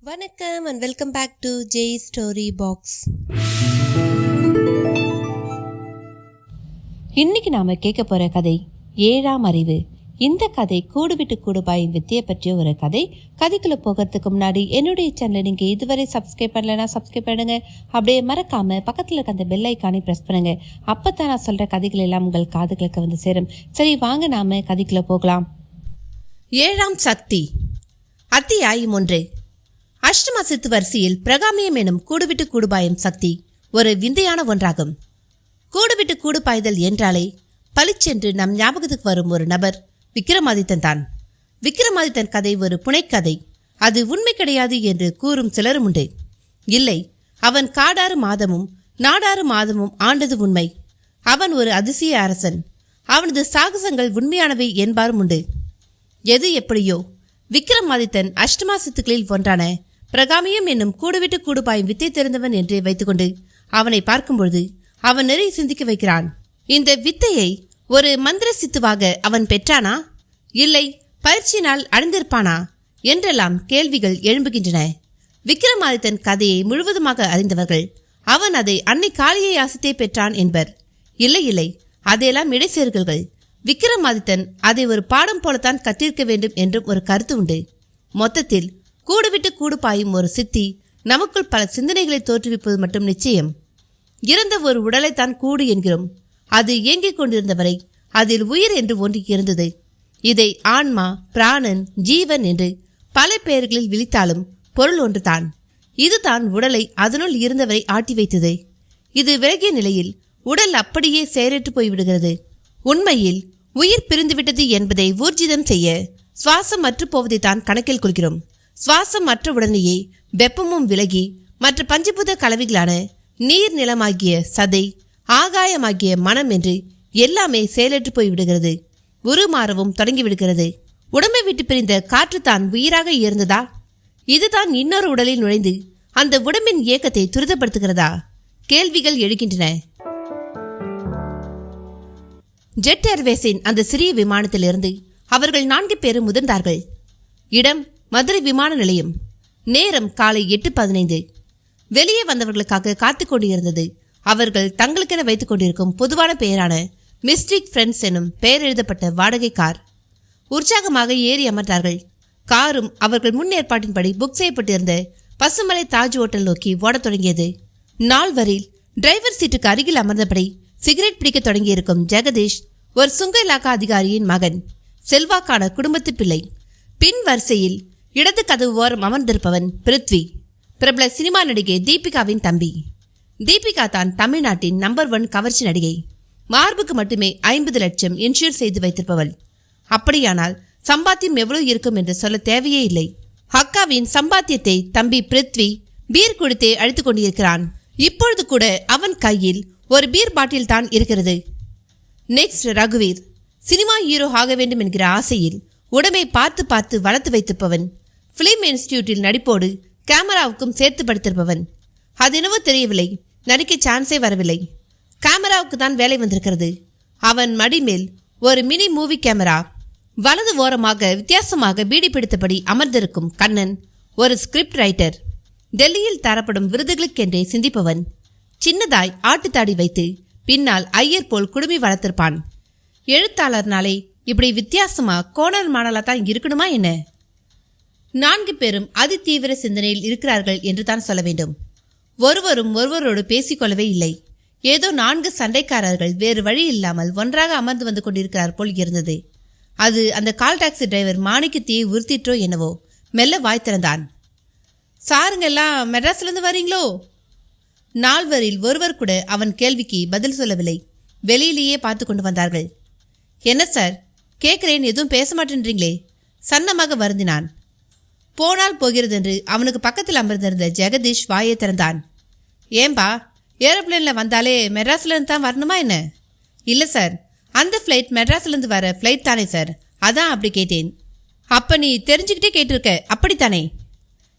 வணக்கம் and welcome back to J Story Box. இன்னைக்கு நாம கேட்க போற கதை 7ஆம் அறிவு. இந்த கதை கூடு விட்டு கூடு பாயும் வித்தையை பற்றிய ஒரு கதை. கதைக்குள்ள போகிறதுக்கு முன்னாடி என்னுடைய சேனலை நீங்க இதுவரை சப்ஸ்கிரைப் பண்ணலன்னா சப்ஸ்கிரைப் பண்ணுங்க. அப்படியே மறக்காம பக்கத்துல இருக்க அந்த பெல் ஐக்கானை பிரஸ் பண்ணுங்க. அப்பதான் நான் சொல்ற கதைகள் எல்லாம் உங்கள் காதுகளுக்கு வந்து சேரும். சரி, வாங்க நாம கதைக்குள்ள போகலாம். 7ஆம் சக்தி. அத்தியாயம் 1. அஷ்டம சித்து வரிசையில் பிரகாமியம் எனும் கூடுவிட்டு கூடுபாயும் சக்தி ஒரு விந்தையான ஒன்றாகும். கூடுவிட்டு கூடு பாய்தல் என்றாலே பளிச்சென்று நம் ஞாபகத்துக்கு வரும் ஒரு நபர் விக்ரமாதித்தன் தான். விக்ரமாதித்தன் கதை ஒரு புனைக்கதை. அது உண்மை கிடையாது என்று கூறும் சிலரும் உண்டு. இல்லை, அவன் காடாறு மாதமும் நாடாறு மாதமும் ஆண்டது உண்மை. அவன் ஒரு அதிசய அரசன். அவனது சாகசங்கள் உண்மையானவை என்பாரும் உண்டு. எது எப்படியோ விக்ரமாதித்தன் அஷ்டமா சித்துக்களில் ஒன்றான பிரகாமியம் என்னும் கூடுவிட்டு கூடுபாயும் வித்தை தெரிந்தவன் என்று வைத்துக்கொண்டு அவனை பார்க்கும்பொழுது அவன் நிறைய சிந்திக்க வைக்கிறான். இந்த வித்தையை ஒரு மந்திர சித்துவாக அவன் பெற்றானா, இல்லை பயிற்சியினால் அடைந்திருப்பானா என்றெல்லாம் கேள்விகள் எழும்புகின்றன. விக்ரமாதித்தன் கதையை முழுவதுமாக அறிந்தவர்கள் அவன் அதை அன்னை காளியை ஆசித்தே பெற்றான் என்பர். இல்லை இல்லை, அதையெல்லாம் இடைச்சேர்கள்கள். விக்ரமாதித்தன் அதை ஒரு பாடம் போலத்தான் கற்றிருக்க வேண்டும் என்றும் ஒரு கருத்து உண்டு. மொத்தத்தில் கூடுவிட்டு கூடு பாயும் ஒரு சித்தி நமக்குள் பல சிந்தனைகளை தோற்றுவிப்பது மட்டும் நிச்சயம். இறந்த ஒரு உடலைத்தான் கூடு என்கிறோம். அது இயங்கிக் கொண்டிருந்தவரை அதில் உயிர் என்று ஒன்று இருந்தது. இதை ஆன்மா, பிராணன், ஜீவன் என்று பல பெயர்களில் விழித்தாலும் பொருள் ஒன்றுதான். இதுதான் உடலை அதனுள் இருந்தவரை ஆட்டி வைத்தது. இது விலகிய நிலையில் உடல் அப்படியே செயலற்று போய்விடுகிறது. உண்மையில் உயிர் பிரிந்துவிட்டது என்பதை ஊர்ஜிதம் செய்ய சுவாசம் அற்று போவதைத்தான் கணக்கில் கொள்கிறோம். சுவாசம் மற்ற உடனேயே வெப்பமும் விலகி மற்ற பஞ்சபூத கலவைகளான நீர், நிலமாகிய சதை, ஆகாயமாகிய மனம் என்று எல்லாமே செயலற்று போய்விடுகிறது. உருமாறவும் தொடங்கிவிடுகிறது. உடம்பை விட்டு பிரிந்த காற்று தான் உயிராக இருந்ததா? இதுதான் இன்னொரு உடலில் நுழைந்து அந்த உடம்பின் இயக்கத்தை துரிதப்படுத்துகிறதா? கேள்விகள் எழுகின்றன. ஜெட் ஏர்வேஸின் அந்த சிறிய விமானத்திலிருந்து அவர்கள் 4 பேரும் முதிர்ந்தார்கள். இடம் மதுரை விமான நிலையம். நேரம் காலை 8:15. வெளியே வந்தவர்களுக்காக காத்து கொண்டிருந்தது அவர்கள் தங்களுக்கென வைத்துக் கொண்டிருக்கும் பொதுவான பெயரான மிஸ்டிக் ஃப்ரெண்ட்ஸ் எனும் பெயர் எழுதப்பட்ட வாடகை கார். உற்சாகமாக ஏறி அமர்ந்தார்கள். காரும் அவர்கள் முன் ஏற்பாட்டின்படி புக் செய்யப்பட்டிருந்த பசுமலை தாஜ் ஹோட்டல் நோக்கி ஓடத் தொடங்கியது. நால்வரில் டிரைவர் சீட்டுக்கு அருகில் அமர்ந்தபடி சிகரெட் பிடிக்க தொடங்கியிருக்கும் ஜெகதீஷ் ஒரு சுங்க இலாக்கா அதிகாரியின் மகன், செல்வாக்கான குடும்பத்து பிள்ளை. பின் வரிசையில் இடது கதவு ஓரம் அமர்ந்திருப்பவன் பிருத்வி, பிரபல சினிமா நடிகை தீபிகாவின் தம்பி. தீபிகா தான் தமிழ்நாட்டின் நம்பர் 1 கவர்ச்சி நடிகை. மார்புக்கு மட்டுமே 50 லட்சம் இன்சூர் செய்து வைத்திருப்பவள். அப்படியானால் சம்பாத்தியம் எவ்வளவு இருக்கும் என்று சொல்ல தேவையே இல்லை. அக்காவின் சம்பாத்தியத்தை தம்பி பிருத்வி பீர் குடித்தே அழித்துக் கொண்டிருக்கிறான். இப்பொழுது கூட அவன் கையில் ஒரு பீர் பாட்டில் தான் இருக்கிறது. நெக்ஸ்ட் ரகுவீர், சினிமா ஹீரோ ஆக வேண்டும் என்கிற ஆசையில் உடம்பை பார்த்து பார்த்து வளர்த்து வைத்திருப்பவன். பிலிம் இன்ஸ்டிடியூட்டில் நடிப்போடு கேமராவுக்கும் சேர்த்து படித்திருப்பவன். அது என்னவோ தெரியவில்லை, நடிக்க சான்ஸே வரவில்லை. கேமராவுக்கு தான் வேலை வந்திருக்கிறது. அவன் மடிமேல் ஒரு மினி மூவி கேமரா. வலது ஓரமாக வித்தியாசமாக பீடி பிடித்தபடி அமர்ந்திருக்கும் கண்ணன் ஒரு ஸ்கிரிப்ட் ரைட்டர். டெல்லியில் தரப்படும் விருதுகளுக்கென்றே சிந்திப்பவன். சின்னதாய் ஆட்டுத்தாடி வைத்து பின்னால் ஐயர் போல் குடுமி வளர்த்திருப்பான். எழுத்தாளர்னாலே இப்படி வித்தியாசமா கோணல் மாடலா தான் இருக்கணுமா என்ன? 4 பேரும் அதி தீவிர சிந்தனையில் இருக்கிறார்கள் என்று தான் சொல்ல வேண்டும். ஒருவரும் ஒருவரோடு பேசிக்கொள்ளவே இல்லை. ஏதோ 4 சண்டைக்காரர்கள் வேறு வழி இல்லாமல் ஒன்றாக அமர்ந்து வந்து கொண்டிருக்கிறார் போல் இருந்தது. அது அந்த கால் டாக்ஸி டிரைவர் மாணிக்கத்தையே உறுத்திற்றோ என்னவோ. மெல்ல வாய் திறந்தான். சாருங்கெல்லாம் மெட்ராஸ்லேருந்து வரீங்களோ? 4வரில் ஒருவர் கூட அவன் கேள்விக்கு பதில் சொல்லவில்லை. வெளியிலேயே பார்த்து கொண்டு வந்தார்கள். என்ன சார் கேட்குறேன், எதுவும் பேச மாட்டேன்றீங்களே? சன்னமாக வருந்தினான். போனால் போகிறது என்று அவனுக்கு பக்கத்தில் அமர்ந்திருந்த ஜெகதீஷ் வாயை திறந்தான். ஏன்பா, ஏரோப்ளேனில் வந்தாலே மெட்ராஸ்லேருந்து தான் வரணுமா என்ன? இல்லை சார், அந்த ஃப்ளைட் மெட்ராஸ்லேருந்து வர ஃப்ளைட் தானே சார், அதான் அப்படி கேட்டேன். அப்போ நீ தெரிஞ்சுக்கிட்டே கேட்டிருக்க அப்படித்தானே?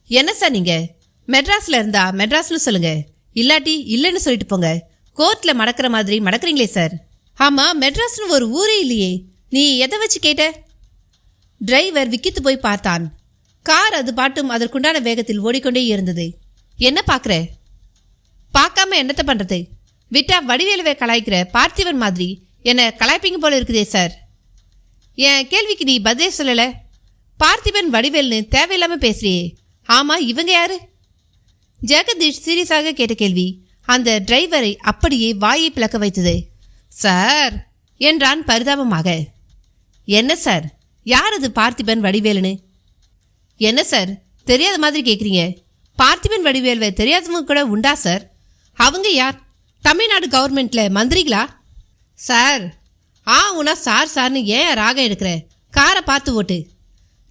என்ன சார் நீங்கள் மெட்ராஸில் இருந்தா மெட்ராஸ்னு சொல்லுங்க, இல்லாட்டி இல்லைன்னு சொல்லிட்டு போங்க. கோர்ட்டில் மடக்கிற மாதிரி மடக்குறீங்களே சார். ஆமாம், மெட்ராஸ்னு ஒரு ஊரே இல்லையே, நீ எதை வச்சு கேட்ட? டிரைவர் விக்கித்து போய் பார்த்தான். கார் அது பாட்டும் அதற்குண்டான வேகத்தில் ஓடிக்கொண்டே இருந்தது. என்ன பார்க்குற? பார்க்காம என்னத்தை பண்ணுறது? விட்டா வடிவேலுவை கலாய்க்கிற பார்த்திபன் மாதிரி என்னை கலாய்ப்பிங்க போல இருக்குதே சார். என் கேள்விக்கு நீ பதிலே சொல்லலை. பார்த்திபன் வடிவேல்னு தேவையில்லாமல் பேசுறியே. ஆமாம், இவங்க யாரு? ஜெகதீஷ் சீரியஸாக கேட்ட கேள்வி அந்த டிரைவரை அப்படியே வாயை பிளக்க வைத்தது. சார் என்றான் பரிதாபமாக. என்ன சார், யார் அது பார்த்திபன் வடிவேலுன்னு? என்ன சார் தெரியாத மாதிரி கேட்குறீங்க? பார்த்திபன் வடிவேலுவை தெரியாதவங்க கூட உண்டா சார்? அவங்க யார்? தமிழ்நாடு கவர்மெண்ட்டில் மந்திரிகளா? சார் உனா சார் சார்னு ஏன் ராகம் எடுக்கிற? காரை பார்த்து ஓட்டு.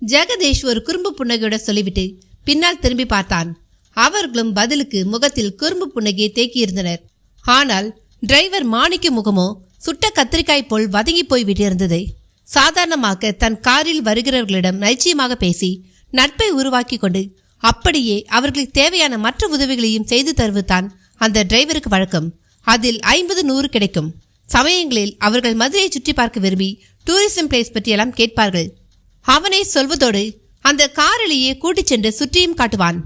ஜெகதீஷ் ஒரு குறும்பு புன்னகையோட சொல்லிவிட்டு பின்னால் திரும்பி பார்த்தான். அவர்களும் பதிலுக்கு முகத்தில் குறும்பு புன்னகையை தேக்கியிருந்தனர். ஆனால் டிரைவர் மாணிக்க முகமோ சுட்ட கத்திரிக்காய் போல் வதங்கி போய் விட்டிருந்தது. சாதாரணமாக தன் காரில் வருகிறவர்களிடம் நைச்சியமாக பேசி நட்பை உருவாக்கி கொண்டு அப்படியே அவர்களுக்கு தேவையான மற்ற உதவிகளையும் செய்து தருவதுதான் அந்த டிரைவருக்கு வழக்கம். அதில் 50-100 கிடைக்கும். சமயங்களில் அவர்கள் மதுரையை சுற்றி பார்க்க விரும்பி டூரிசம் பிளேஸ் பற்றியெல்லாம் கேட்பார்கள். அவனை சொல்வதோடு அந்த காரிலேயே கூட்டிச் சென்று சுற்றியும் காட்டுவான்.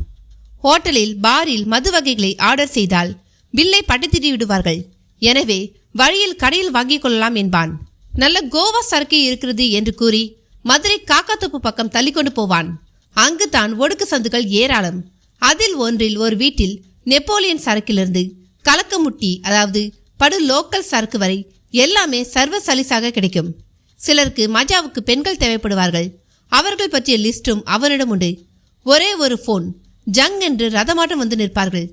ஹோட்டலில் பாரில் மது வகைகளை ஆர்டர் செய்தால் பில்லை பட்டித்திட்டு விடுவார்கள். எனவே வழியில் கடையில் வாங்கிக் கொள்ளலாம் என்பான். நல்ல கோவா சரக்கு இருக்கிறது என்று கூறி மதுரை காக்காத்தோப்பு பக்கம் தள்ளிக்கொண்டு போவான். அங்கு தான் ஒடுக்கு சந்துகள் ஏராளம். அதில் ஒன்றில் ஒரு வீட்டில் நெப்போலியன் சரக்கிலிருந்து கலக்கமுட்டி, அதாவது படு லோக்கல் சரக்கு வரை எல்லாமே சர்வ சலிசாக கிடைக்கும். சிலருக்கு மஜாவுக்கு பெண்கள் தேவைப்படுவார்கள். அவர்கள் பற்றிய லிஸ்டும் அவனிடம் உண்டு. ஒரே ஒரு ஃபோன் ஜங் என்று ரதமாட்டம் வந்து நிற்பார்கள்.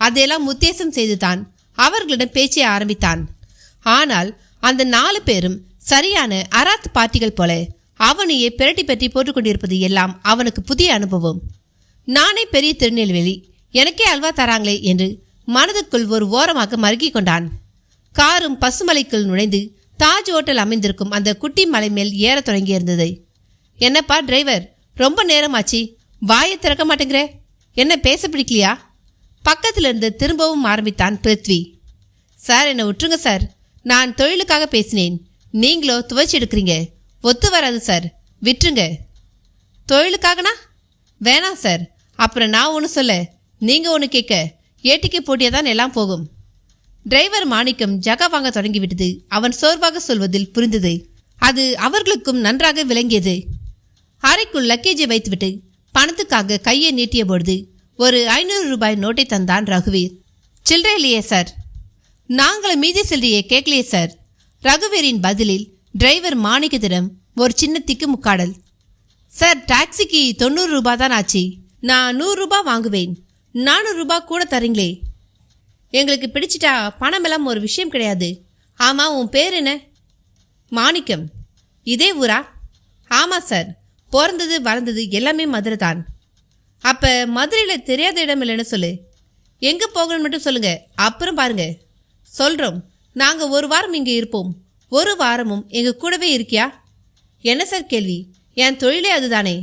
அதையெல்லாம் உத்தேசம் செய்துதான் அவர்களிடம் பேச்சை ஆரம்பித்தான். ஆனால் அந்த 4 பேரும் சரியான அராத் பார்ட்டிகள் போல அவனையே பிரட்டி பற்றி போட்டுக்கொண்டிருப்பது எல்லாம் அவனுக்கு புதிய அனுபவம். நானே பெரிய திருநெல்வேலி, எனக்கே அல்வா தராங்களே என்று மனதுக்குள் ஒரு ஓரமாக மறுக்கி கொண்டான். காரும் பசுமலைக்குள் நுழைந்து தாஜ் ஹோட்டல் அமைந்திருக்கும் அந்த குட்டி மலை மேல் ஏற தொடங்கியிருந்தது. என்னப்பா டிரைவர், ரொம்ப நேரமாச்சு, வாயை திறக்க மாட்டேங்கிற? என்ன பேச பிடிக்கலையா? பக்கத்திலிருந்து திரும்பவும் ஆரம்பித்தான் பிருத்வி. சார் என்னை விட்டுருங்க சார், நான் தொழிலுக்காக பேசினேன். நீங்களோ துவைச்சி எடுக்கிறீங்க. ஒத்து வராது சார், விட்டுருங்க. தொழிலுக்காகனா? வேணாம் சார். அப்புறம் நான் ஒன்று சொல்ல, நீங்கள் ஒன்று கேட்க, ஏட்டிக்கு போட்டியாக தான் எல்லாம் போகும். டிரைவர் மாணிக்கம் ஜகா வாங்க தொடங்கிவிட்டது அவன் சோர்வாக சொல்வதில் புரிந்தது. அது அவர்களுக்கும் நன்றாக விளங்கியது. அறைக்குள் லக்கேஜை வைத்துவிட்டு பணத்துக்காக கையை நீட்டிய பொழுது ஒரு 500 ரூபாய் நோட்டை தந்தான் ரகுவீர். சில்லறை இல்லையே சார். நாங்களும் மீதி சில்லறையை கேட்கலையே சார். ரகுவீரின் பதிலில் டிரைவர் மாணிக்கத்திடம் ஒரு சின்ன திக்கு முக்காடல். சார், டாக்ஸிக்கு 90 ரூபாய் தான் ஆச்சு. நான் 100 ரூபாய் வாங்குவேன். 400 ரூபாய் கூட தரீங்களே. எங்களுக்கு பிடிச்சிட்டா பணமெல்லாம் ஒரு விஷயம் கிடையாது. ஆமாம், உன் பேர் என்ன? மாணிக்கம். இதே ஊரா? ஆமாம் சார், பிறந்தது வளர்ந்தது எல்லாமே மதுரை தான். அப்போ மதுரையில் தெரியாத இடம் இல்லைன்னு சொல்லு. எங்கே போகணும்னு மட்டும் சொல்லுங்கள், அப்புறம் பாருங்க சொல்கிறோம். நாங்கள் 1 வாரம் இங்கே இருப்போம். 1 வாரமும் எங்கள் கூடவே இருக்கியா? என்ன சார் கேள்வி? என் தொழிலே அதுதானே.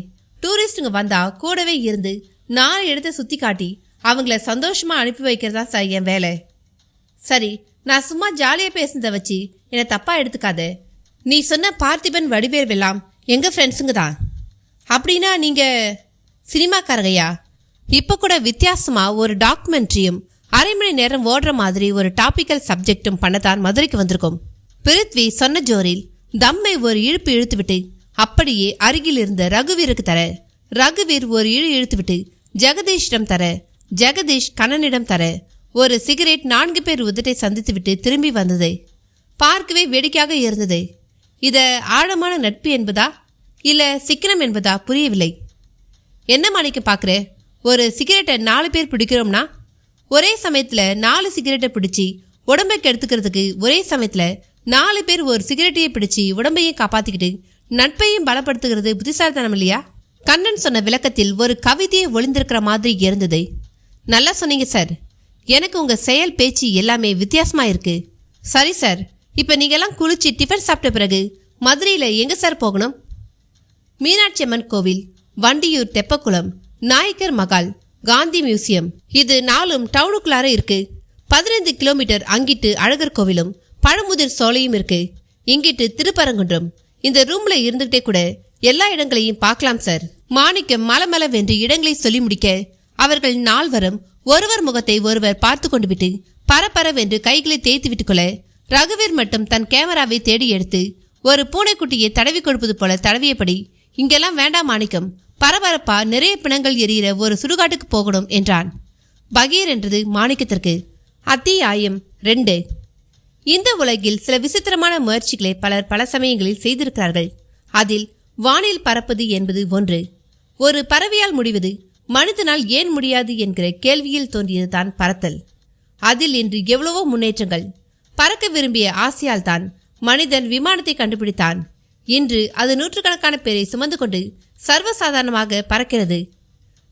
டூரிஸ்ட்டுங்க வந்தால் கூடவே இருந்து 4 இடத்தை சுற்றி காட்டி அவங்கள சந்தோஷமாக அனுப்பி வைக்கிறதா சார் என் வேலை. சரி, நான் சும்மா ஜாலியாக பேசுனதை வச்சு என்னை தப்பாக எடுத்துக்காத. நீ சொன்ன பார்த்திபன் வடிவேல்வெல்லாம் எங்கள் ஃப்ரெண்ட்ஸுங்க தான். அப்படின்னா நீங்கள் சினிமாக்காரகையா? இப்போ கூட வித்தியாசமாக ஒரு டாக்குமெண்ட்ரியும் 1/2 மணி நேரம் ஓடுற மாதிரி ஒரு டாபிக்கல் சப்ஜெக்டும் பண்ணத்தான் மதுரைக்கு வந்திருக்கோம். பிருத்வி சொன்ன ஜோரில் தம்மை ஒரு இழுப்பு இழுத்துவிட்டு அப்படியே அருகில் இருந்த ரகுவீருக்கு தர, ரகுவீர் ஒரு இழுத்துவிட்டு ஜெகதீஷிடம் தர, ஜெகதீஷ் கண்ணனிடம் தர, ஒரு சிகரெட் 4 பேர் உதட்டை சந்தித்துவிட்டு திரும்பி வந்தது. பார்க்கவே வேடிக்கையாக இருந்தது. இதை ஆழமான நட்பு என்பதா இல்லை சிக்கனம் என்பதா புரியவில்லை. என்ன மாணிக்க பார்க்குற? ஒரு சிகரெட்டை 4 பேர் பிடிக்கிறோம்னா ஒரே சமயத்தில் 4 சிகரெட்டை பிடிச்சி உடம்பை கெடுத்துக்கிறதுக்கு ஒரே சமயத்தில் 4 பேர் ஒரு சிகரெட்டையை பிடிச்சி உடம்பையும் காப்பாற்றிக்கிட்டு நட்பையும் பலப்படுத்துகிறது புத்திசாலித்தனம் இல்லையா? கண்ணன் சொன்ன விளக்கத்தில் ஒரு கவிதையை ஒளிந்திருக்கிற மாதிரி இருந்தது. நல்லா சொன்னீங்க சார். எனக்கு உங்கள் செயல் பேச்சு எல்லாமே வித்தியாசமாக இருக்கு. சரி சார், இப்போ நீங்கள்லாம் குளிச்சு டிஃபன் சாப்பிட்ட பிறகு மதுரையில் எங்கே சார் போகணும்? மீனாட்சி அம்மன் கோவில், வண்டியூர் தெப்பக்குளம், நாயக்கர் மகால், காந்தி மியூசியம், இது 4ம் டவுனுக்குள்ளார இருக்கு. 15 கிலோமீட்டர் அங்கிட்டு அழகர் கோவிலும் பழமுதிர் சோலையும் இருக்கு. இங்கிட்டு திருப்பரங்குன்றம். இந்த ரூம்ல இருந்துகிட்டே கூட எல்லா இடங்களையும் பார்க்கலாம் சார். மாணிக்கம் மலமளவென்று இடங்களை சொல்லி முடிக்க அவர்கள் நால்வரும் ஒருவர் முகத்தை ஒருவர் பார்த்து கொண்டு விட்டு பரபரவென்று கைகளை தேய்த்து விட்டுக் கொள்ள ரகுவீர் மட்டும் தன் கேமராவை தேடி எடுத்து ஒரு பூனைக்குட்டியை தடவி கொடுப்பது போல தடவியபடி, இங்கெல்லாம் வேண்டாம் மாணிக்கம், பரபரப்பா நிறைய பிணங்கள் எரியிற ஒரு சுடுகாட்டுக்கு போகணும் என்றான். பகீர் என்றது மாணிக்கத்திற்கு. அத்தியாயம் 2. இந்த உலகில் சில விசித்திரமான முயற்சிகளை பலர் பல சமயங்களில் செய்திருக்கிறார்கள். அதில் வானில் பறப்பது என்பது ஒன்று. ஒரு பறவையால் முடிவது மனிதனால் ஏன் முடியாது என்கிற கேள்வியில் தோன்றியதுதான் பறத்தல். அதில் இன்று எவ்வளவோ முன்னேற்றங்கள். பறக்க விரும்பிய ஆசையால் தான் மனிதன் விமானத்தை கண்டுபிடித்தான். இன்று அது நூற்றுக்கணக்கான பேரை சுமந்து கொண்டு சர்வசாதாரணமாக பறக்கிறது.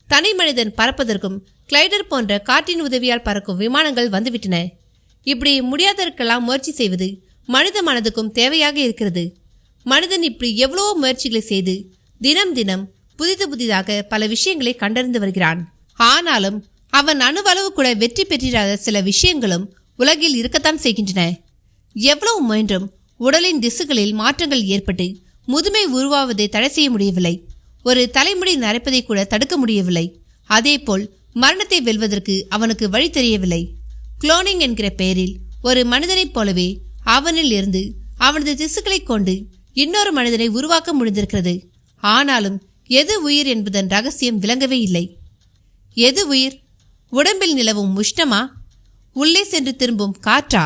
தனி மனிதன் பறப்பதற்கும் கிளைடர் போன்ற காற்றின் உதவியால் பறக்கும் விமானங்கள் வந்துவிட்டன. இப்படி முடியாததற்கெல்லாம் முயற்சி செய்வது மனித மனதுக்கும் தேவையாக இருக்கிறது. மனிதன் இப்படி எவ்வளவோ முயற்சிகளை செய்து தினம் தினம் புதிதாக பல விஷயங்களை கண்டறிந்து வருகிறான். ஆனாலும் அவன் அணுவளவு கூட வெற்றி பெற்றிராத சில விஷயங்களும் உலகில் இருக்கத்தான் செய்கின்றன. எவ்வளவு முயன்றும் உடலின் திசுகளில் மாற்றங்கள் ஏற்பட்டு முதுமை உருவாவதை தடை செய்ய முடியவில்லை. ஒரு தலைமுடி நரைப்பதை கூட தடுக்க முடியவில்லை. அதேபோல் மரணத்தை வெல்வதற்கு அவனுக்கு வழி தெரியவில்லை. குளோனிங் என்கிற பெயரில் ஒரு மனிதனைப் போலவே அவனில் இருந்து அவனது திசுக்களை கொண்டு இன்னொரு மனிதனை உருவாக்க முடிந்திருக்கிறது. ஆனாலும் எது உயிர் என்பதன் ரகசியம் விளங்கவே இல்லை. எது உயிர்? உடம்பில் நிலவும் உஷ்ணமா? உள்ளே சென்று திரும்பும் காற்றா?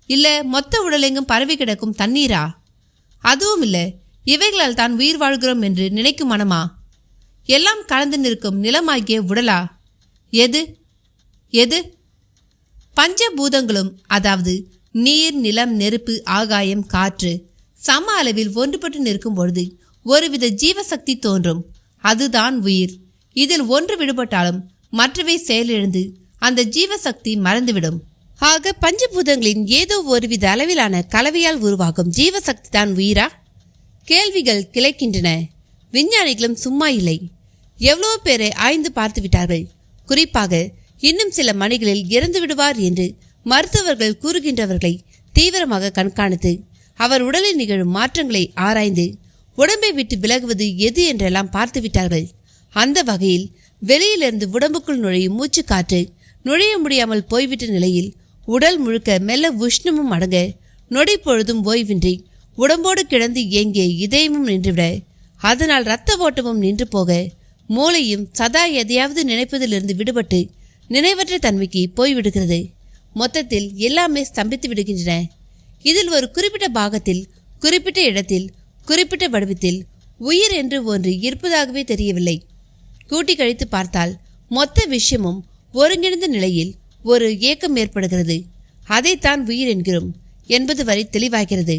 இல்ல மொத்த உடலெங்கும் பரவி கிடக்கும் தண்ணீரா? அதுவும் இல்லை, இவைகளால் தான் உயிர் வாழ்கிறோம் என்று நினைக்கும் மனமா? எல்லாம் கலந்து நிற்கும் நிலமாகிய உடலா? எது எது? பஞ்சபூதங்களும், அதாவது நீர், நிலம், நெருப்பு, ஆகாயம், காற்று சம அளவில் ஒன்றுபட்டு நிற்கும் பொழுது ஒருவித ஜீவசக்தி தோன்றும். அதுதான் உயிர். இதில் ஒன்று விடுபட்டாலும் மற்றவை செயலிழந்து அந்த ஜீவசக்தி மறந்துவிடும். ஆக பஞ்சபூதங்களின் ஏதோ ஒருவித அளவிலான கலவையால் உருவாகும் ஜீவசக்தி தான் உயிரா? கேள்விகள் கிளைக்கின்றன. விஞ்ஞானிகளும் சும்மா இல்லை. எவ்வளோ பேரை ஆய்ந்து பார்த்து விட்டார்கள். குறிப்பாக இன்னும் சில மணிகளில் இறந்து விடுவார் என்று மருத்துவர்கள் கூறுகின்றவர்களை தீவிரமாக கண்காணித்து அவர் உடலில் நிகழும் மாற்றங்களை ஆராய்ந்து உடம்பை விட்டு விலகுவது எது என்றெல்லாம் பார்த்து விட்டார்கள். அந்த வகையில் வெளியிலிருந்து உடம்புக்குள் நுழையும் மூச்சு காற்று நுழைய முடியாமல் போய்விட்ட நிலையில் உடல் முழுக்க மெல்ல உஷ்ணமும் அடங்க நொடி பொழுதும் ஓய்வின்றி உடம்போடு கிடந்து இயங்கிய இதயமும் நின்றுவிட, அதனால் இரத்த ஓட்டமும் நின்று போக, மூளையும் சதா எதையாவது நினைப்பதிலிருந்து விடுபட்டு நினைவற்ற தன்மைக்கு போய்விடுகிறது. மொத்தத்தில் எல்லாமே ஸ்தம்பித்து விடுகின்றன. இதில் ஒரு குறிப்பிட்ட பாகத்தில், குறிப்பிட்ட இடத்தில், குறிப்பிட்ட வடிவத்தில் உயிர் என்று ஒன்று இருப்பதாகவே தெரியவில்லை. கூட்டி கழித்து பார்த்தால் மொத்த விஷயமும் ஒருங்கிணைந்த நிலையில் ஒரு ஏக்கம் ஏற்படுகிறது. அதைத்தான் உயிர் என்கிறோம் என்பது வரை தெளிவாகிறது.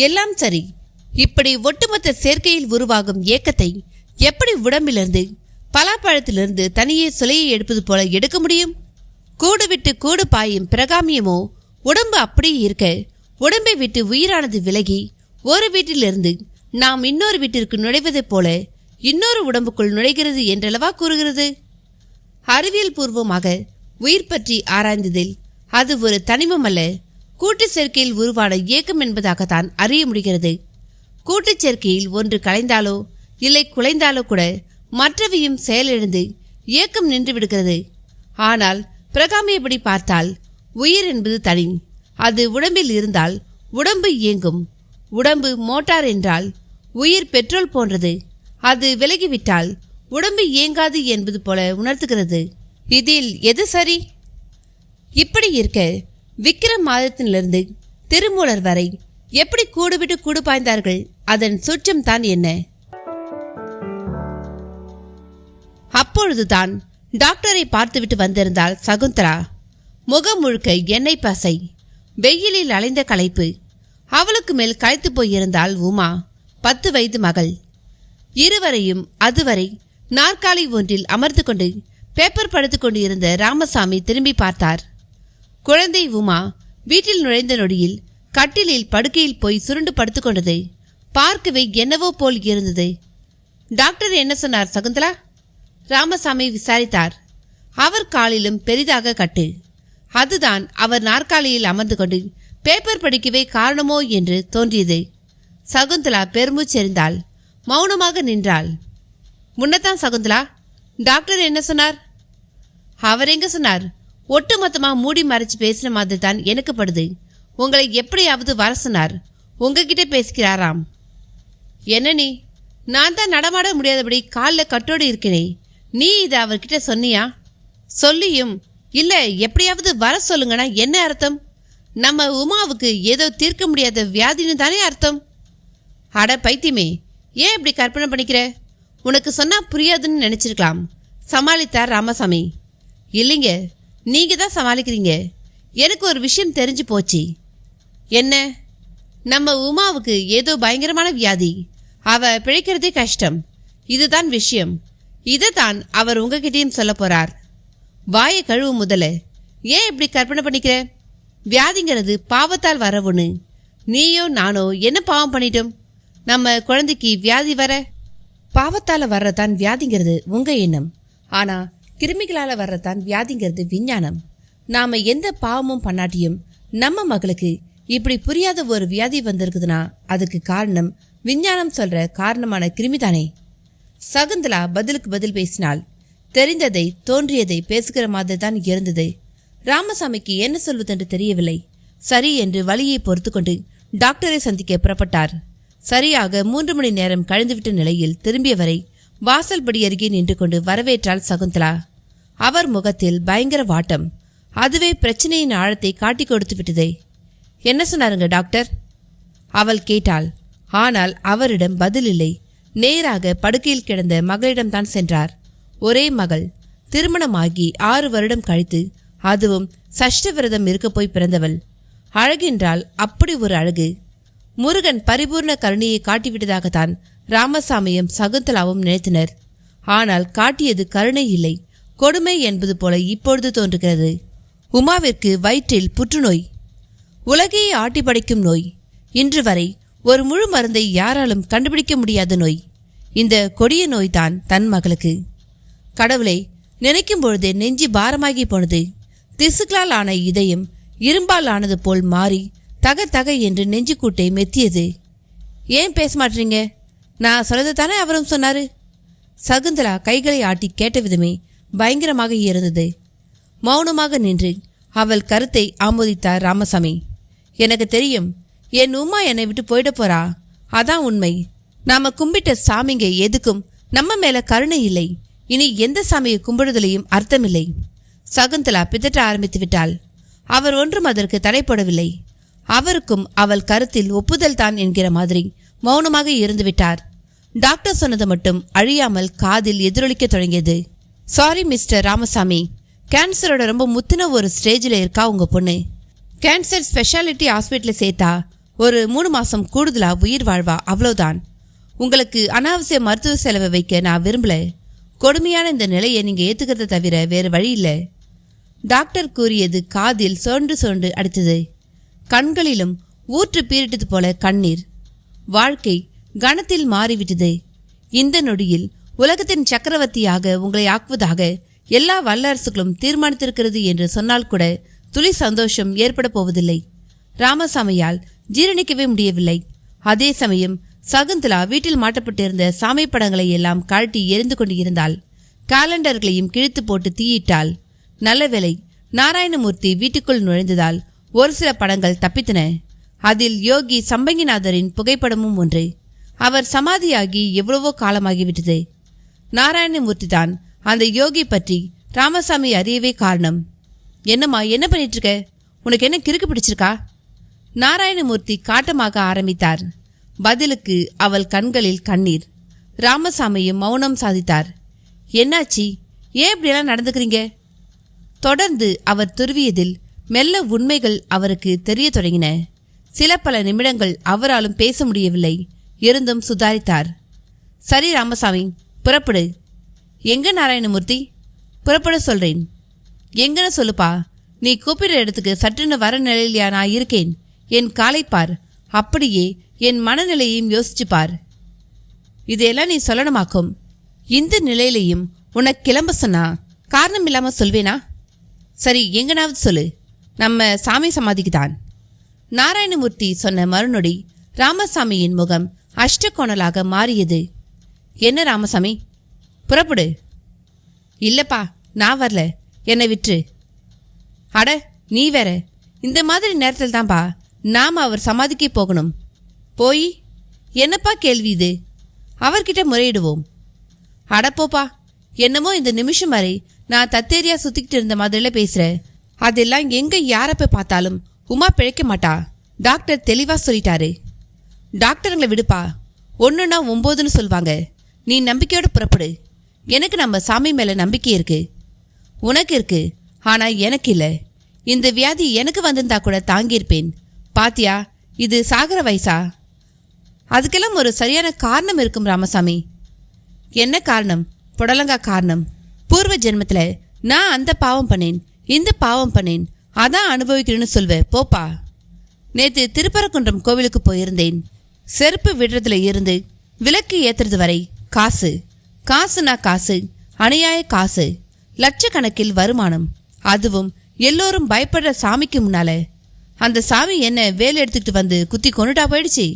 எல்லாம் சரி. இப்படி ஒட்டுமொத்த சேர்க்கையில் உருவாகும் ஏக்கத்தை எப்படி உடம்பிலிருந்து, பலாப்பழத்திலிருந்து தனியே சுலையை எடுப்பது போல எடுக்க முடியும்? கூடு விட்டு கூடு பாயும் பிரகாமியமோ உடம்பு அப்படியே இருக்க, உடம்பை விட்டு உயிரானது விலகி ஒரு வீட்டிலிருந்து நாம் இன்னொரு வீட்டிற்கு நுழைவதைப் போல இன்னொரு உடம்புக்குள் நுழைகிறது என்றளவா கூறுகிறது? அறிவியல் பூர்வமாக உயிர் பற்றி ஆராய்ந்ததில் அது ஒரு தனிமம் அல்ல, கூட்டு சேர்க்கையில் உருவான இயக்கம் என்பதாகத்தான் அறிய முடிகிறது. கூட்டுச் சேர்க்கையில் ஒன்று கலைந்தாலோ இல்லை குலைந்தாலோ கூட மற்றவையும் செயலிழந்து இயக்கம் நின்று விடுகிறது. ஆனால் பிரகாமியபடி பார்த்தால் உயிர் என்பது தனி. அது உடம்பில் இருந்தால் உடம்பு இயங்கும். உடம்பு மோட்டார் என்றால் உயிர் பெட்ரோல் போன்றது. அது விலகிவிட்டால் உடம்பு இயங்காது என்பது போல உணர்த்துகிறது. இதில் எது சரி? இப்படி இருக்க விக்கிரம் மாதத்திலிருந்து திருமூலர் வரை எப்படி கூடுவிட்டு கூடு பாய்ந்தார்கள்? அதன் சுற்றம் தான் என்ன? அப்பொழுதுதான் டாக்டரை பார்த்துவிட்டு வந்திருந்தாள் சகுந்தலா. முகம் முழுக்க எண்ணெய் பசை, வெயிலில் அலைந்த களைப்பு. அவளுக்கு மேல் களைத்து போயிருந்தாள் உமா, 10 வயது மகள். இருவரையும் அதுவரை நாற்காலி ஒன்றில் அமர்ந்து கொண்டு பேப்பர் படித்து கொண்டு இருந்த ராமசாமி திரும்பி பார்த்தார். குழந்தை உமா வீட்டில் நுழைந்த நொடியில் கட்டிலில் படுக்கையில் போய் சுருண்டு படுத்து கொண்டது. பார்க்கவே என்னவோ போல் இருந்தது. டாக்டர் என்ன சொன்னார் சகுந்தலா? ராமசாமி விசாரித்தார். அவர் காலிலும் பெரிதாக கட்டு. அதுதான் அவர் நாற்காலியில் அமர்ந்து கொண்டு பேப்பர் படிக்கவே காரணமோ என்று தோன்றியது. சகுந்தலா பெருமூச்செறிந்தாள். மௌனமாக நின்றாள். முன்னதான் சகுந்தலா. டாக்டர் என்ன சொன்னார்? அவர் எங்க சொன்னார்? ஒட்டு மொத்தமாக மூடி மறைச்சு பேசின மாதிரி தான் எனக்கு படுது. உங்களை எப்படியாவது வர சொன்னார். உங்ககிட்ட பேசிக்கிறாராம். என்ன நீ? நான் தான் நடமாட முடியாதபடி காலில் கட்டோடு இருக்கிறேன். நீ இதை அவர்கிட்ட சொன்னியா? சொல்லியும் இல்லை எப்படியாவது வர சொல்லுங்கன்னா என்ன அர்த்தம்? நம்ம உமாவுக்கு ஏதோ தீர்க்க முடியாத வியாதின்னு தானே அர்த்தம். அட பைத்தியமே, ஏன் இப்படி கற்பனை பண்ணிக்கிற? உனக்கு சொன்னால் புரியாதுன்னு நினச்சிருக்கலாம். சமாளித்தார் ராமசாமி. இல்லைங்க, நீங்கள் தான் சமாளிக்கிறீங்க. எனக்கு ஒரு விஷயம் தெரிஞ்சு போச்சு. என்ன? நம்ம உமாவுக்கு ஏதோ பயங்கரமான வியாதி. அவ பிழைக்கிறதே கஷ்டம். இதுதான் விஷயம். இதை தான் அவர் உங்ககிட்டயும் சொல்ல போறார். வாயை கழுவு முதல்ல. ஏன் இப்படி கற்பனை பண்ணிக்கிற? வியாதிங்கிறது பாவத்தால் வர ஒன்று. நீயோ நானோ என்ன பாவம் பண்ணிட்டோம்? நம்ம குழந்தைக்கு வியாதி வர? பாவத்தால் வர்றதான் வியாதிங்கிறது உங்க எண்ணம். ஆனா கிருமிகளால் வர்றதான் வியாதிங்கிறது விஞ்ஞானம். நாம எந்த பாவமும் பண்ணாட்டியும் நம்ம மகளுக்கு இப்படி புரியாத ஒரு வியாதி வந்திருக்குதுன்னா அதுக்கு காரணம் விஞ்ஞானம் சொல்ற காரணமான கிருமிதானே. சகுந்தலா பதிலுக்கு பதில் பேசினாள். தெரிந்ததை தோன்றியதை பேசுகிற மாதிரி தான் இருந்தது. ராமசாமிக்கு என்ன சொல்வதென்று தெரியவில்லை. சரி என்று வலியை பொறுத்து கொண்டு டாக்டரை சந்திக்க புறப்பட்டார். சரியாக 3 மணி நேரம் கழிந்துவிட்ட நிலையில் திரும்பியவரை வாசல்படி அருகே நின்று கொண்டு வரவேற்றாள் சகுந்தலா. அவர் முகத்தில் பயங்கர வாட்டம். அதுவே பிரச்சனையின் ஆழத்தை காட்டி கொடுத்து விட்டதே. என்ன சொன்னாருங்க டாக்டர்? அவள் கேட்டாள். ஆனால் அவரிடம் பதில் இல்லை. நேராக படுக்கையில் கிடந்த மகளிடம்தான் சென்றார். ஒரே மகள், திருமணமாகி 6 வருடம் கழித்து, அதுவும் சஷ்ட விரதம் இருக்க போய் பிறந்தவள். அழகென்றால் அப்படி ஒரு அழகு. முருகன் பரிபூர்ண கருணையை காட்டிவிட்டதாகத்தான் ராமசாமியும் சகுந்தலாவும் நினைத்தனர். ஆனால் காட்டியது கருணை இல்லை, கொடுமை என்பது போல இப்பொழுது தோன்றுகிறது. உமாவிற்கு வயிற்றில் புற்றுநோய், உலகையை ஆட்டி படைக்கும் நோய். இன்று வரை ஒரு முழு மருந்தை யாராலும் கண்டுபிடிக்க முடியாத நோய். இந்த கொடிய நோய்தான் தன் மகளுக்கு. கடவுளை நினைக்கும் பொழுதே நெஞ்சி பாரமாகி போனது. திசுக்களால் ஆன இதயம் இரும்பால் ஆனது போல் மாறி தக தக என்று நெஞ்சு கூட்டை மெத்தியது. ஏன் பேச மாட்டீங்க? நான் சொல்லது தானே அவரும் சொன்னாரு. சகுந்தலா கைகளை ஆட்டி கேட்ட விதமே பயங்கரமாக இருந்தது. மௌனமாக நின்று அவள் கருத்தை ஆமோதித்தார் ராமசாமி. எனக்கு தெரியும், என் உமா என்னை விட்டு போயிட போறா. அதான் உண்மை. நாம கும்பிட்ட சாமிங்க எதுக்கும் நம்ம மேல கருணை இல்லை. இனி எந்த சாமியை கும்பிடுதலையும் அர்த்தமில்லை. சகுந்தலா பிதற்ற ஆரம்பித்து விட்டாள். அவர் ஒன்றும் அதற்கு தடை போடவில்லை. அவருக்கும் அவள் கருத்தில் ஒப்புதல் தான் என்கிற மாதிரி மௌனமாக இருந்து விட்டார். டாக்டர் சொன்னது மட்டும் அழியாமல் காதில் எதிரொலிக்க தொடங்கியது. சாரி மிஸ்டர் ராமசாமி, கேன்சரோட ரொம்ப முத்தின ஒரு ஸ்டேஜில் இருக்கா உங்க பொண்ணு. கேன்சர் ஸ்பெஷாலிட்டி ஹாஸ்பிட்டலில் சேர்த்தா ஒரு 3 மாதம் கூடுதலா உயிர் வாழ்வா, அவ்வளோதான். உங்களுக்கு அனாவசிய மருத்துவ செலவை வைக்க நான் விரும்பல. கொடுமையான இந்த நிலையை நீங்கள் ஏற்றுக்கிறத தவிர வேறு வழி இல்லை. டாக்டர் கூறியது காதில் சோண்டு சோண்டு அடித்தது. கண்களிலும் ஊற்று பீரிட்டது போல கண்ணீர். வாழ்க்கை கணத்தில் மாறிவிட்டது. இந்த நொடியில் உலகத்தின் சக்கரவர்த்தியாக உங்களை ஆக்குவதாக எல்லா வல்லரசுகளும் தீர்மானித்திருக்கிறது என்று சொன்னால் கூட துளி சந்தோஷம் ஏற்பட போவதில்லை. ராமசாமியால் ஜீரணிக்கவே முடியவில்லை. அதே சமயம் சகுந்தலா வீட்டில் மாட்டப்பட்டிருந்த சாமி படங்களை எல்லாம் கழட்டி எரிந்து கொண்டு இருந்தாள். காலண்டர்களையும் கிழித்து போட்டு தீயிட்டாள். நல்ல வேளை நாராயணமூர்த்தி வீட்டுக்குள் நுழைந்ததால் ஒரு சில படங்கள் தப்பித்தன. அதில் யோகி சம்பங்கிநாதரின் புகைப்படமும் ஒன்று. அவர் சமாதியாகி எவ்வளவோ காலமாகிவிட்டது. நாராயணமூர்த்தி தான் அந்த யோகி பற்றி ராமசாமி அறியவே காரணம். என்னம்மா, என்ன பண்ணிட்டு இருக்க? உனக்கு என்ன கிறுக்கு பிடிச்சிருக்கா? நாராயணமூர்த்தி காட்டமாக ஆரம்பித்தார். பதிலுக்கு அவள் கண்களில் கண்ணீர். ராமசாமியும் மௌனம் சாதித்தார். என்னாச்சி? ஏன் இப்படியெல்லாம் நடந்துக்கிறீங்க? தொடர்ந்து அவர் துருவியதில் மெல்ல உண்மைகள் அவருக்கு தெரிய தொடங்கின. சில பல நிமிடங்கள் அவராலும் பேச முடியவில்லை. இருந்தும் சுதாரித்தார். சரி ராமசாமி, புறப்படு. எங்க நாராயணமூர்த்தி? புறப்பட சொல்றேன். எங்கன்னு சொல்லுப்பா. நீ கூப்பிடுற இடத்துக்கு சற்றுன்னு வர நிலையிலையா நான் இருக்கேன். என் காலைப்பார். அப்படியே என் மனநிலையையும் யோசிச்சுப்பார். இதையெல்லாம் நீ சொல்லணுமாக்கும். இந்த நிலையிலையும் உனக்கு கிளம்ப சொன்னா காரணம் இல்லாம சொல்வேனா? சரி, எங்கனாவது சொல்லு. நம்ம சாமி சமாதிக்கு தான். நாராயணமூர்த்தி சொன்ன மறுநொடி ராமசாமியின் முகம் அஷ்டகோணலாக மாறியது. என்ன ராமசாமி, புறப்படு. இல்லைப்பா, நான் வரல, என்னை விட்டுரு. அட நீ வேற, இந்த மாதிரி நேரத்தில் தான்ப்பா நாம் அவர் சமாதிக்கே போகணும். போய் என்னப்பா கேள்வி இது? அவர்கிட்ட முறையிடுவோம். அடப்போப்பா, என்னமோ இந்த நிமிஷம் வரை நான் தத்தேரியா சுற்றிக்கிட்டு இருந்த மாதிரில பேசுகிறேன். அதெல்லாம் எங்கே யாரை போய் பார்த்தாலும் உமா பிழைக்க மாட்டா. டாக்டர் தெளிவாக சொல்லிட்டாரு. டாக்டருங்களை விடுப்பா, 1ன்னா 9ன்னு சொல்லுவாங்க. நீ நம்பிக்கையோடு புறப்படு. எனக்கு நம்ம சாமி மேலே நம்பிக்கை இருக்கு. உனக்கு இருக்கு, ஆனால் எனக்கு இல்லை. இந்த வியாதி எனக்கு வந்திருந்தா கூட தாங்கியிருப்பேன். பாத்தியா, இது சாகர வயசா? அதுக்கெல்லாம் ஒரு சரியான காரணம் இருக்கும் ராமசாமி. என்ன காரணம்? புடலங்கா காரணம். பூர்வ ஜென்மத்தில் நான் அந்த பாவம் பண்ணேன், இந்த பாவம் பண்ணேன், அதான் அனுபவிக்கிறேன்னு சொல்வேன். போப்பா. நேற்று திருப்பரங்குன்றம் கோவிலுக்கு போயிருந்தேன். செருப்பு விடுறதுல இருந்து விளக்கு ஏற்றுறது வரை காசு, காசுனா காசு, அநியாய காசு, லட்சக்கணக்கில் வருமானம். அதுவும் எல்லோரும் பயப்படுற சாமிக்கு முன்னால. அந்த சாமி என்ன வேலை எடுத்துக்கிட்டு வந்து குத்தி கொண்டுட்டா போயிடுச்சு.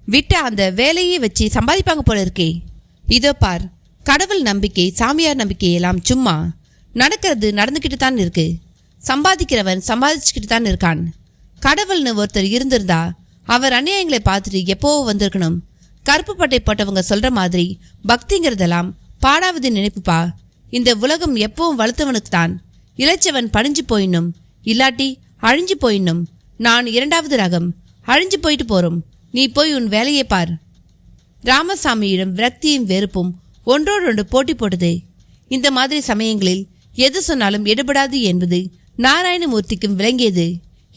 விட்ட அந்த வேலையே வச்சு சம்பாதிப்பாங்க போல இருக்கே. இதோ பார், கடவுள் நம்பிக்கை, சாமியார் நம்பிக்கை எல்லாம் சும்மா. நடக்கிறது நடந்துக்கிட்டு தான் இருக்கு. சம்பாதிக்கிறவன் சம்பாதிச்சுக்கிட்டு தான் இருக்கான். கடவுள்னு ஒருத்தர் இருந்திருந்தா அவர் அநியாயங்களை பார்த்துட்டு எப்போவோ வந்திருக்கணும். கருப்பு பட்டை போட்டவங்க சொல்ற மாதிரி பக்திங்கிறதெல்லாம் பாடாவது நினைப்புப்பா. இந்த உலகம் எப்பவும் வளர்த்தவனுக்கு தான். இளைச்சவன் பணிஞ்சு போயிடணும், இல்லாட்டி அழிஞ்சு போயிடணும். நான் 2வது ரகம், அழிஞ்சு போயிட்டு போறோம். நீ போய் உன் வேலையை பார். ராமசாமியிடம் விரக்தியும் வெறுப்பும் ஒன்றோடொன்று போட்டி போட்டது. இந்த மாதிரி சமயங்களில் எது சொன்னாலும் எடுபடாது என்பது நாராயணமூர்த்திக்கும் விளங்கியது.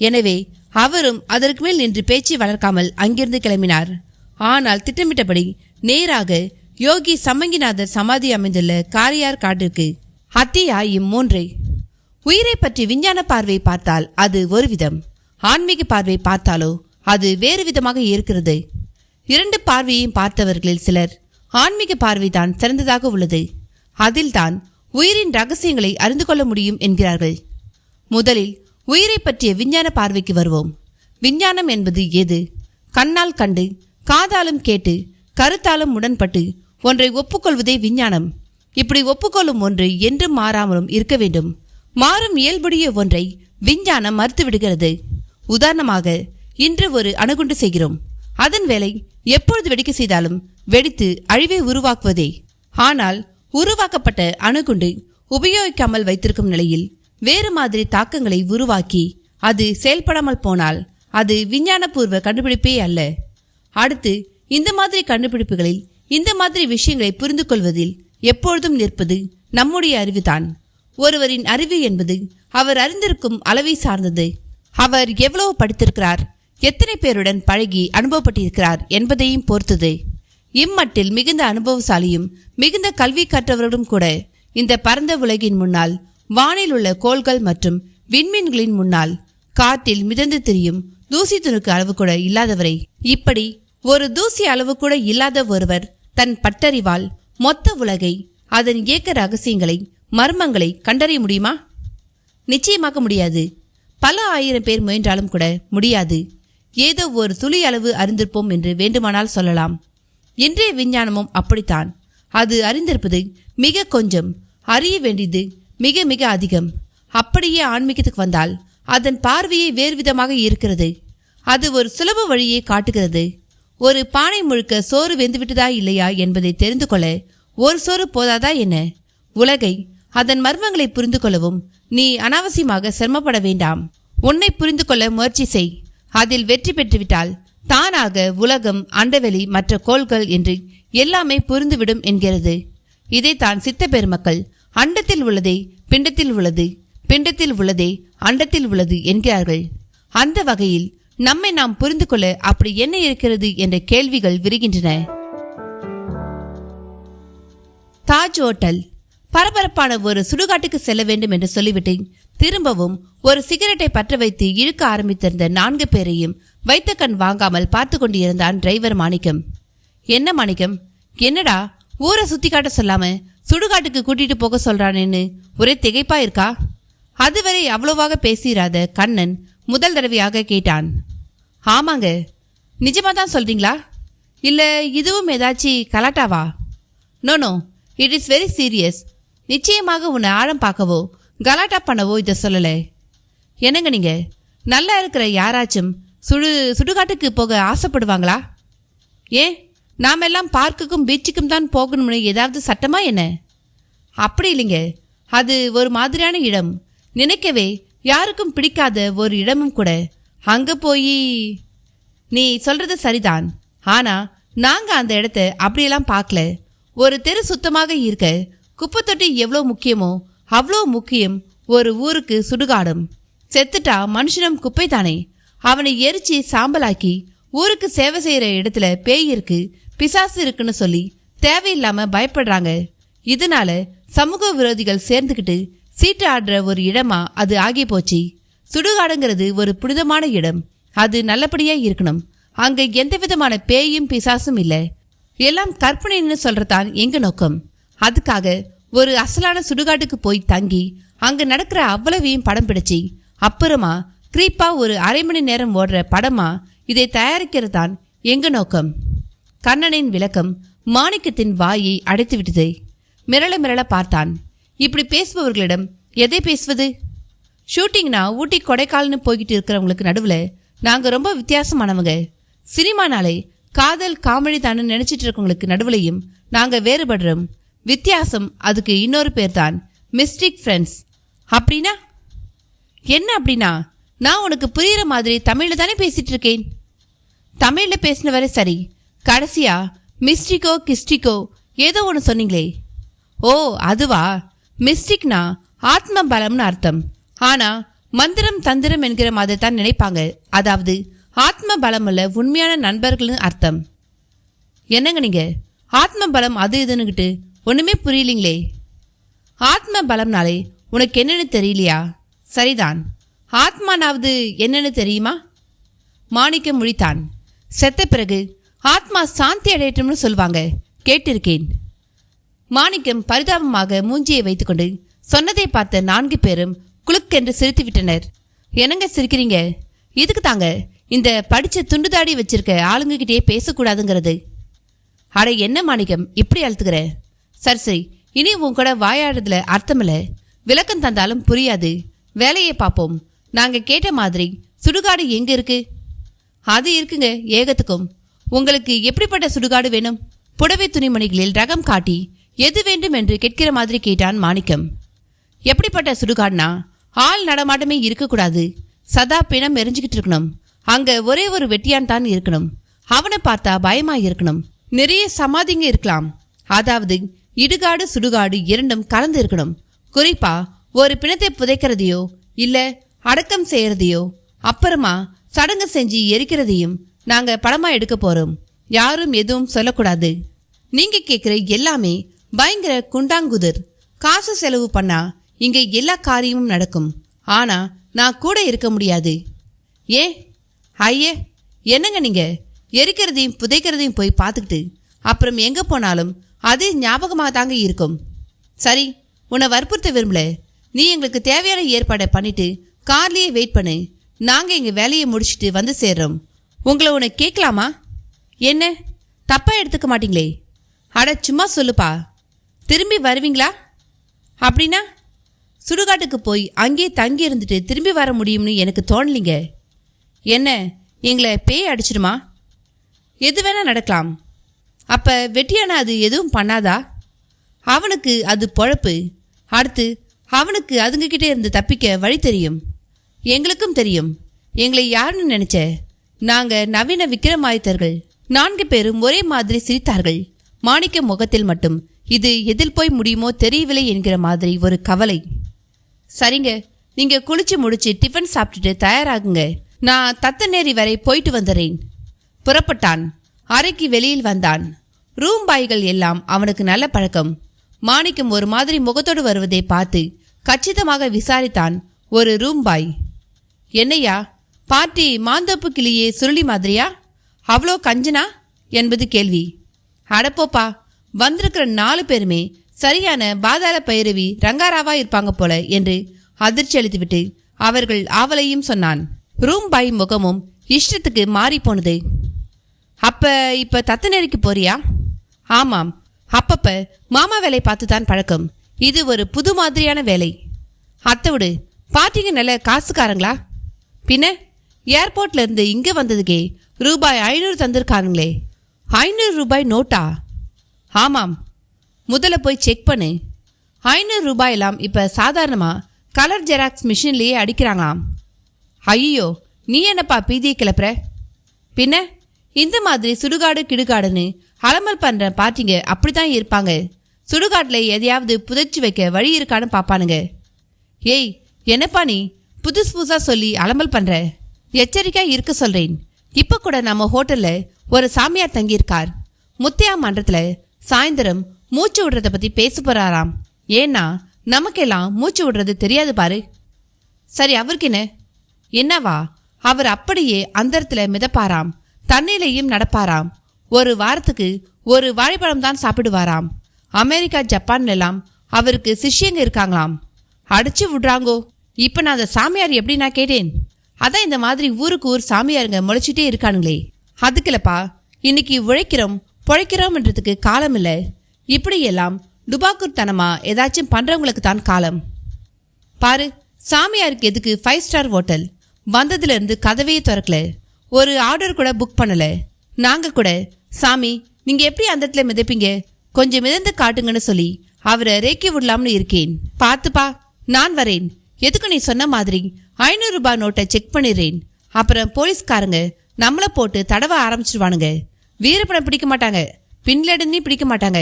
எனவே அவரும் அதற்கு மேல் நின்று பேச்சை வளர்க்காமல் அங்கிருந்து கிளம்பினார். ஆனால் திட்டமிட்டபடி நேராக யோகி சம்மங்கிநாதர் சமாதி அமைந்துள்ள காரியார் காட்டிற்கு. அத்தியாயம் 3. உயிரை பற்றி விஞ்ஞான பார்வை பார்த்தால் அது ஒரு விதம், ஆன்மீக பார்வை பார்த்தாலோ அது வேறு விதமாக இருக்கிறது. 2 பார்வையையும் பார்த்தவர்களில் சிலர் ஆன்மீக பார்வைதான் சிறந்ததாக உள்ளது, அதில்தான் உயிரின் ரகசியங்களை அறிந்து கொள்ள முடியும் என்கிறார்கள். முதலில் உயிரை பற்றிய விஞ்ஞான பார்வைக்கு வருவோம். விஞ்ஞானம் என்பது எது? கண்ணால் கண்டு, காதாலும் கேட்டு, கருத்தாலும் உடன்பட்டு ஒன்றை ஒப்புக்கொள்வதே விஞ்ஞானம். இப்படி ஒப்புக்கொள்ளும் ஒன்று என்றும் மாறாமலும் இருக்க வேண்டும். மாறும் இயல்புடைய ஒன்றை விஞ்ஞானம் மறுத்துவிடுகிறது. உதாரணமாக, இன்று ஒரு அணுகுண்டு செய்கிறோம். அதன் வேலை எப்பொழுது வெடிக்க செய்தாலும் வெடித்து அழிவை உருவாக்குவதே. ஆனால் உருவாக்கப்பட்ட அணுகுண்டு உபயோகிக்காமல் வைத்திருக்கும் நிலையில் வேறு மாதிரி தாக்கங்களை உருவாக்கி அது செயல்படாமல் போனால் அது விஞ்ஞானபூர்வ கண்டுபிடிப்பே அல்ல. அடுத்து, இந்த மாதிரி கண்டுபிடிப்புகளில் இந்த மாதிரி விஷயங்களை புரிந்து கொள்வதில் எப்பொழுதும் நிற்பது நம்முடைய அறிவுதான். ஒருவரின் அறிவு என்பது அவர் அறிந்திருக்கும் அளவை சார்ந்தது. அவர் எவ்வளவு படித்திருக்கிறார், எத்தனை பேருடன் பழகி அனுபவப்பட்டிருக்கிறார் என்பதையும் பொறுத்தது. இம்மட்டில் மிகுந்த அனுபவசாலியும் மிகுந்த கல்வி கற்றவர்களும் கூட இந்த பரந்த உலகின் முன்னால், வானில் உள்ள கோள்கள் மற்றும் விண்மீன்களின் முன்னால், காற்றில் மிதந்து திரியும் தூசி துணுக்கு அளவு கூட இல்லாதவரை, இப்படி ஒரு தூசி அளவு கூட இல்லாத ஒருவர் தன் பட்டறிவால் மொத்த உலகை, அதன் இயக்க ரகசியங்களை, மர்மங்களை கண்டறிய முடியுமா? நிச்சயமாக முடியாது. பல ஆயிரம் பேர் முயன்றாலும் கூட முடியாது. ஏதோ ஒரு துளி அளவு அறிந்திருப்போம் என்று வேண்டுமானால் சொல்லலாம். இன்றைய விஞ்ஞானமும் அப்படித்தான். அது அறிந்திருப்பது மிக கொஞ்சம், அறிய வேண்டியது மிக மிக அதிகம். அப்படியே ஆன்மீகத்துக்கு வந்தால் அதன் பார்வையே வேறு விதமாக இருக்கிறது. அது ஒரு சுலப வழியை காட்டுகிறது. ஒரு பானை முழுக்க சோறு வெந்துவிட்டதா இல்லையா என்பதை தெரிந்து கொள்ள ஒரு சோறு போதாதா என்ன? உலகை, அதன் மர்மங்களை புரிந்து கொள்ளவும் நீ அனாவசியமாக சிரமப்பட வேண்டாம். உன்னை புரிந்து கொள்ள முயற்சி செய். அதில் வெற்றி பெற்றுவிட்டால் தானாக உலகம், அண்டவெளி, மற்ற கோள்கள் என்று எல்லாமே புரிந்துவிடும் என்கிறது. இதைத்தான் சித்த பெருமக்கள் அண்டத்தில் உள்ளதே பிண்டத்தில் உள்ளது, பிண்டத்தில் உள்ளதே அண்டத்தில் உள்ளது என்கிறார்கள். அந்த வகையில் நம்மை நாம் புரிந்து கொள்ள அப்படி என்ன இருக்கிறது என்ற கேள்விகள் விரிகின்றன. தாஜ் ஹோட்டல். பரபரப்பான ஒரு சுடுகாட்டுக்கு செல்ல வேண்டும் என்று சொல்லிவிட்டு திரும்பவும் ஒரு சிகரெட்டை பற்ற வைத்து இழுக்க ஆரம்பித்திருந்த 4 பேரையும் வைத்த கண் வாங்காமல் பார்த்து கொண்டிருந்தான் டிரைவர் மாணிக்கம். என்ன மாணிக்கம், என்னடா ஊரை சுத்தி காட்ட சொல்லாம சுடுகாட்டுக்கு கூட்டிட்டு போக சொல்றானேன்னு ஒரே திகைப்பா இருக்கா? அதுவரை அவ்வளவாக பேசிராத கண்ணன் முதல் தடவையாக கேட்டான். ஆமாங்க. நிஜமா தான் சொல்றீங்களா, இல்ல இதுவும் ஏதாச்சும் கலாட்டாவா? No, it is very serious. நிச்சயமாக உன்னை ஆழம் பார்க்கவோ கலாட்டா பண்ணவோ இதை சொல்லலை. என்னங்க நீங்கள் நல்லா இருக்கிற யாராச்சும் சுடுகாட்டுக்கு போக ஆசைப்படுவாங்களா? ஏன் நாம் எல்லாம் பார்க்குக்கும் பீச்சுக்கும் தான் போகணும்னு ஏதாவது சட்டமா என்ன? அப்படி இல்லைங்க. அது ஒரு மாதிரியான இடம், நினைக்கவே யாருக்கும் பிடிக்காத ஒரு இடமும் கூட. அங்கே போய் நீ சொல்கிறது சரிதான், ஆனால் நாங்கள் அந்த இடத்த அப்படியெல்லாம் பார்க்கல. ஒரு தெரு சுத்தமாக இருக்க குப்பை தொட்டி எவ்வளோ முக்கியமோ அவ்வளோ முக்கியம் ஒரு ஊருக்கு சுடுகாடும். செத்துட்டா மனுஷனும் குப்பை தானே. அவனை எரிச்சு சாம்பலாக்கி ஊருக்கு சேவை செய்கிற இடத்துல பேய் இருக்கு, பிசாசு இருக்குன்னு சொல்லி தேவையில்லாம பயப்படுறாங்க. இதனால சமூக விரோதிகள் சேர்ந்துக்கிட்டு சீட்டு ஆடுற ஒரு இடமா அது ஆகி போச்சு. சுடுகாடுங்கிறது ஒரு புனிதமான இடம். அது நல்லபடியா இருக்கணும். அங்க எந்த விதமான பேயும் பிசாசும் இல்லை. எல்லாம் கற்பனைன்னு சொல்றதான் எங்க நோக்கம். அதுக்காக ஒரு அசலான சுடுகாட்டுக்கு போய் தங்கி அங்க நடக்கிற அவ்வளவையும் படம் பிடிச்சி அப்புறமா கிரீப்பா ஒரு அரை மணி நேரம் ஓடுற படமா இதை தயாரிக்கிறதான் எங்க நோக்கம். கண்ணனின் விளக்கம் மாணிக்கத்தின் வாயை அடைத்து விட்டது. மிரள மிரள பார்த்தான். இப்படி பேசுபவர்களிடம் எதை பேசுவது? ஷூட்டிங்னா ஊட்டி கொடைக்கால்னு போய்கிட்டு இருக்கிறவங்களுக்கு நடுவில் நாங்கள் ரொம்ப வித்தியாசமானவங்க. சினிமானாலே காதல் காமெடி தானு நினச்சிட்டு இருக்கவங்களுக்கு நடுவுலையும் நாங்கள் வேறுபடுறோம். வித்தியாசம், அதுக்கு இன்னொரு பேர் தான் மிஸ்டிக் ஃப்ரெண்ட்ஸ். அப்படின்னா என்ன? அப்படின்னா நான் உனக்கு புரிகிற மாதிரி தமிழில் தானே பேசிகிட்டு இருக்கேன். தமிழில் பேசின வரை சரி, கடைசியா மிஸ்டிக்கோ கிஸ்டிக்கோ ஏதோ ஒன்று சொன்னீங்களே. ஓ அதுவா? மிஸ்டிக்னா ஆத்ம பலம்னு அர்த்தம். ஆனால் மந்திரம் தந்திரம் என்கிற மாதிரி தான் நினைப்பாங்க. அதாவது ஆத்ம பலம் உள்ள உண்மையான நண்பர்கள்னு அர்த்தம். என்னங்க நீங்கள் ஆத்ம பலம் அது இதுன்னுக்கிட்டு ஒன்றுமே புரியலிங்களே. ஆத்ம பலம்னாலே உனக்கு என்னென்னு தெரியலையா? சரிதான், ஆத்மானாவது என்னென்னு தெரியுமா? மாணிக்கம் முழித்தான். செத்த பிறகு ஆத்மா சாந்தி அடையட்டும்னு சொல்லுவாங்க, கேட்டிருக்கேன். மாணிக்கம் பரிதாபமாக மூஞ்சியை வைத்துக்கொண்டு சொன்னதை பார்த்த 4 பேரும் குளுக்கென்று சிரித்து விட்டனர். என்னங்க சிரிக்கிறீங்க? இதுக்கு தாங்க இந்த படித்த துண்டுதாடி வச்சிருக்க ஆளுங்ககிட்டே பேசக்கூடாதுங்கிறது. அட என்ன மாணிக்கம் இப்படி அழுத்துக்கிற? சரி சரி, இனி உன் கூட வாயாடுறதுல அர்த்தமில்லை. விளக்கம் தந்தாலும் புரியாது. வேலையை பார்ப்போம். நாங்கள் கேட்ட மாதிரி சுடுகாடு எங்கே இருக்கு? அது இருக்குங்க ஏகத்துக்கும். உங்களுக்கு எப்படிப்பட்ட சுடுகாடு வேணும்? புடவை துணிமணிகளில் ரகம் காட்டி எது வேண்டும் என்று கேட்கிற மாதிரி கேட்டான் மாணிக்கம். எப்படிப்பட்ட சுடுகாடுனா ஆள் நடமாட்டமே இருக்கக்கூடாது. சதா பிணம் எரிஞ்சுக்கிட்டு இருக்கணும். அங்கே ஒரே ஒரு வெட்டியான் தான் இருக்கணும். அவனை பார்த்தா பயமா இருக்கணும். நிறைய சமாதிங்க இருக்கலாம். அதாவது இடுகாடு சுடுகாடு இரண்டும் கலந்து இருக்கணும். குறிப்பா ஒரு பிணத்தை புதைக்கிறதையோ இல்லை அடக்கம் செய்யறதையோ அப்புறமா சடங்கு செஞ்சு எரிக்கிறதையும் நாங்கள் படமாக எடுக்க போகிறோம். யாரும் எதுவும் சொல்லக்கூடாது. நீங்கள் கேட்குற எல்லாமே பயங்கர குண்டாங்குதிர். காசு செலவு பண்ணா இங்கே எல்லா காரியமும் நடக்கும். ஆனால் நான் கூட இருக்க முடியாது. ஏன்? ஐயே என்னங்க நீங்கள் எரிக்கிறதையும் புதைக்கிறதையும் போய் பார்த்துக்கிட்டு அப்புறம் எங்கே போனாலும் அது ஞாபகமாக தாங்க இருக்கும். சரி, உன்னை வற்புறுத்த விரும்பல. நீ எங்களுக்கு தேவையான ஏற்பாடை பண்ணிட்டு கார்லேயே வெயிட் பண்ணு. நாங்கள் எங்கள் வேலையை முடிச்சுட்டு வந்து சேர்றோம். உங்களை உன்னை கேட்கலாமா? என்ன தப்பாக எடுத்துக்க மாட்டீங்களே? அட சும்மா சொல்லுப்பா. திரும்பி வருவீங்களா? அப்படின்னா சுடுகாட்டுக்கு போய் அங்கேயே தங்கி இருந்துட்டு திரும்பி வர முடியும்னு எனக்கு தோணலிங்க. என்ன எங்களை பேய் அடிச்சிடுமா? எது வேணால் நடக்கலாம். அப்போ வெட்டியான அது எதுவும் பண்ணாதா? அவனுக்கு அது பொழப்பு. அடுத்து அவனுக்கு அதுங்கக்கிட்டே இருந்து தப்பிக்க வழி தெரியும். எங்களுக்கும் தெரியும். எங்களை யாருன்னு நினச்ச? நாங்கள் நவீன விக்ரமாதித்தர்கள். 4 பேரும் ஒரே மாதிரி சிரித்தார்கள். மாணிக்க முகத்தில் மட்டும் இது எதில் போய் முடியுமோ தெரியவில்லை என்கிற மாதிரி ஒரு கவலை. சரிங்க, நீங்கள் குளிச்சு முடிச்சு டிஃபன் சாப்பிட்டுட்டு தயாராகுங்க. நான் தத்தநேரி வரை போயிட்டு வந்துடுறேன். புறப்பட்டான். அறைக்கு வெளியில் வந்தான். ரூம் பாய்கள் எல்லாம் அவனுக்கு நல்ல பழக்கம். மாணிக்கம் ஒரு மாதிரி முகத்தோடு வருவதை பார்த்து கச்சிதமாக விசாரித்தான் ஒரு ரூம் பாய். என்னையா பார்ட்டி மாந்தோப்பு கிளியே சுருளி மாதிரியா? அவ்வளோ கஞ்சனா என்பது கேள்வி. அடப்போப்பா, வந்திருக்கிற 4 பேருமே சரியான பாதாள பைரவி ரங்காராவா இருப்பாங்க போல என்று அதிர்ச்சி அளித்துவிட்டு அவர்கள் ஆவலையும் சொன்னான். ரூம் பாய் முகமும் இஷ்டத்துக்கு மாறி போனது. அப்ப இப்ப தத்தநேரிக்கு போறியா? ஆமாம், அப்பப்ப மாமா வேலை பார்த்து தான் பழக்கம். இது ஒரு புது மாதிரியான வேலை. அத்தை விடு, பாட்டிங்க நல்ல காசுக்காரங்களா? பின்ன ஏர்போர்ட்ல இருந்து இங்கே வந்ததுக்கே ரூபாய் 500 தந்திருக்கானுங்களே. 500 ரூபாய் நோட்டா? ஆமாம், முதல்ல போய் செக் பண்ணு. 500 ரூபாயெல்லாம் இப்போ சாதாரணமாக கலர் ஜெராக்ஸ் மிஷின்லேயே அடிக்கிறாங்களாம். ஐயோ, நீ என்னப்பா பீதியை கிளப்புற? பின்ன இந்த மாதிரி சுடுகாடு கிடுகாடுன்னு அலமல் பண்ணுற பார்ட்டிங்க அப்படி தான் இருப்பாங்க. சுடுகாட்டில் எதையாவது புதைச்சி வைக்க வழி இருக்கான்னு பார்ப்பானுங்க. ஏய், என்னப்பா நீ புதுசு புதுசாக சொல்லி அலமல் பண்ணுற? எச்சரிக்கையாக இருக்க சொல்கிறேன். இப்போ கூட நம்ம ஹோட்டலில் ஒரு சாமியார் தங்கியிருக்கார். முத்தையா மன்றத்தில் சாயந்தரம் மூச்சு விடுறதை பற்றி பேச போகிறாராம். ஏன்னா நமக்கெல்லாம் மூச்சு விடுறது தெரியாது பாரு. சரி, அவருக்கு என்னவா? அவர் அப்படியே அந்தரத்தில் மிதப்பாராம், தண்ணிலையும் நடப்பாராம். ஒரு வாரத்துக்கு ஒரு வாழைப்பழம் தான் சாப்பிடுவாராம். அமெரிக்கா ஜப்பான்லாம் அவருக்கு சிஷ்யங்க இருக்காங்களாம். அடிச்சு விடுறாங்கோ. இப்போ நான் அந்த சாமியார் எப்படி நான் கேட்டேன். அதான் இந்த மாதிரி ஊருக்கு ஊர் சாமியாருங்க முளைச்சிட்டே இருக்கானுங்களே. அதுக்குலப்பா, இன்னைக்கு உழைக்கிறோம் பொழைக்கிறோம்ன்றதுக்கு காலம் இல்லை. இப்படியெல்லாம் டுபாக்கூர்த்தனமா ஏதாச்சும் பண்ணுறவங்களுக்கு தான் காலம். பாரு, சாமியாருக்கு எதுக்கு 5 ஸ்டார் ஹோட்டல்? வந்ததுலேருந்து கதவையே திறக்கல, ஒரு ஆர்டர் கூட புக் பண்ணலை. நாங்கள் கூட சாமி நீங்கள் எப்படி அந்த இடத்துல மிதப்பீங்க, கொஞ்சம் மிதந்து காட்டுங்கன்னு சொல்லி அவரை ரேக்கி விடலாம்னு இருக்கேன். பார்த்துப்பா, நான் வரேன். எதுக்கு நீ சொன்ன மாதிரி 500 ரூபாய் நோட்டை செக் பண்ணிடுறேன். அப்புறம் போலீஸ்காரங்க நம்மளை போட்டு தடவை ஆரம்பிச்சிடுவானுங்க. வீரப்படம் பிடிக்க மாட்டாங்க, பின்லடனே பிடிக்க மாட்டாங்க.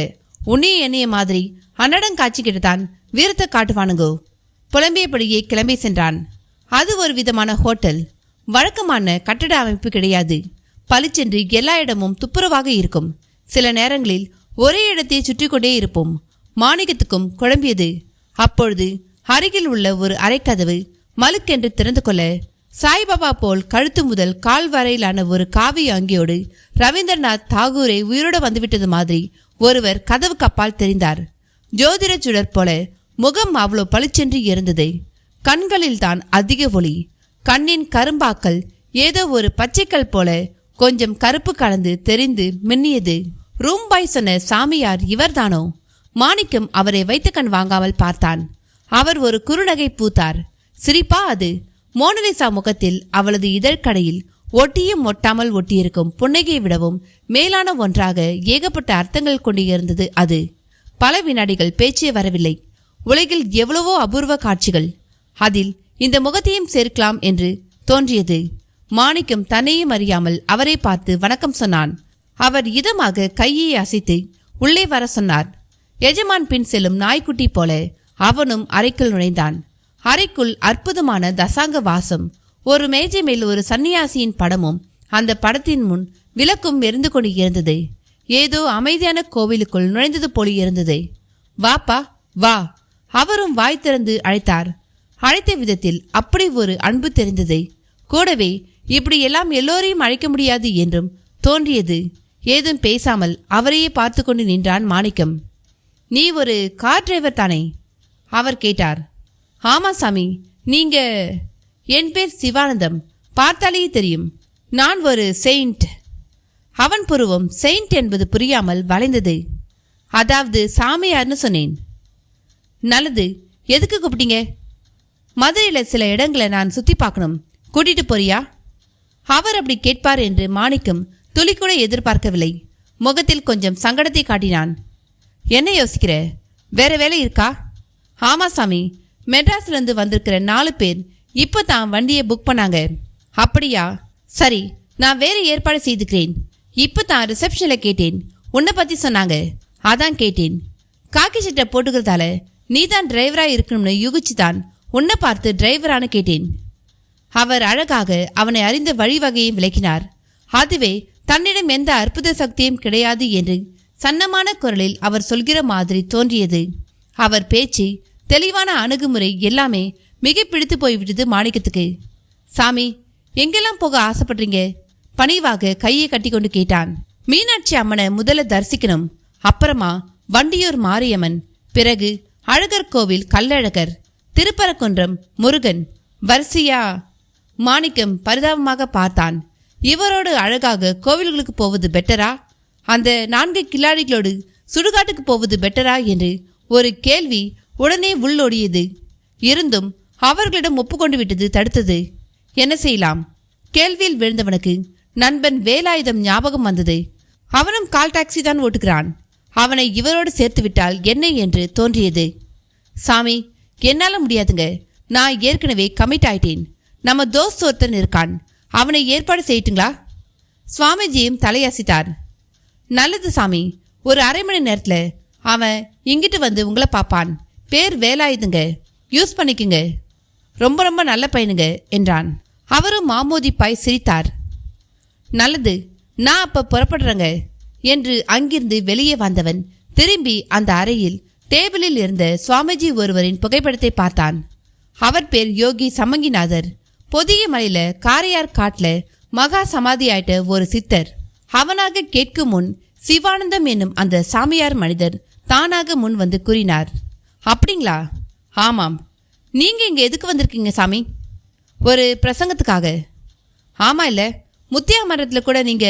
உன்னையும் என்னைய மாதிரி அன்னடம் காட்சிக்கிட்டு தான் வீரத்தை காட்டுவானுங்கோ. புலம்பியபடியே கிளம்பி சென்றான். அது ஒரு விதமான ஹோட்டல். வழக்கமான கட்டட அமைப்பு கிடையாது. பளிச்சென்று எல்லா இடமும் துப்புரவாக இருக்கும். சில நேரங்களில் ஒரே இடத்தை சுற்றி கொண்டே இருப்போம். மாணிக்கத்துக்கும் குழம்பியது. அப்பொழுது அருகில் உள்ள ஒரு அரைக்கதவு மலுக்கென்று திறந்து கொள்ள சாய்பாபா போல் கழுத்து முதல் கால் வரையிலான ஒரு காவி அங்கியோடு ரவீந்திரநாத் தாகூரை உயிரோடு வந்துவிட்டது மாதிரி ஒருவர் கதவுக்கு அப்பால் தெரிந்தார். ஜோதிட சுடர் போல முகம் அவ்வளோ பளிச்சென்று இருந்தது. கண்களில் தான் அதிக ஒளி. கண்ணின் கரும்பாக்கள் ஏதோ ஒரு பச்சைக்கல் போல கொஞ்சம் கருப்பு கலந்து தெரிந்து மின்னியது. ரூம் பாய் சொன்ன சாமியார் இவர்தானோ? மாணிக்கம் அவரை வைத்த கண் வாங்காமல் பார்த்தான். அவர் ஒரு குறுநகை பூத்தார். சிரிப்பா அது? மோனலிசா முகத்தில் அவளது இதழ்கடையில் ஒட்டியும் ஒட்டாமல் ஒட்டியிருக்கும் புன்னகையை விடவும் மேலான ஒன்றாக ஏகப்பட்ட அர்த்தங்கள் கொண்டு இருந்தது அது. பல வினாடிகள் பேச்சே வரவில்லை. உலகில் எவ்வளவோ அபூர்வ காட்சிகள், அதில் இந்த முகத்தையும் சேர்க்கலாம் என்று தோன்றியது. மாணிக்கம் தன்னையும் அறியாமல் அவரை பார்த்து வணக்கம் சொன்னான். அவர் இதமாக கையை அசைத்து உள்ளே வர சொன்னார். எஜமான் பின் செல்லும் நாய்க்குட்டி போல அவனும் அறைக்குள் நுழைந்தான். அறைக்குள் அற்புதமான தசாங்க வாசம். ஒரு மேஜை மேல் ஒரு சன்னியாசியின் படமும் அந்த படத்தின் முன் விளக்கும் எரிந்து கொண்டு இருந்தது. ஏதோ அமைதியான கோவிலுக்குள் நுழைந்தது போல இருந்தது. வாப்பா வா, அவரும் வாய் திறந்து அழைத்தார். அழைத்த விதத்தில் அப்படி ஒரு அன்பு தெரிந்தது. கூடவே இப்படி எல்லாம் எல்லோரையும் அழைக்க முடியாது என்றும் தோன்றியது. ஏதும் பேசாமல் அவரையே பார்த்து கொண்டு நின்றான் மாணிக்கம். நீ ஒரு கார் டிரைவர் தானே? அவர் கேட்டார். ஆமா சாமி, நீங்க? என் பேர் சிவானந்தம், பார்த்தாலே தெரியும். நான் ஒரு செயின்ட். அவன் புருவம் செயின்ட் என்பது புரியாமல் வளைந்தது. அதாவது சாமியார்னு சொன்னேன். நல்லது, எதுக்கு கூப்பிட்டீங்க? மதுரையில் சில இடங்களை நான் சுற்றி பார்க்கணும், கூட்டிட்டு போறியா? அவர் அப்படி கேட்பார் என்று மாணிக்கம் துளிக்கூட எதிர்பார்க்கவில்லை. முகத்தில் கொஞ்சம் சங்கடத்தை காட்டினான். என்ன யோசிக்கிற? வேற வேலை இருக்கா? ஆமா சாமி, மெட்ராஸ்லேருந்து வந்திருக்கிற 4 பேர் இப்போ தான் வண்டியை புக் பண்ணாங்க. அப்படியா? சரி, நான் வேறு ஏற்பாடு செய்துக்கிறேன். இப்போ தான் ரிசப்ஷனில் கேட்டேன், உன்னை பற்றி சொன்னாங்க, அதான் கேட்டேன். காக்கி சட்டை போட்டுக்கிறதால நீ தான் டிரைவராக இருக்கணும்னு யூகிச்சு தான் உன்னை பார்த்து டிரைவரானு கேட்டேன். அவர் அழகாக அவனை அறிந்த வழிவகையை விளக்கினார். அதுவே தன்னிடம் எந்த அற்புத சக்தியும் கிடையாது என்று சன்னமான குரலில் அவர் சொல்கிற மாதிரி தோன்றியது. அவர் பேச்சு, தெளிவான அணுகுமுறை எல்லாமே மிக பிடித்து போய்விட்டது மாணிக்கத்துக்கு. சாமி, எங்கெல்லாம் போக ஆசைப்படுறீங்க? பணிவாக கையை கட்டி கொண்டு கேட்டான். மீனாட்சி அம்மனை முதல்ல தரிசிக்கணும், அப்புறமா வண்டியூர் மாரியம்மன், பிறகு அழகர் கோவில் கள்ளழகர், திருப்பரங்குன்றம் முருகன், வரிசையா? மாணிக்கம் பரிதாபமாக பார்த்தான். இவரோடு அழகாக கோவில்களுக்கு போவது பெட்டரா? அந்த 4 கில்லாடிகளோடு சுடுகாட்டுக்கு போவது பெட்டரா என்று ஒரு கேள்வி உடனே உள்ளோடியது. இருந்தும் அவர்களிடம் ஒப்புக்கொண்டு விட்டது தடுத்தது. என்ன செய்யலாம்? கேள்வியில் விழுந்தவனுக்கு நண்பன் வேலாயுதம் ஞாபகம் வந்தது. அவனும் கால் டாக்ஸி தான் ஓட்டுகிறான். அவனை இவரோடு சேர்த்து விட்டால் என்ன என்று தோன்றியது. சாமி, என்னால் முடியாதுங்க. நான் ஏற்கனவே கமிட் ஆயிட்டேன். நம்ம தோஸ்த் ஒருத்தன் இருக்கான், அவனை ஏற்பாடு செய்யட்டுங்களா? சுவாமிஜியும் தலையசித்தார். நல்லது சாமி, ஒரு அரை மணி நேரத்தில் அவன் இங்கிட்டு வந்து உங்களை பார்ப்பான். பேர் வேலாயுதுங்க, யூஸ் பண்ணிக்குங்க. ரொம்ப ரொம்ப நல்ல பையனுங்க என்றான். அவரும் மாமோதி பாய் சிரித்தார். நல்லது, நான் அப்போ புறப்படுறேங்க என்று அங்கிருந்து வெளியே வந்தவன் திரும்பி அந்த அறையில் டேபிளில் இருந்த சுவாமிஜி ஒருவரின் புகைப்படத்தை பார்த்தான். அவர் பேர் யோகி சமங்கிநாதர். பொதிய மலையில காரையார் காட்டுல மகா சமாதி ஆயிட்ட ஒரு சித்தர். அவனாக கேட்கும் முன் சிவானந்தம் என்னும் அந்த சாமியார் மனிதர் தானாக முன் வந்து கூறினார். அப்படிங்களா? ஆமாம். நீங்க இங்க எதுக்கு வந்திருக்கீங்க சாமி? ஒரு பிரசங்கத்துக்காக. ஆமா இல்ல, முத்தியா மரத்தில் கூட நீங்க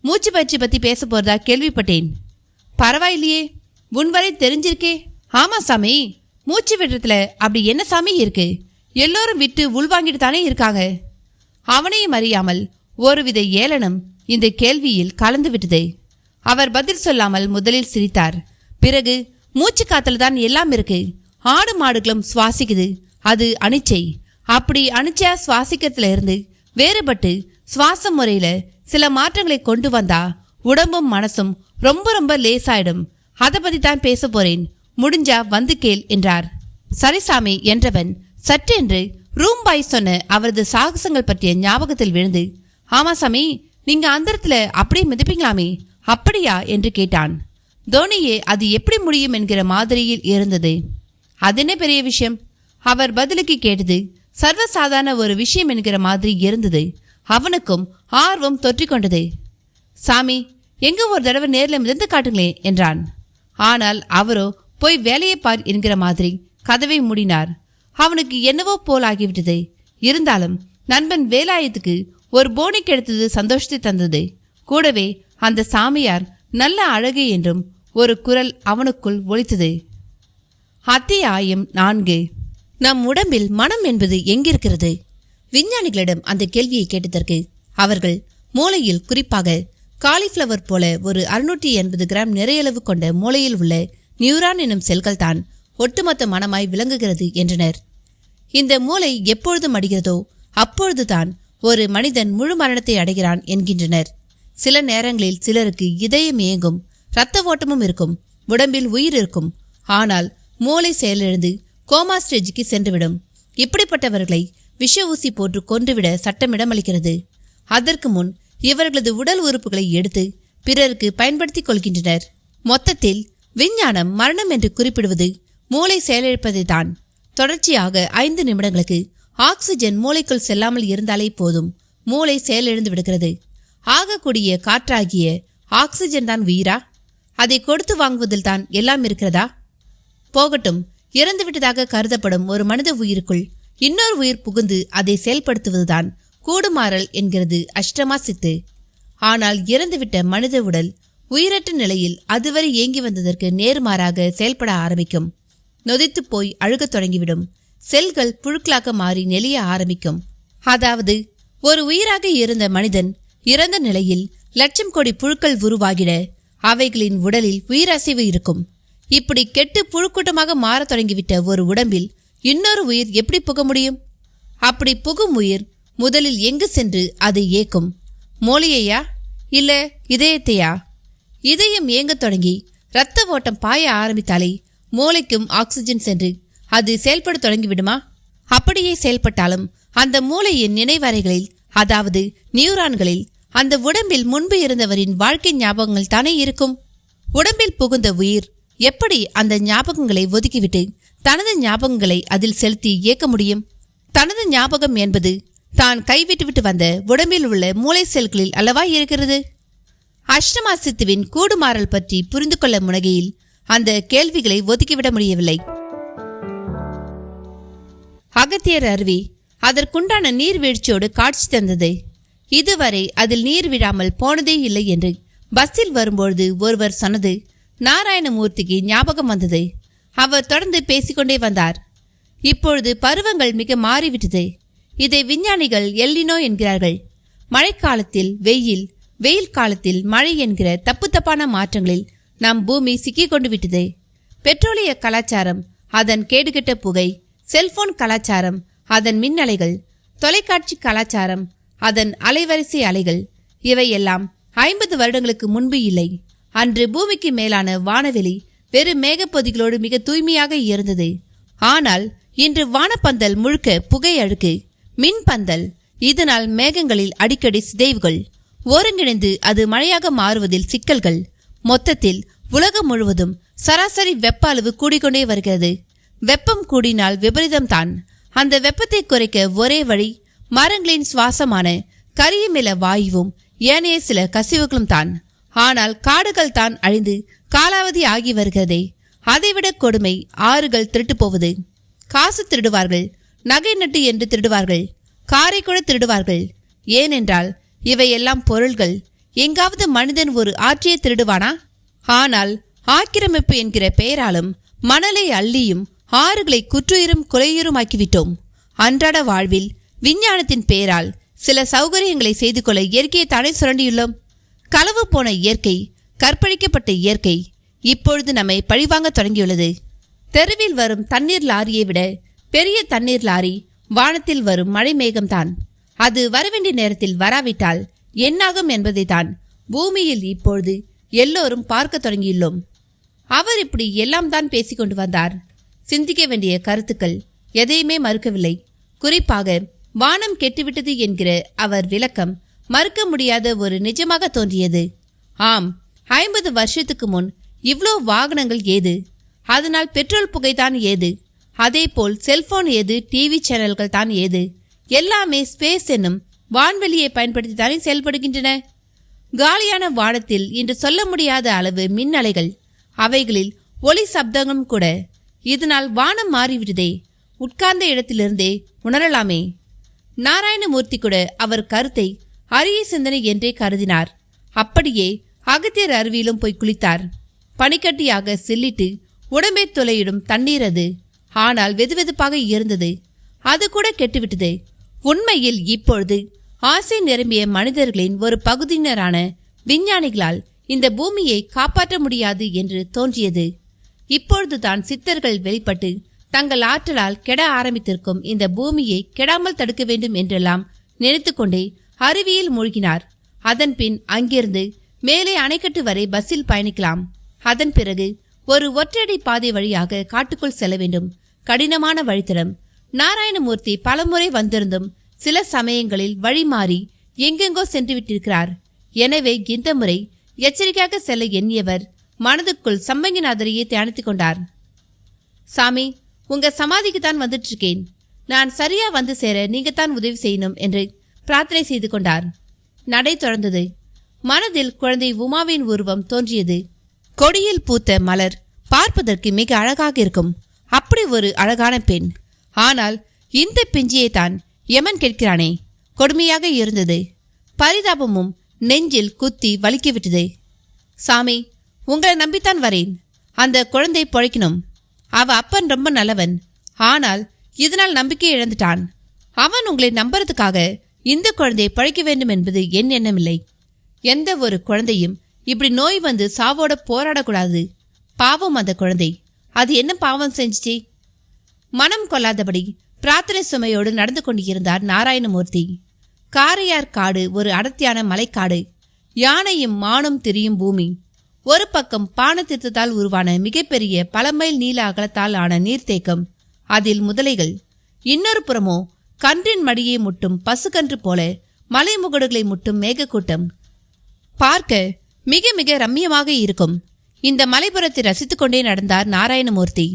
மூச்சு பயிற்சி பத்தி பேச போறதா கேள்விப்பட்டேன். பரவாயில்லையே, முன்வரை தெரிஞ்சிருக்கே. ஆமா சாமி, மூச்சு விடுறதுல அப்படி என்ன சாமி இருக்கு? எல்லோரும் விட்டு உள்வாங்கிட்டு தானே இருக்காங்க. அவனையும் அறியாமல் ஒருவித ஏளனம் இந்த கேள்வியில் கலந்து விட்டது. அவர் பதில் சொல்லாமல் முதலில் சிரித்தார். பிறகு மூச்சு காத்துல தான் எல்லாம் இருக்கு. ஆடு மாடுகளும் சுவாசிக்குது, அது அனிச்சை. அப்படி அனிச்சையா சுவாசிக்கிறதுல இருந்து வேறுபட்டு சுவாச முறையில சில மாற்றங்களை கொண்டு வந்தா உடம்பும் மனசும் ரொம்ப ரொம்ப லேசாயிடும். அதை பத்தி தான் பேச போறேன், முடிஞ்சா வந்து கேள் என்றார். சரிசாமி என்றவன் சற்றென்று ரூம் பாய் சொன்ன அவரது சாகசங்கள் பற்றிய ஞாபகத்தில் விழுந்து, ஆமா சாமி, நீங்க அந்தரத்துல அப்படியே மிதப்பீங்களாமே, அப்படியா என்று கேட்டான். தோனியே அது எப்படி முடியும் என்கிற மாதிரியில் இருந்தது. அது என்ன பெரிய விஷயம்? அவர் பதிலுக்கு கேட்டது சர்வசாதாரண ஒரு விஷயம் என்கிற மாதிரி இருந்தது. அவனுக்கும் ஆர்வம் தொற்றிக்கொண்டது. சாமி, எங்க ஒரு தடவை நேரில் மிதந்து காட்டுங்களே என்றான். ஆனால் அவரோ போய் வேலையை பார் என்கிற மாதிரி கதவை மூடினார். அவனுக்கு என்னவோ போல் ஆகிவிட்டது. இருந்தாலும் நண்பன் வேலாயத்துக்கு ஒரு போனி கிடைத்தது சந்தோஷத்தை தந்தது. கூடவே அந்த சாமியார் நல்ல அழகு என்றும் ஒரு குரல் அவனுக்குள் ஒலித்தது. அத்தியாயம் 4. நம் உடம்பில் மனம் என்பது எங்கிருக்கிறது? விஞ்ஞானிகளிடம் அந்த கேள்வியை கேட்டதற்கு அவர்கள் மூளையில், குறிப்பாக காலிஃப்ளவர் போல ஒரு 680 கிராம் நிறையளவு கொண்ட மூளையில் உள்ள நியூரான் எனும் செல்கள் தான் ஒட்டுமொத்த மனமாய் விளங்குகிறது என்றனர். இந்த மூளை எப்பொழுது மடிகிறதோ அப்பொழுதுதான் ஒரு மனிதன் முழு மரணத்தை அடைகிறான் என்கின்றனர். சில நேரங்களில் சிலருக்கு இதயம் இயங்கும், இரத்த ஓட்டமும் இருக்கும், உடம்பில் உயிர் இருக்கும். ஆனால் மூளை செயலிழந்து கோமா ஸ்டேஜுக்கு சென்றுவிடும். இப்படிப்பட்டவர்களை விஷ ஊசி போட்டு கொன்றுவிட சட்டமிடமளிக்கிறது. அதற்கு முன் இவர்களது உடல் உறுப்புகளை எடுத்து பிறருக்கு பயன்படுத்திக் கொள்கின்றனர். மொத்தத்தில் விஞ்ஞானம் மரணம் என்று குறிப்பிடுவது மூளை செயலிழப்பதை தான். தொடர்ச்சியாக 5 நிமிடங்களுக்கு ஆக்சிஜன் மூளைக்குள் செல்லாமல் இருந்தாலே போதும், மூளை செயலிழந்து விடுகிறது. ஆகக்கூடிய காற்றாகிய ஆக்சிஜன் தான் உயிரா? அதை கொடுத்து வாங்குவதில் தான் எல்லாம் இருக்கிறதா? போகட்டும், இறந்துவிட்டதாக கருதப்படும் ஒரு மனித உயிருக்குள் இன்னொரு உயிர் புகுந்து அதை செயல்படுத்துவதுதான் கூடுமாறல் என்கிறது அஷ்டமா சித்து. ஆனால் இறந்துவிட்ட மனித உடல் உயிரற்ற நிலையில் அதுவரை இயங்கி வந்ததற்கு நேர்மாறாக செயல்பட ஆரம்பிக்கும். நொதித்து போய் அழுகத் தொடங்கிவிடும். செல்கள் புழுக்களாக மாறி நெளிய ஆரம்பிக்கும். அதாவது ஒரு உயிராக இருந்த மனிதன் இறந்த நிலையில் லட்சம் கோடி புழுக்கள் உருவாகிட அவைகளின் உடலில் உயிரசைவு இருக்கும். இப்படி கெட்டு புழுக்கூட்டமாக மாற தொடங்கிவிட்ட ஒரு உடம்பில் இன்னொரு உயிர் எப்படி புக முடியும்? அப்படி புகும் உயிர் முதலில் எங்கு சென்று அதை ஏக்கும்? மூளையையா இல்ல இதயத்தையா? இதயம் இயங்கத் தொடங்கி இரத்த ஓட்டம் பாய ஆரம்பித்தாலே மூளைக்கும் ஆக்சிஜன் சென்று அது செயல்பட தொடங்கிவிடுமா? அப்படியே செயல்பட்டாலும் அந்த மூளையின் நினைவறைகளில், அதாவது நியூரான்களில், அந்த உடம்பில் முன்பு இருந்தவரின் வாழ்க்கை ஞாபகங்கள் தானே இருக்கும். உடம்பில் புகுந்த உயிர் எப்படி அந்த ஞாபகங்களை ஒதுக்கிவிட்டு தனது ஞாபகங்களை அதில் செலுத்தி இயக்க முடியும்? தனது ஞாபகம் என்பது தான் கைவிட்டுவிட்டு வந்த உடம்பில் உள்ள மூளை செல்களில் அல்லவா இருக்கிறது. அஷ்டமா சித்துவின் கூடுமாறல் பற்றி புரிந்து கொள்ள முனைகையில் அந்த கேள்விகளை ஒதுக்கிவிட முடியவில்லை. அகத்தியர் அருவி அதற்குண்டான நீர்வீழ்ச்சியோடு காட்சி தந்தது. இதுவரை அதில் நீர் விழாமல் போனதே இல்லை என்று பஸ்ஸில் வரும்பொழுது ஒருவர் சொன்னது நாராயணமூர்த்திக்கு ஞாபகம் வந்தது. அவர் தொடர்ந்து பேசிக்கொண்டே வந்தார். இப்பொழுது பருவங்கள் மிக மாறிவிட்டது. இதை விஞ்ஞானிகள் எல்லினோ என்கிறார்கள். மழைக்காலத்தில் வெயில், வெயில் காலத்தில் மழை என்கிற தப்பு தப்பான மாற்றங்களில் நம் பூமி சிக்கிக்கொண்டு விட்டது. பெட்ரோலிய கலாச்சாரம், அதன் கேடுகெட்ட புகை, செல்போன் கலாச்சாரம், அதன் மின்னலைகள், தொலைக்காட்சி கலாச்சாரம், அதன் அலைவரிசை அலைகள், இவையெல்லாம் 50 வருடங்களுக்கு முன்பு இல்லை. அன்று பூமிக்கு மேலான வானவெளி வெறும் மேகப்பொதிகளோடு மிக தூய்மையாக இருந்தது. ஆனால் இன்று வானப்பந்தல் முழுக்க புகை அழுக்கு, மின்பந்தல். இதனால் மேகங்களில் அடிக்கடி சிதைவுகள், ஒருங்கிணைந்து அது மழையாக மாறுவதில் சிக்கல்கள். மொத்தத்தில் உலகம் முழுவதும் சராசரி வெப்ப அளவு கூடிக்கொண்டே வருகிறது. வெப்பம் கூடினால் விபரீதம்தான். அந்த வெப்பத்தை குறைக்க ஒரே வழி மரங்களின் சுவாசமான கரியமில வாயுவும் ஏனைய சில கசிவுகளும் தான். ஆனால் காடுகள் தான் அழிந்து காலாவதி ஆகி வருகிறதே. அதைவிட கொடுமை ஆறுகள் திருட்டு போவது. காசு திருடுவார்கள், நகை நட்டு என்று திருடுவார்கள், காரை கூட திருடுவார்கள். ஏனென்றால் இவையெல்லாம் பொருள்கள். எங்காவது மனிதன் ஒரு ஆற்றையை திருடுவானா? ஆனால் ஆக்கிரமிப்பு என்கிற பெயராலும் மணலை அள்ளியும் ஆறுகளை குற்றுயிரும் கொலையுருமாக்கிவிட்டோம். அன்றாட வாழ்வில் விஞ்ஞானத்தின் பெயரால் சில சௌகரியங்களை செய்து கொள்ள இயற்கையை தானே சுரண்டியுள்ளோம். களவு போன இயற்கை, கற்பழிக்கப்பட்ட இயற்கை இப்பொழுது நம்மை பழிவாங்க தொடங்கியுள்ளது. தெருவில் வரும் தண்ணீர் லாரியை விட பெரிய தண்ணீர் லாரி வானத்தில் வரும் மழை மேகம்தான். அது வரவேண்டிய நேரத்தில் வராவிட்டால் என்னாகும் என்பதை தான் பூமியில் இப்பொழுது எல்லோரும் பார்க்க தொடங்கியுள்ளோம். அவர் இப்படி எல்லாம் தான் பேசிக்கொண்டு வந்தார். சிந்திக்க வேண்டிய கருத்துக்கள் எதையுமே மறுக்கவில்லை. குறிப்பாக வானம் கெட்டுவிட்டது என்கிற அவர் விளக்கம் மறுக்க முடியாத ஒரு நிஜமாக தோன்றியது. ஆம், 50 வருஷத்துக்கு முன் இவ்வளோ வாகனங்கள் ஏது? அதனால் பெட்ரோல் புகைதான் ஏது? அதேபோல் செல்போன் ஏது? டிவி சேனல்கள் தான் ஏது? எல்லாமே ஸ்பேஸ் என்னும் வான்வெளியை பயன்படுத்தி தானே செயல்படுகின்றன. காலியான வானத்தில் இன்று சொல்ல முடியாத அளவு மின்னலைகள், அவைகளில் ஒளி சப்தங்களும் கூட. இதனால் வானம் மாறிவிட்டதே. உட்கார்ந்த இடத்திலிருந்தே உணரலாமே. நாராயணமூர்த்தி கூட அவர் கருத்தை அரிய சிந்தனை என்றே கருதினார். அப்படியே அகத்தியர் அருவியிலும் போய் குளித்தார். பனிக்கட்டியாக சில்லிட்டு உடம்பை துளையிடும் தண்ணீர் அது. ஆனால் வெதுவெதுப்பாக இருந்தது. அது கூட கெட்டுவிட்டது. உண்மையில் இப்பொழுது ஆசை நிரம்பிய மனிதர்களின் ஒரு பகுதியினரான விஞ்ஞானிகளால் இந்த பூமியை காப்பாற்ற முடியாது என்று தோன்றியது. இப்பொழுதுதான் சித்தர்கள் வெளிப்பட்டு தங்கள் ஆற்றலால் கெட ஆரம்பித்திருக்கும் இந்த பூமியை கெடாமல் தடுக்க வேண்டும் என்றெல்லாம் நினைத்து கொண்டே அருவியில் மூழ்கினார். அதன் பின் அங்கிருந்து மேலே அணைக்கட்டு வரை பஸ்ஸில் பயணிக்கலாம். அதன் பிறகு ஒரு ஒற்றையடி பாதை வழியாக காட்டுக்குள் செல்ல வேண்டும். கடினமான வழித்தடம். நாராயணமூர்த்தி பலமுறை வந்திருந்தும் சில சமயங்களில் வழி மாறி எங்கெங்கோ சென்று விட்டிருக்கிறார். எனவே இந்த முறை எச்சரிக்கையாக செல்ல எண்ணியவர் மனதுக்குள் சம்பங்கிநாதரையே தியானித்துக் கொண்டார். சாமி, உங்க சமாதிக்கு தான் வந்துட்டு இருக்கேன். நான் சரியா வந்து சேர நீங்க தான் உதவி செய்யணும் என்று பிரார்த்தனை செய்து கொண்டார். நடை தொடர்ந்தது. மனதில் குழந்தை உமாவின் உருவம் தோன்றியது. கொடியில் பூத்த மலர் பார்ப்பதற்கு மிக அழகாக இருக்கும். அப்படி ஒரு அழகான பெண். ஆனால் இந்த பிஞ்சியை தான் யமன் கேட்கிறானே. கொடுமையாக இருந்தது. பரிதாபமும் நெஞ்சில் குத்தி வலிக்கிவிட்டது. சாமி, உங்களை நம்பித்தான் வரேன். அந்த குழந்தை பொழைக்கணும். அவ அப்பன் ரொம்ப நல்லவன். ஆனால் இதனால் நம்பிக்கை இழந்துட்டான். அவன் உங்களை நம்புறதுக்காக இந்த குழந்தையை பழைக்க வேண்டும் என்பது என் எண்ணமில்லை. எந்த ஒரு குழந்தையும் இப்படி நோய் வந்து சாவோட போராடக்கூடாது. பாவம் அந்த குழந்தை. அது என்ன பாவம் செஞ்சிச்சு? மனம் கொள்ளாதபடி பிரார்த்தனை சுமையோடு நடந்து கொண்டிருந்தார் நாராயணமூர்த்தி. காரையார் காடு ஒரு அடர்த்தியான மலைக்காடு. யானையும் மானும் திரியும் பூமி. ஒரு பக்கம் பானத்திட்டத்தால் உருவான மிகப்பெரிய பல மைல் நீள அகலத்தால் ஆன நீர்த்தேக்கம். அதில் முதலைகள். இன்னொரு புறமோ கன்றின் மடியை முட்டும் பசுக்கன்று போல மலை முகடுகளை முட்டும் மேகக்கூட்டம். பார்க்க மிக மிக ரம்மியமாக இருக்கும். இந்த மலைப்புறத்தை ரசித்துக் கொண்டே நடந்தார் நாராயணமூர்த்தி.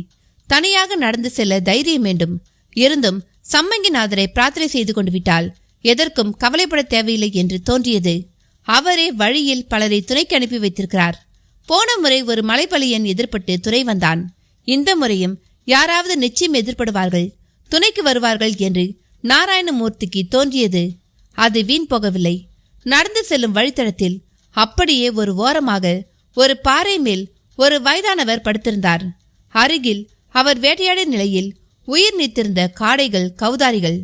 தனியாக நடந்து செல்ல தைரியம் வேண்டும். இருந்தும் சம்மங்கிநாதரை பிரார்த்தனை செய்து கொண்டு விட்டால் எதற்கும் கவலைப்பட தேவையில்லை என்று தோன்றியது. அவரே வழியில் பலரை துணைக்கு அனுப்பி வைத்திருக்கிறார். போன முறை ஒரு மலைப்பலியன் எதிர்பட்டு துறை வந்தான். இந்த முறையும் யாராவது நிச்சயம் எதிர்படுவார்கள், துணைக்கு வருவார்கள் என்று நாராயணமூர்த்திக்கு தோன்றியது. அது வீண் போகவில்லை. நடந்து செல்லும் வழித்தடத்தில் அப்படியே ஒரு ஓரமாக ஒரு பாறை மேல் ஒரு வயதானவர் படுத்திருந்தார். அருகில் அவர் வேட்டையாடிய நிலையில் உயிர் நீத்திருந்த காடைகள், கௌதாரிகள்.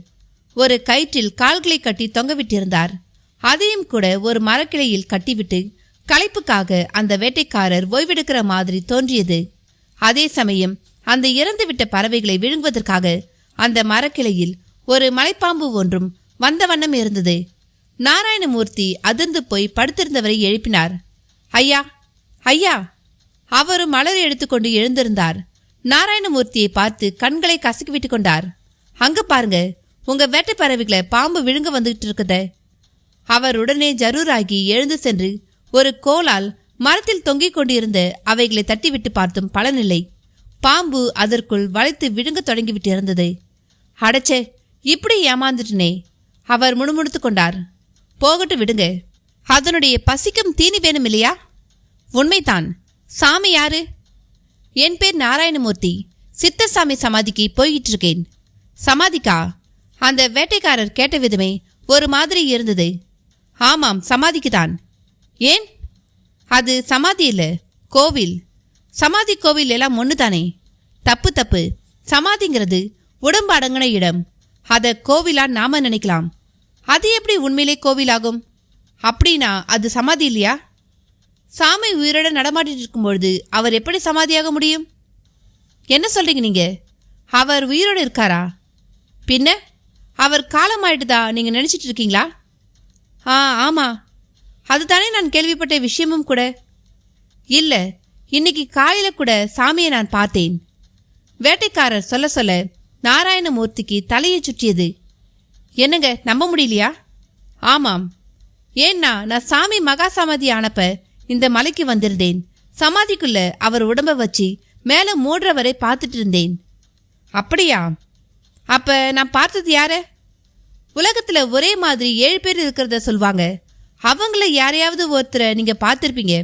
ஒரு கயிற்றில் கால்களை கட்டி தொங்கவிட்டிருந்தார். அதையும் கூட ஒரு மரக்கிளையில் கட்டிவிட்டு களைப்புக்காக அந்த வேட்டைக்காரர் ஓய்வெடுக்கிற மாதிரி தோன்றியது. அதே சமயம் அந்த இறந்துவிட்ட பறவைகளை விழுங்குவதற்காக அந்த மரக்கிளையில் ஒரு மலைப்பாம்பு ஒன்றும் வந்த வண்ணம் இருந்தது. நாராயணமூர்த்தி அதிர்ந்து போய் படுத்திருந்தவரை எழுப்பினார். ஐயா, ஐயா! அவரும் மலர் எடுத்துக்கொண்டு எழுந்திருந்தார். நாராயணமூர்த்தியை பார்த்து கண்களை கசக்கிவிட்டு கொண்டார். அங்க பாருங்க, உங்க வேட்டை பறவைகளை பாம்பு விழுங்க வந்துகிட்டு இருக்குத. அவர் உடனே ஜரூராகி எழுந்து சென்று ஒரு கோலால் மரத்தில் தொங்கிக் கொண்டிருந்த அவைகளை தட்டிவிட்டு பார்த்தும் பலனில்லை. பாம்பு அதற்குள் வளைத்து விழுங்க தொடங்கிவிட்டு இருந்தது. அடச்சே, இப்படி ஏமாந்துட்டனே! அவர் முணுமுணுத்து கொண்டார். போகட்டு விடுங்க, அதனுடைய பசிக்கும் தீனி வேணும் இல்லையா? உண்மைதான். சாமி யாரு? என் பேர் நாராயணமூர்த்தி. சித்தசாமி சமாதிக்கு போய்கிட்டு இருக்கேன். சமாதிக்கா? அந்த வேட்டைக்காரர் கேட்ட விதமே ஒரு மாதிரி இருந்தது. ஆமாம், சமாதிக்குதான். ஏன்? அது சமாதி இல்லை, கோவில். சமாதி கோவில் எல்லாம் ஒன்று தானே? தப்பு தப்பு. சமாதிங்கிறது உடம்பு அடங்கின இடம். அதை கோவிலா நாம நினைக்கலாம். அது எப்படி உண்மையிலே கோவிலாகும்? அப்படின்னா அது சமாதி இல்லையா? சாமி உயிரோட நடமாட்டிட்டு இருக்கும்பொழுது அவர் எப்படி சமாதியாக முடியும்? என்ன சொல்றீங்க நீங்க? அவர் உயிரோடு இருக்காரா? பின்ன அவர் காலமாயிட்டுதா நீங்க நினைச்சிட்டு இருக்கீங்களா? ஆமாம், அதுதானே நான் கேள்விப்பட்ட விஷயமும் கூட. இல்லை, இன்னைக்கு காலையில் கூட சாமியை நான் பார்த்தேன். வேட்டைக்காரர் சொல்ல சொல்ல நாராயணமூர்த்திக்கு தலையை சுற்றியது. என்னங்க, நம்ப முடியலையா? ஆமாம். ஏன்னா நான் சாமி மகா சமாதி ஆனப்ப இந்த மலைக்கு வந்திருந்தேன். சமாதிக்குள்ள அவர் உடம்ப வச்சு மேலே மூடுற வரை பார்த்துட்டு இருந்தேன். அப்படியா? அப்ப நான் பார்த்தது யார? உலகத்துல ஒரே மாதிரி 7 பேர் இருக்கிறத சொல்வாங்க. அவங்கள யாரையாவது ஒருத்தரை நீங்க பார்த்திருப்பீங்க.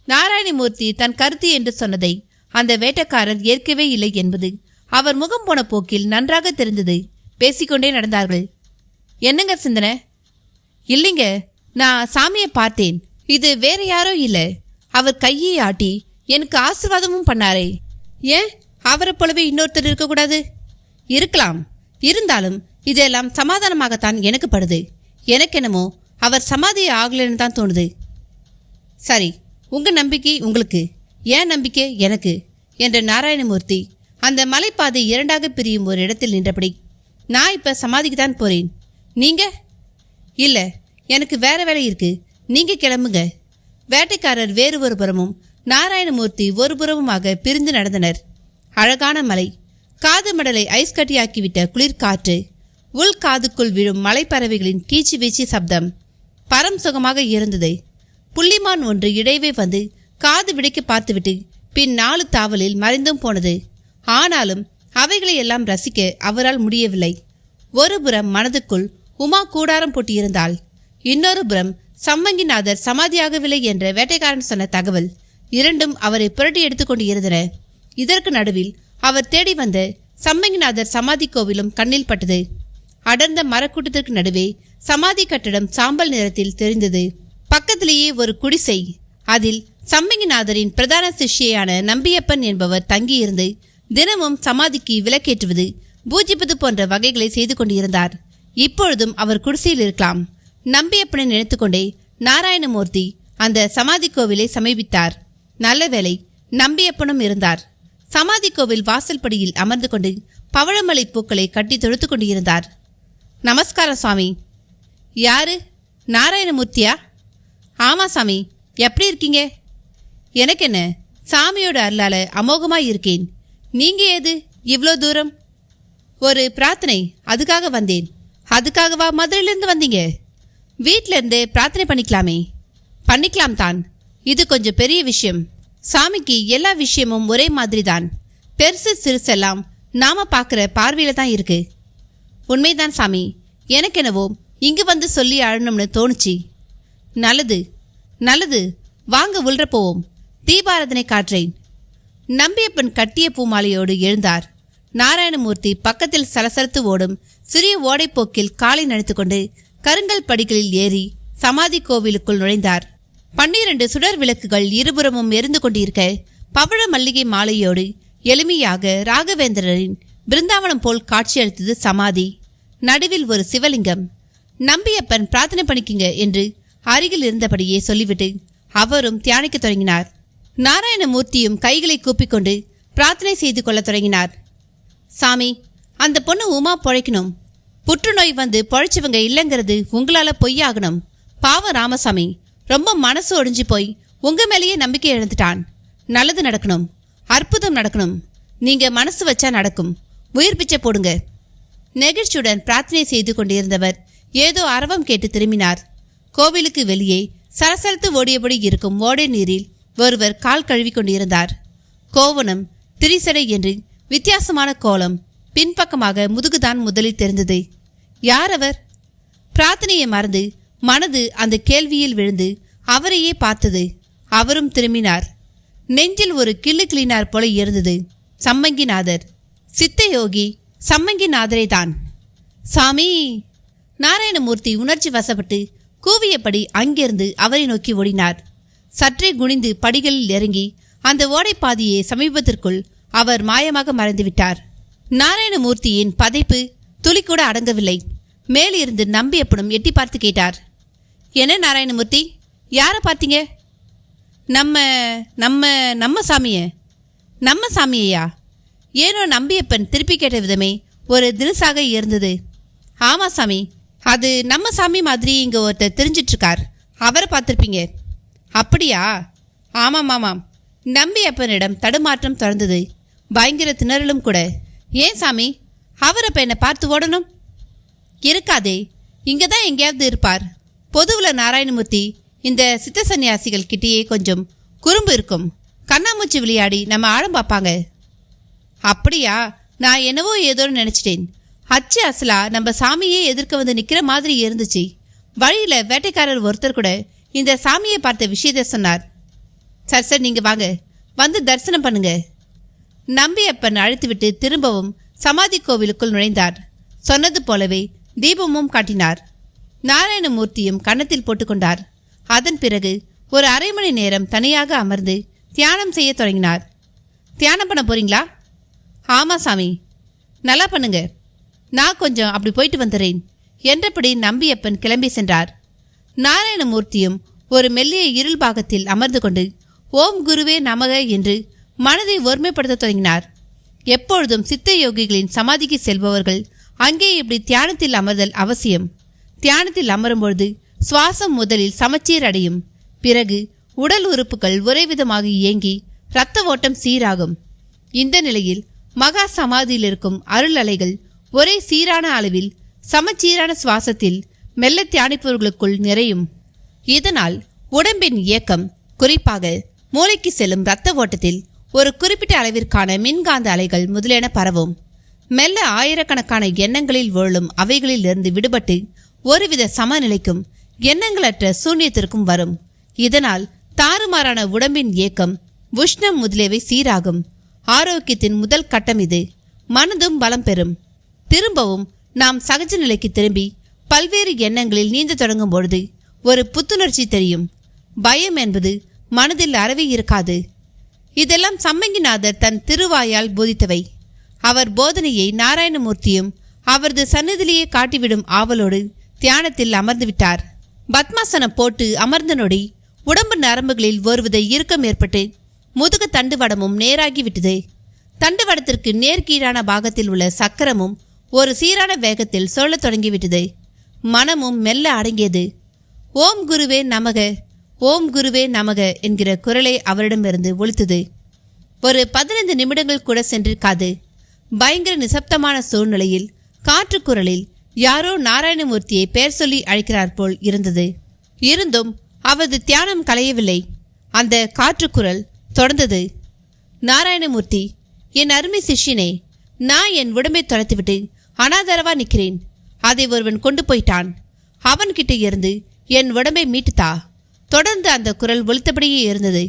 நாராயணமூர்த்தி தன் கருத்து என்று சொன்னதை அந்த வேட்டைக்காரர் ஏற்கவே இல்லை என்பது அவர் முகம் போன போக்கில் நன்றாக தெரிந்தது. பேசிக்கொண்டே நடந்தார்கள். என்னங்க சிந்தனை? இல்லைங்க, நான் சாமியை பார்த்தேன். இது வேற யாரோ இல்லை, அவர் கையை ஆட்டி எனக்கு ஆசீர்வாதமும் பண்ணாரே. ஏன் அவரை போலவே இன்னொருத்தர் இருக்கக்கூடாது? இருக்கலாம். இருந்தாலும் இதெல்லாம் சமாதானமாகத்தான் எனக்கு படுது. எனக்கென்னமோ அவர் சமாதி ஆகலைன்னு தான் தோணுது. சரி, உங்க நம்பிக்கை உங்களுக்கு, ஏன் நம்பிக்கை எனக்கு என்ற நாராயணமூர்த்தி அந்த மலைப்பாதை 2ஆக பிரியும் ஒரு இடத்தில் நின்றபடி, நான் இப்ப சமாதிக்கு தான் போறேன். நீங்க? இல்ல, எனக்கு வேற வேலை இருக்கு, நீங்க கிளம்புங்க. வேட்டைக்காரர் வேறு ஒரு புறமும் நாராயணமூர்த்தி ஒரு புறமுமாக பிரிந்து நடந்தனர். அழகான மலை, காது மடலை ஐஸ் கட்டியாக்கிவிட்ட குளிர்காற்று, உள் காதுக்குள் விழும் மலைப்பறவைகளின் கீச்சு வீச்சு சப்தம் பரம் சுகமாக இருந்தது. புள்ளிமான் ஒன்று இடைவே வந்து காது விடைக்க பார்த்துவிட்டு பின் 4 தாவலில் மறைந்தும் போனது. ஆனாலும் அவைகளை எல்லாம் ரசிக்க அவரால் முடியவில்லை. ஒரு புறம் மனதுக்குள் உமா கூடாரம் போட்டியிருந்தாள். இன்னொரு புறம் சம்மங்கிநாதர் சமாதியாகவில்லை என்ற வேட்டைக்காரன் சொன்ன தகவல். இரண்டும் அவரை புரட்டி எடுத்துக்கொண்டு இருந்தன. இதற்கு நடுவில் அவர் தேடி வந்த சம்மங்கிநாதர் சமாதி கோவிலும் கண்ணில் பட்டது. அடர்ந்த மரக்கூட்டத்திற்கு நடுவே சமாதி கட்டடம் சாம்பல் நிறத்தில் தெரிந்தது. பக்கத்திலேயே ஒரு குடிசை. அதில் சம்மங்கிநாதரின் பிரதான சிஷ்யான நம்பியப்பன் என்பவர் தங்கியிருந்து தினமும் சமாதிக்கு விளக்கேற்றுவது, பூஜிப்பது போன்ற வகைகளை செய்து கொண்டிருந்தார். இப்பொழுதும் அவர் குடிசையில் இருக்கலாம். நம்பியப்பனை நினைத்துக்கொண்டே நாராயணமூர்த்தி அந்த சமாதி கோவிலை சமீபித்தார். நல்ல வேளை, நம்பியப்பனும் இருந்தார். சமாதி கோவில் வாசல் படியில் அமர்ந்து கொண்டு பவழமலை பூக்களை கட்டி தொடுத்து கொண்டிருந்தார். நமஸ்காரம் சுவாமி. யாரு? நாராயணமூர்த்தியா? ஆமா சாமி, எப்படி இருக்கீங்க? எனக்கு என்ன, சாமியோட அருளால அமோகமாய் இருக்கேன். நீங்க ஏது இவ்வளோ தூரம்? ஒரு பிரார்த்தனை, அதுக்காக வந்தேன். அதுக்காகவா மதுரையிலிருந்து வந்தீங்க? வீட்டில இருந்து பிரார்த்தனை பண்ணிக்கலாமே. பண்ணிக்கலாம் தான். இது கொஞ்சம் பெரிய விஷயம். சாமிக்கு எல்லா விஷயமும் ஒரே மாதிரி தான். பெருசு சிறுசெல்லாம் நாம பார்க்குற பார்வையில தான் இருக்கு. உண்மைதான் சாமி, எனக்கெனவோ இங்கு வந்து சொல்லி அழணும்னு தோணுச்சு. நல்லது நல்லது, வாங்க உள்ற போவோம். தீபாராதனை காற்றேன். நம்பியப்பன் கட்டிய பூமாலையோடு எழுந்தார். நாராயணமூர்த்தி பக்கத்தில் சலசலத்து ஓடும் சிறிய ஓடைப்போக்கில் காலை நனைத்து கொண்டு கருங்கல் படிகளில் ஏறி சமாதி கோவிலுக்குள் நுழைந்தார். 12 சுடர் விளக்குகள் இருபுறமும் எரிந்து கொண்டிருக்க பவழ மல்லிகை மாலையோடு எளிமையாக ராகவேந்திரரின் பிருந்தாவனம் போல் காட்சியளித்தது சமாதி. நடுவில் ஒரு சிவலிங்கம். நம்பியப்பன் பிரார்த்தனை பண்ணிக்கிங்க என்று அருகில் இருந்தபடியே சொல்லிவிட்டு அவரும் தியானிக்க தொடங்கினார். நாராயணமூர்த்தியும் கைகளை கூப்பிக்கொண்டு பிரார்த்தனை செய்து கொள்ள தொடங்கினார். சாமி, அந்த பொண்ணு உமா பொழைக்கணும். புற்றுநோய் வந்து பொழைச்சவங்க இல்லைங்கிறது உங்களால பொய்யாகணும். பாவம் ராமசாமி ரொம்ப மனசு ஒடிஞ்சு போய் உங்க மேலேயே நம்பிக்கை இழந்துட்டான். நல்லது நடக்கணும், அற்புதம் நடக்கணும். நீங்க மனசு வச்சா நடக்கும். உயிர் பிச்சை போடுங்க. நெகிழ்ச்சியுடன் பிரார்த்தனை செய்து கொண்டிருந்தவர் ஏதோ அரவம் கேட்டு திரும்பினார். கோவிலுக்கு வெளியே சலசலத்து ஓடியபடி இருக்கும் ஓடை நீரில் ஒருவர் கால் கழுவி கொண்டிருந்தார். கோவணம், திரிசடை என்று வித்தியாசமான கோலம் பின்பக்கமாக முதுகுதான் முதலில் தெரிந்தது. யார் அவர்? பிரார்த்தனையை மறந்து மனது அந்த கேள்வியில் விழுந்து அவரையே பார்த்தது. அவரும் திரும்பினார். நெஞ்சில் ஒரு கிள்ளு கிளினார் போல இருந்தது. சம்மங்கிநாதர், சித்தயோகி சம்மங்கிநாதரே தான். சாமி! நாராயணமூர்த்தி உணர்ச்சி வசப்பட்டு கூவியபடி அங்கிருந்து அவரை நோக்கி ஓடினார். சற்றே குனிந்து படிகளில் இறங்கி அந்த ஓடைப்பாதையை சமீபத்திற்குள் அவர் மாயமாக மறைந்துவிட்டார். நாராயணமூர்த்தியின் பதைப்பு துளிக்கூட அடங்கவில்லை. மேலிருந்து நம்பியப்பனும் எட்டி பார்த்து கேட்டார், என்ன நாராயணமூர்த்தி, யாரை பார்த்தீங்க? நம்ம நம்ம நம்ம சாமிய. நம்ம சாமியையா? ஏனோ நம்பியப்பன் திருப்பி கேட்ட விதமே ஒரு தினசாக இருந்தது. ஆமா சாமி, அது நம்ம சாமி மாதிரி இங்கே ஒருத்தர் தெரிஞ்சிட்ருக்கார். அவரை பார்த்துருப்பீங்க. அப்படியா? ஆமாம் ஆமாம். நம்பியப்பனிடம் தடுமாற்றம் தொடர்ந்தது. பயங்கர திணறலும் கூட. ஏன் சாமி, அவர் அப்போ என்னை பார்த்து ஓடணும்? இருக்காதே, இங்கே தான் எங்கேயாவது இருப்பார். பொதுவில் நாராயணமூர்த்தி இந்த சித்த சன்னியாசிகள் கிட்டேயே கொஞ்சம் குறும்பு இருக்கும். கண்ணாமூச்சி விளையாடி நம்ம ஆழம் பார்ப்பாங்க. அப்படியா? நான் என்னவோ ஏதோன்னு நினச்சிட்டேன். அச்சு அசலா நம்ம சாமியே எதிர்க்க வந்து நிற்கிற மாதிரி இருந்துச்சு. வழியில் வேட்டைக்காரர் ஒருத்தர் கூட இந்த சாமியை பார்த்த விஷயத்தை சொன்னார். சார் சார், நீங்கள் வாங்க, வந்து தரிசனம் பண்ணுங்க. நம்பியப்பன் அழைத்துவிட்டு திரும்பவும் சமாதி கோவிலுக்குள் நுழைந்தார். சொன்னது போலவே தீபமும் காட்டினார். நாராயணமூர்த்தியும் கன்னத்தில் போட்டுக்கொண்டார். அதன் பிறகு ஒரு அரை மணி நேரம் தனியாக அமர்ந்து தியானம் செய்ய தொடங்கினார். தியானம் பண்ண போறீங்களா? ஆமாம் சாமி. நல்லா பண்ணுங்க, நான் கொஞ்சம் அப்படி போயிட்டு வந்துடுறேன் என்றபடி நம்பியப்பன் கிளம்பி சென்றார். நாராயணமூர்த்தியும் ஒரு மெல்லிய இருள் பாகத்தில் அமர்ந்து கொண்டு ஓம் குருவே நமக என்று மனதை ஒருமைப்படுத்த தொடங்கினார். எப்பொழுதும் சித்த யோகிகளின் சமாதிக்கு செல்பவர்கள் அங்கே இப்படி தியானத்தில் அமர்தல் அவசியம். தியானத்தில் அமரும்பொழுது சுவாசம் முதலில் சமச்சீர் அடையும். பிறகு உடல் உறுப்புகள் ஒரே விதமாக இயங்கி இரத்த ஓட்டம் சீராகும். இந்த நிலையில் மகா சமாதியில் இருக்கும் அருள் அலைகள் ஒரே சீரான அளவில் சமச்சீரான சுவாசத்தில் மெல்ல தியானிப்பவர்களுக்குள் நிறையும். இதனால் உடம்பின் இயக்கம், குறிப்பாக மூளைக்கு செல்லும் இரத்த ஓட்டத்தில் ஒரு குறிப்பிட்ட அளவிற்கான மின்காந்த அலைகள் முதலியன பரவும். மெல்ல ஆயிரக்கணக்கான எண்ணங்களில் உழலும் அவைகளிலிருந்து விடுபட்டு ஒருவித சமநிலைக்கும் எண்ணங்களற்ற சூன்யத்திற்கும் வரும். இதனால் தாறுமாறான உடம்பின் இயக்கம், உஷ்ணம் முதலியவை சீராகும். ஆரோக்கியத்தின் முதல் கட்டம் இது. மனதும் பலம் பெறும். திரும்பவும் நாம் சகஜ நிலைக்கு திரும்பி பல்வேறு எண்ணங்களில் நீந்த தொடங்கும் பொழுது ஒரு புத்துணர்ச்சி தெரியும். பயம் என்பது மனதில் அறவே இருக்காது. இதெல்லாம் சம்மங்கிநாதர் தன் திருவாயால் போதித்தவை. அவர் போதனையை நாராயணமூர்த்தியும் அவரது சந்நிதியிலேயே காட்டிவிடும் ஆவலோடு தியானத்தில் அமர்ந்துவிட்டார். பத்மாசனம் போட்டு அமர்ந்த நொடி உடம்பு நரம்புகளில் ஒருவித இறுக்கம் ஏற்பட்டு முதுகு தண்டுவடமும் நேராகிவிட்டது. தண்டுவடத்திற்கு நேர்கீழான பாகத்தில் உள்ள சக்கரமும் ஒரு சீரான வேகத்தில் சொல்லத் தொடங்கிவிட்டது. மனமும் மெல்ல அடங்கியது. ஓம் குருவே நமக, ஓம் குருவே நமக என்கிற குரலை அவரிடமிருந்து ஒலித்தது. ஒரு 15 நிமிடங்கள் கூட சென்றிருக்காது. பயங்கர நிசப்தமான சூழ்நிலையில் காற்று குரலில் யாரோ நாராயணமூர்த்தியை பெயர் சொல்லி அழைக்கிறார் போல் இருந்தது. இருந்தும் அவரது தியானம் கலையவில்லை. அந்த காற்று குரல் தொடர்ந்தது. நாராயணமூர்த்தி, என் அருமை சிஷ்யனே, நான் என் உடம்பை தொலைத்துவிட்டு அனாதரவா நிற்கிறேன். அதை ஒருவன் கொண்டு போயிட்டான். அவன்கிட்ட இருந்து என் உடம்பை மீட்டுத்தா. தொடர்ந்து அந்த குரல் ஒலித்தபடியே இருந்தது.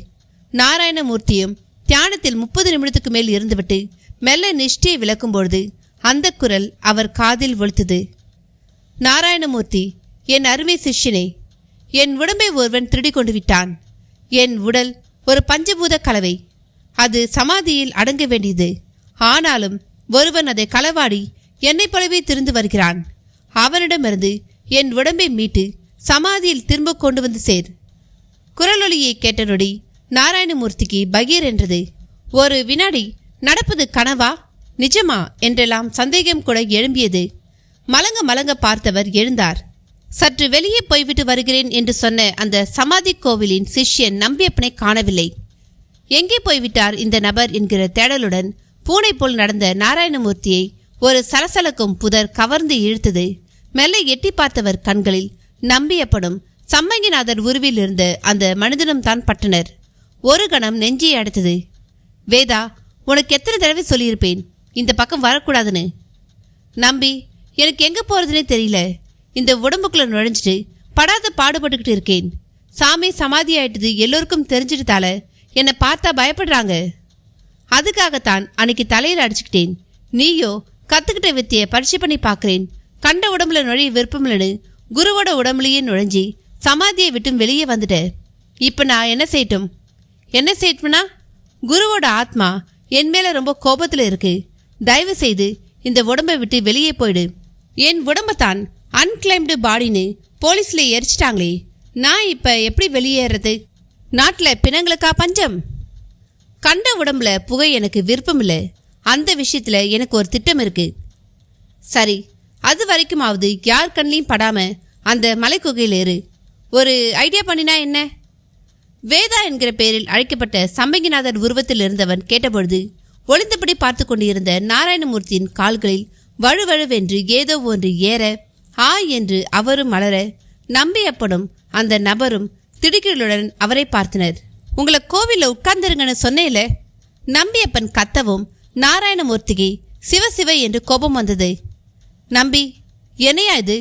நாராயணமூர்த்தியும் தியானத்தில் 30 நிமிடத்துக்கு மேல் இருந்துவிட்டு மெல்ல நிஷ்டையை விளக்கும்பொழுது அந்த குரல் அவர் காதில் ஒலித்தது. நாராயணமூர்த்தி, என் அருமை சிஷ்யனே, என் உடம்பை ஒருவன் திருடி கொண்டு விட்டான். என் உடல் ஒரு பஞ்சபூத கலவை. அது சமாதியில் அடங்க வேண்டியது. ஆனாலும் ஒருவன் அதை களவாடி என்னைப் போலவே திரிந்து வருகிறான். அவனிடமிருந்து என் உடம்பை மீட்டு சமாதியில் திரும்ப கொண்டு வந்து சேர். குரலொலியை கேட்ட நொடி நாராயணமூர்த்திக்கு பகீர் என்றது. ஒரு வினாடி நடப்பது கனவா நிஜமா என்றெல்லாம் சந்தேகம் கூட எழும்பியது. மலங்க மலங்க பார்த்தவர் எழுந்தார். சற்று வெளியே போய்விட்டு வருகிறேன் என்று சொன்ன அந்த சமாதி கோவிலின் சிஷ்யன் நம்பியப்பனை காணவில்லை. எங்கே போய்விட்டார் இந்த நபர் என்கிற தேடலுடன் பூனை போல் நடந்த நாராயணமூர்த்தியை ஒரு சலசலக்கும் புதர் கவர்ந்து இழுத்தது. மெல்ல எட்டி பார்த்தவர் கண்களில் நம்பியப்பனும் சம்மங்கிநாதர் உருவில் இருந்த அந்த மனிதனும் தான் பட்டனர். ஒரு கணம் நெஞ்சியை அடைத்தது. வேதா, உனக்கு எத்தனை தடவை சொல்லியிருப்பேன் இந்த பக்கம் வரக்கூடாதுன்னு. நம்பி, எனக்கு எங்கே போகிறதுனே தெரியல. இந்த உடம்புக்குள்ளே நுழைஞ்சிட்டு படாத பாடுபட்டுக்கிட்டு இருக்கேன். சாமி சமாதி ஆயிட்டது எல்லோருக்கும் தெரிஞ்சிட்டதால என்னை பார்த்தா பயப்படுறாங்க. அதுக்காகத்தான் அன்னைக்கு தலையில் அடிச்சுக்கிட்டேன். நீயோ கற்றுக்கிட்ட வித்தியை பரிசு பண்ணி பார்க்குறேன், கண்ட உடம்புல நுழைய விருப்பமில்லன்னு குருவோட உடம்புலையே நுழைஞ்சி சமாதியை விட்டும் வெளியே வந்துட்ட. இப்போ நான் என்ன செய்யட்டும்னா, குருவோட ஆத்மா என் மேலே ரொம்ப கோபத்தில் இருக்கு. தயவு செய்து இந்த உடம்பை விட்டு வெளியே போயிடு. என் உடம்பைத்தான் அன்கிளைம்டு பாடின்னு போலீஸில் எரிச்சிட்டாங்களே, நான் இப்போ எப்படி வெளியேறது? நாட்டில் பிணங்களுக்கா பஞ்சம்? கண்ட உடம்புல புகை எனக்கு விருப்பம் இல்லை. அந்த விஷயத்தில் எனக்கு ஒரு திட்டம் இருக்கு. சரி, அது வரைக்குமாவது யார் கண்ணிலையும் படாமல் அந்த மலைக்குகையில் ஏறு. ஒரு ஐடியா பண்ணினா என்ன? வேதா என்கிற பெயரில் அழைக்கப்பட்ட சம்பங்கிநாதர் உருவத்தில் இருந்தவன் கேட்டபொழுது ஒளிந்தபடி பார்த்து கொண்டிருந்த நாராயணமூர்த்தியின் கால்களில் வழுவழுவென்று ஏதோ ஒன்று ஏற ஆ என்று அவரும் மலர நம்பியப்பனும் அந்த நபரும் திடுக்கிகளுடன் அவரை பார்த்தனர். உங்களை கோவிலில் உட்கார்ந்துருங்கன்னு சொன்னேல. நம்பியப்பன் கத்தவும் நாராயணமூர்த்திக்கு சிவசிவ என்று கோபம் வந்தது. நம்பி, என்னையா இது?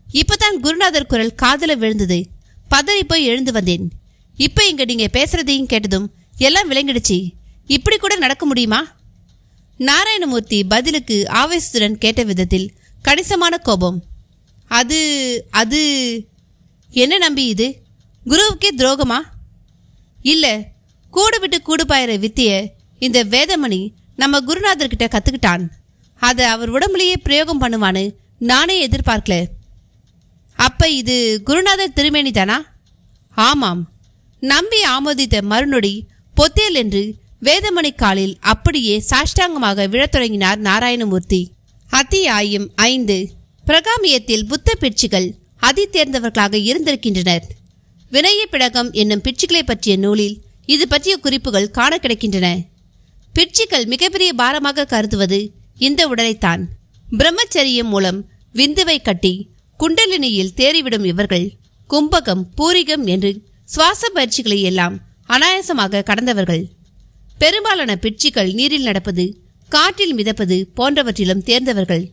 இப்போதான் குருநாதர் குரல் காதில் விழுந்தது. பதறி போய் எழுந்து வந்தேன். இப்போ இங்கே நீங்கள் பேசுகிறதையும் கேட்டதும் எல்லாம் விளங்கிடுச்சு. இப்படி கூட நடக்க முடியுமா? நாராயணமூர்த்தி பதிலுக்கு ஆவேசத்துடன் கேட்ட விதத்தில் கணிசமான கோபம். அது என்ன நம்பி, இது குருவுக்கே துரோகமா? இல்லை, கூடு விட்டு கூடு பாயிற வித்தியை இந்த வேதமணி நம்ம குருநாதர்கிட்ட கற்றுக்கிட்டான். அதை அவர் உடம்புலேயே பிரயோகம் பண்ணுவான்னு நானே எதிர்பார்க்கல. அப்போ இது குருநாதர் திருமேனி தானா? ஆமாம். நம்பி ஆமோதித்த மறுநொடி பொத்தேல் என்று வேதமணி காலில் அப்படியே சாஷ்டாங்கமாக விழத் தொடங்கினார் நாராயணமூர்த்தி. அத்தியாயம் 5. பிரகாமியத்தில் புத்த பிட்சுகள் அதி தேர்ந்தவர்களாக இருந்திருக்கின்றனர். வினய பிடகம் என்னும் பிட்சுகளை பற்றிய நூலில் இது பற்றிய குறிப்புகள் காண கிடைக்கின்றன. பிட்சுகள் மிகப்பெரிய பாரமாக கருதுவது இந்த உடலைத்தான். பிரம்மச்சரியம் மூலம் விந்துவை கட்டி குண்டலினியில் தேறிவிடும் இவர்கள் கும்பகம் பூரிகம் என்று சுவாச பயிற்சிகளை எல்லாம் அனாயாசமாக கடந்தவர்கள். பெரும்பாலான பிட்சுகள் நீரில் நடப்பது, காற்றில் மிதப்பது போன்றவற்றிலும் தேர்ந்தவர்கள்.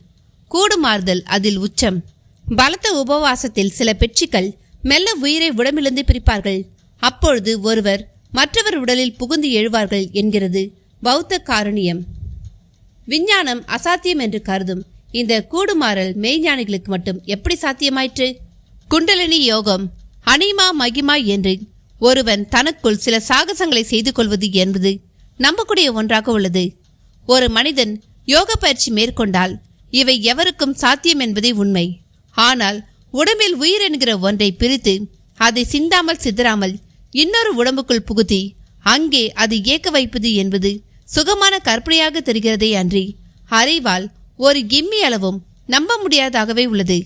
கூடுமாறுதல் அதில் உச்சம். பலத்த உபவாசத்தில் சில பிட்சுக்கள் மெல்ல உயிரை உடம்பிலிருந்து பிரிப்பார்கள். அப்பொழுது ஒருவர் மற்றவர் உடலில் புகுந்து எழுவார்கள் என்கிறது பௌத்த காரணியம். விஞ்ஞானம் அசாத்தியம் என்று கருதும் இந்த கூடுமாறல் மெய்ஞானிகளுக்கு மட்டும் எப்படி சாத்தியமாயிற்று? குண்டலினி யோகம், அனிமா மகிமா என்று ஒருவன் தனக்குள் சில சாகசங்களை செய்து கொள்வது என்பது நம்பக்கூடிய ஒன்றாக உள்ளது. ஒரு மனிதன் யோக பயிற்சி மேற்கொண்டால் இவை எவருக்கும் சாத்தியம் என்பதே உண்மை. ஆனால் உடம்பில் உயிர் என்கிற ஒன்றை பிரித்து அதை சிந்தாமல் சிதறாமல் இன்னொரு உடம்புக்குள் புகுத்தி அங்கே அது இயக்க வைப்பது என்பது சுகமான கற்பனையாக தெரிகிறதே அன்றி அறிவால் ஒரு கிம்மி அளவும் நம்ப முடியாதாகவே உள்ளது.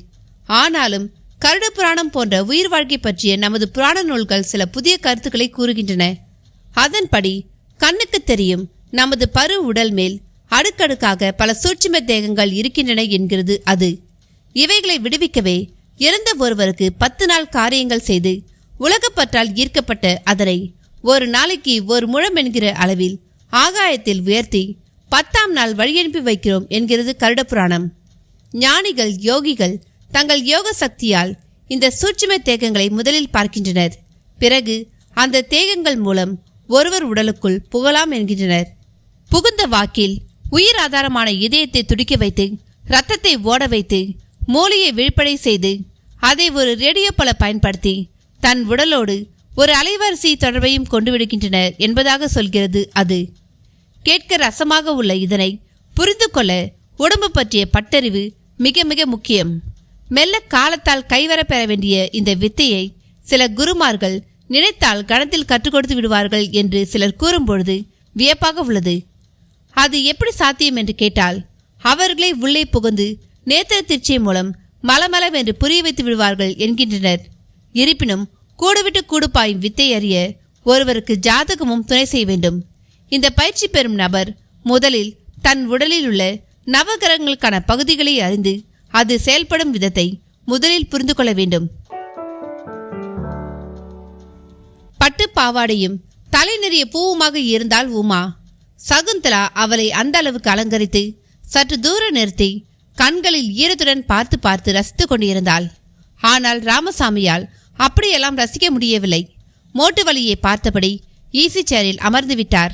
ஆனாலும் கருட புராணம் போன்ற உயிர் வாழ்க்கை பற்றிய நமது புராண நூல்கள் சில புதிய கருத்துக்களை கூறுகின்றன. அதன்படி கண்ணுக்கு தெரியும் நமது பரு உடல் மேல் அடுக்கடுக்காக பல சூட்சும தேகங்கள் இருக்கின்றன என்கிறது அது. இவைகளை விடுவிக்கவே இறந்த ஒருவருக்கு 10 நாள் காரியங்கள் செய்து உலகப்பற்றால் ஈர்க்கப்பட்ட அதனை ஒரு நாளைக்கு 1 முழம் என்கிற அளவில் ஆகாயத்தில் உயர்த்தி 10ஆம் நாள் வழியனுப்பி வைக்கிறோம் என்கிறது கருட புராணம். ஞானிகள் யோகிகள் தங்கள் யோக சக்தியால் இந்த சூட்சும தேகங்களை முதலில் பார்க்கின்றனர். பிறகு அந்த தேகங்கள் மூலம் ஒருவர் உடலுக்குள் புகலாம் என்கின்றனர். புகுந்த வாக்கில் உயிர் ஆதாரமான இதயத்தை துடிக்க வைத்து இரத்தத்தை ஓட வைத்து மூளையை விழிப்படை செய்து அதை ஒரு ரேடியோ போல பயன்படுத்தி தன் உடலோடு ஒரு அலைவரிசை தொடர்பையும் கொண்டு விடுகின்றனர் என்பதாக சொல்கிறது அது. கேட்க ரசமாக உள்ள இதனை புரிந்து கொள்ள உடம்பு பற்றிய பட்டறிவு மிக மிக முக்கியம். மெல்ல காலத்தால் கைவர பெற வேண்டிய இந்த வித்தையை சில குருமார்கள் நினைத்தால் கணத்தில் கற்றுக் கொடுத்து விடுவார்கள் என்று சிலர் கூறும்பொழுது வியப்பாக உள்ளது. அது எப்படி சாத்தியம் என்று கேட்டால் அவர்களை உள்ளே புகுந்து நேத்திர திருச்சியை மூலம் மலமளவென்று புரிய வைத்து விடுவார்கள் என்கின்றனர். இருப்பினும் கூடுவிட்டு கூடு பாயும் வித்தை அறிய ஒருவருக்கு ஜாதகமும் துணை செய்ய வேண்டும். இந்த பயிற்சி பெறும் நபர் முதலில் தன் உடலில் உள்ள நவகிரகங்களுக்கான பகுதிகளை அறிந்து அது செயல்படும் விதத்தை முதலில் புரிந்து கொள்ள வேண்டும். பட்டு பாவாடையும் தலை நிறைய பூவுமாக இருந்தால் உமா. சகுந்தலா அவளை அந்த அளவுக்கு அலங்கரித்து சற்று தூர நிறுத்தி கண்களில் ஈரத்துடன் பார்த்து பார்த்து ரசித்து கொண்டிருந்தாள். ஆனால் ராமசாமியால் அப்படியெல்லாம் ரசிக்க முடியவில்லை. மோட்டு வழியை பார்த்தபடி ஈசி சேரில் அமர்ந்து விட்டார்.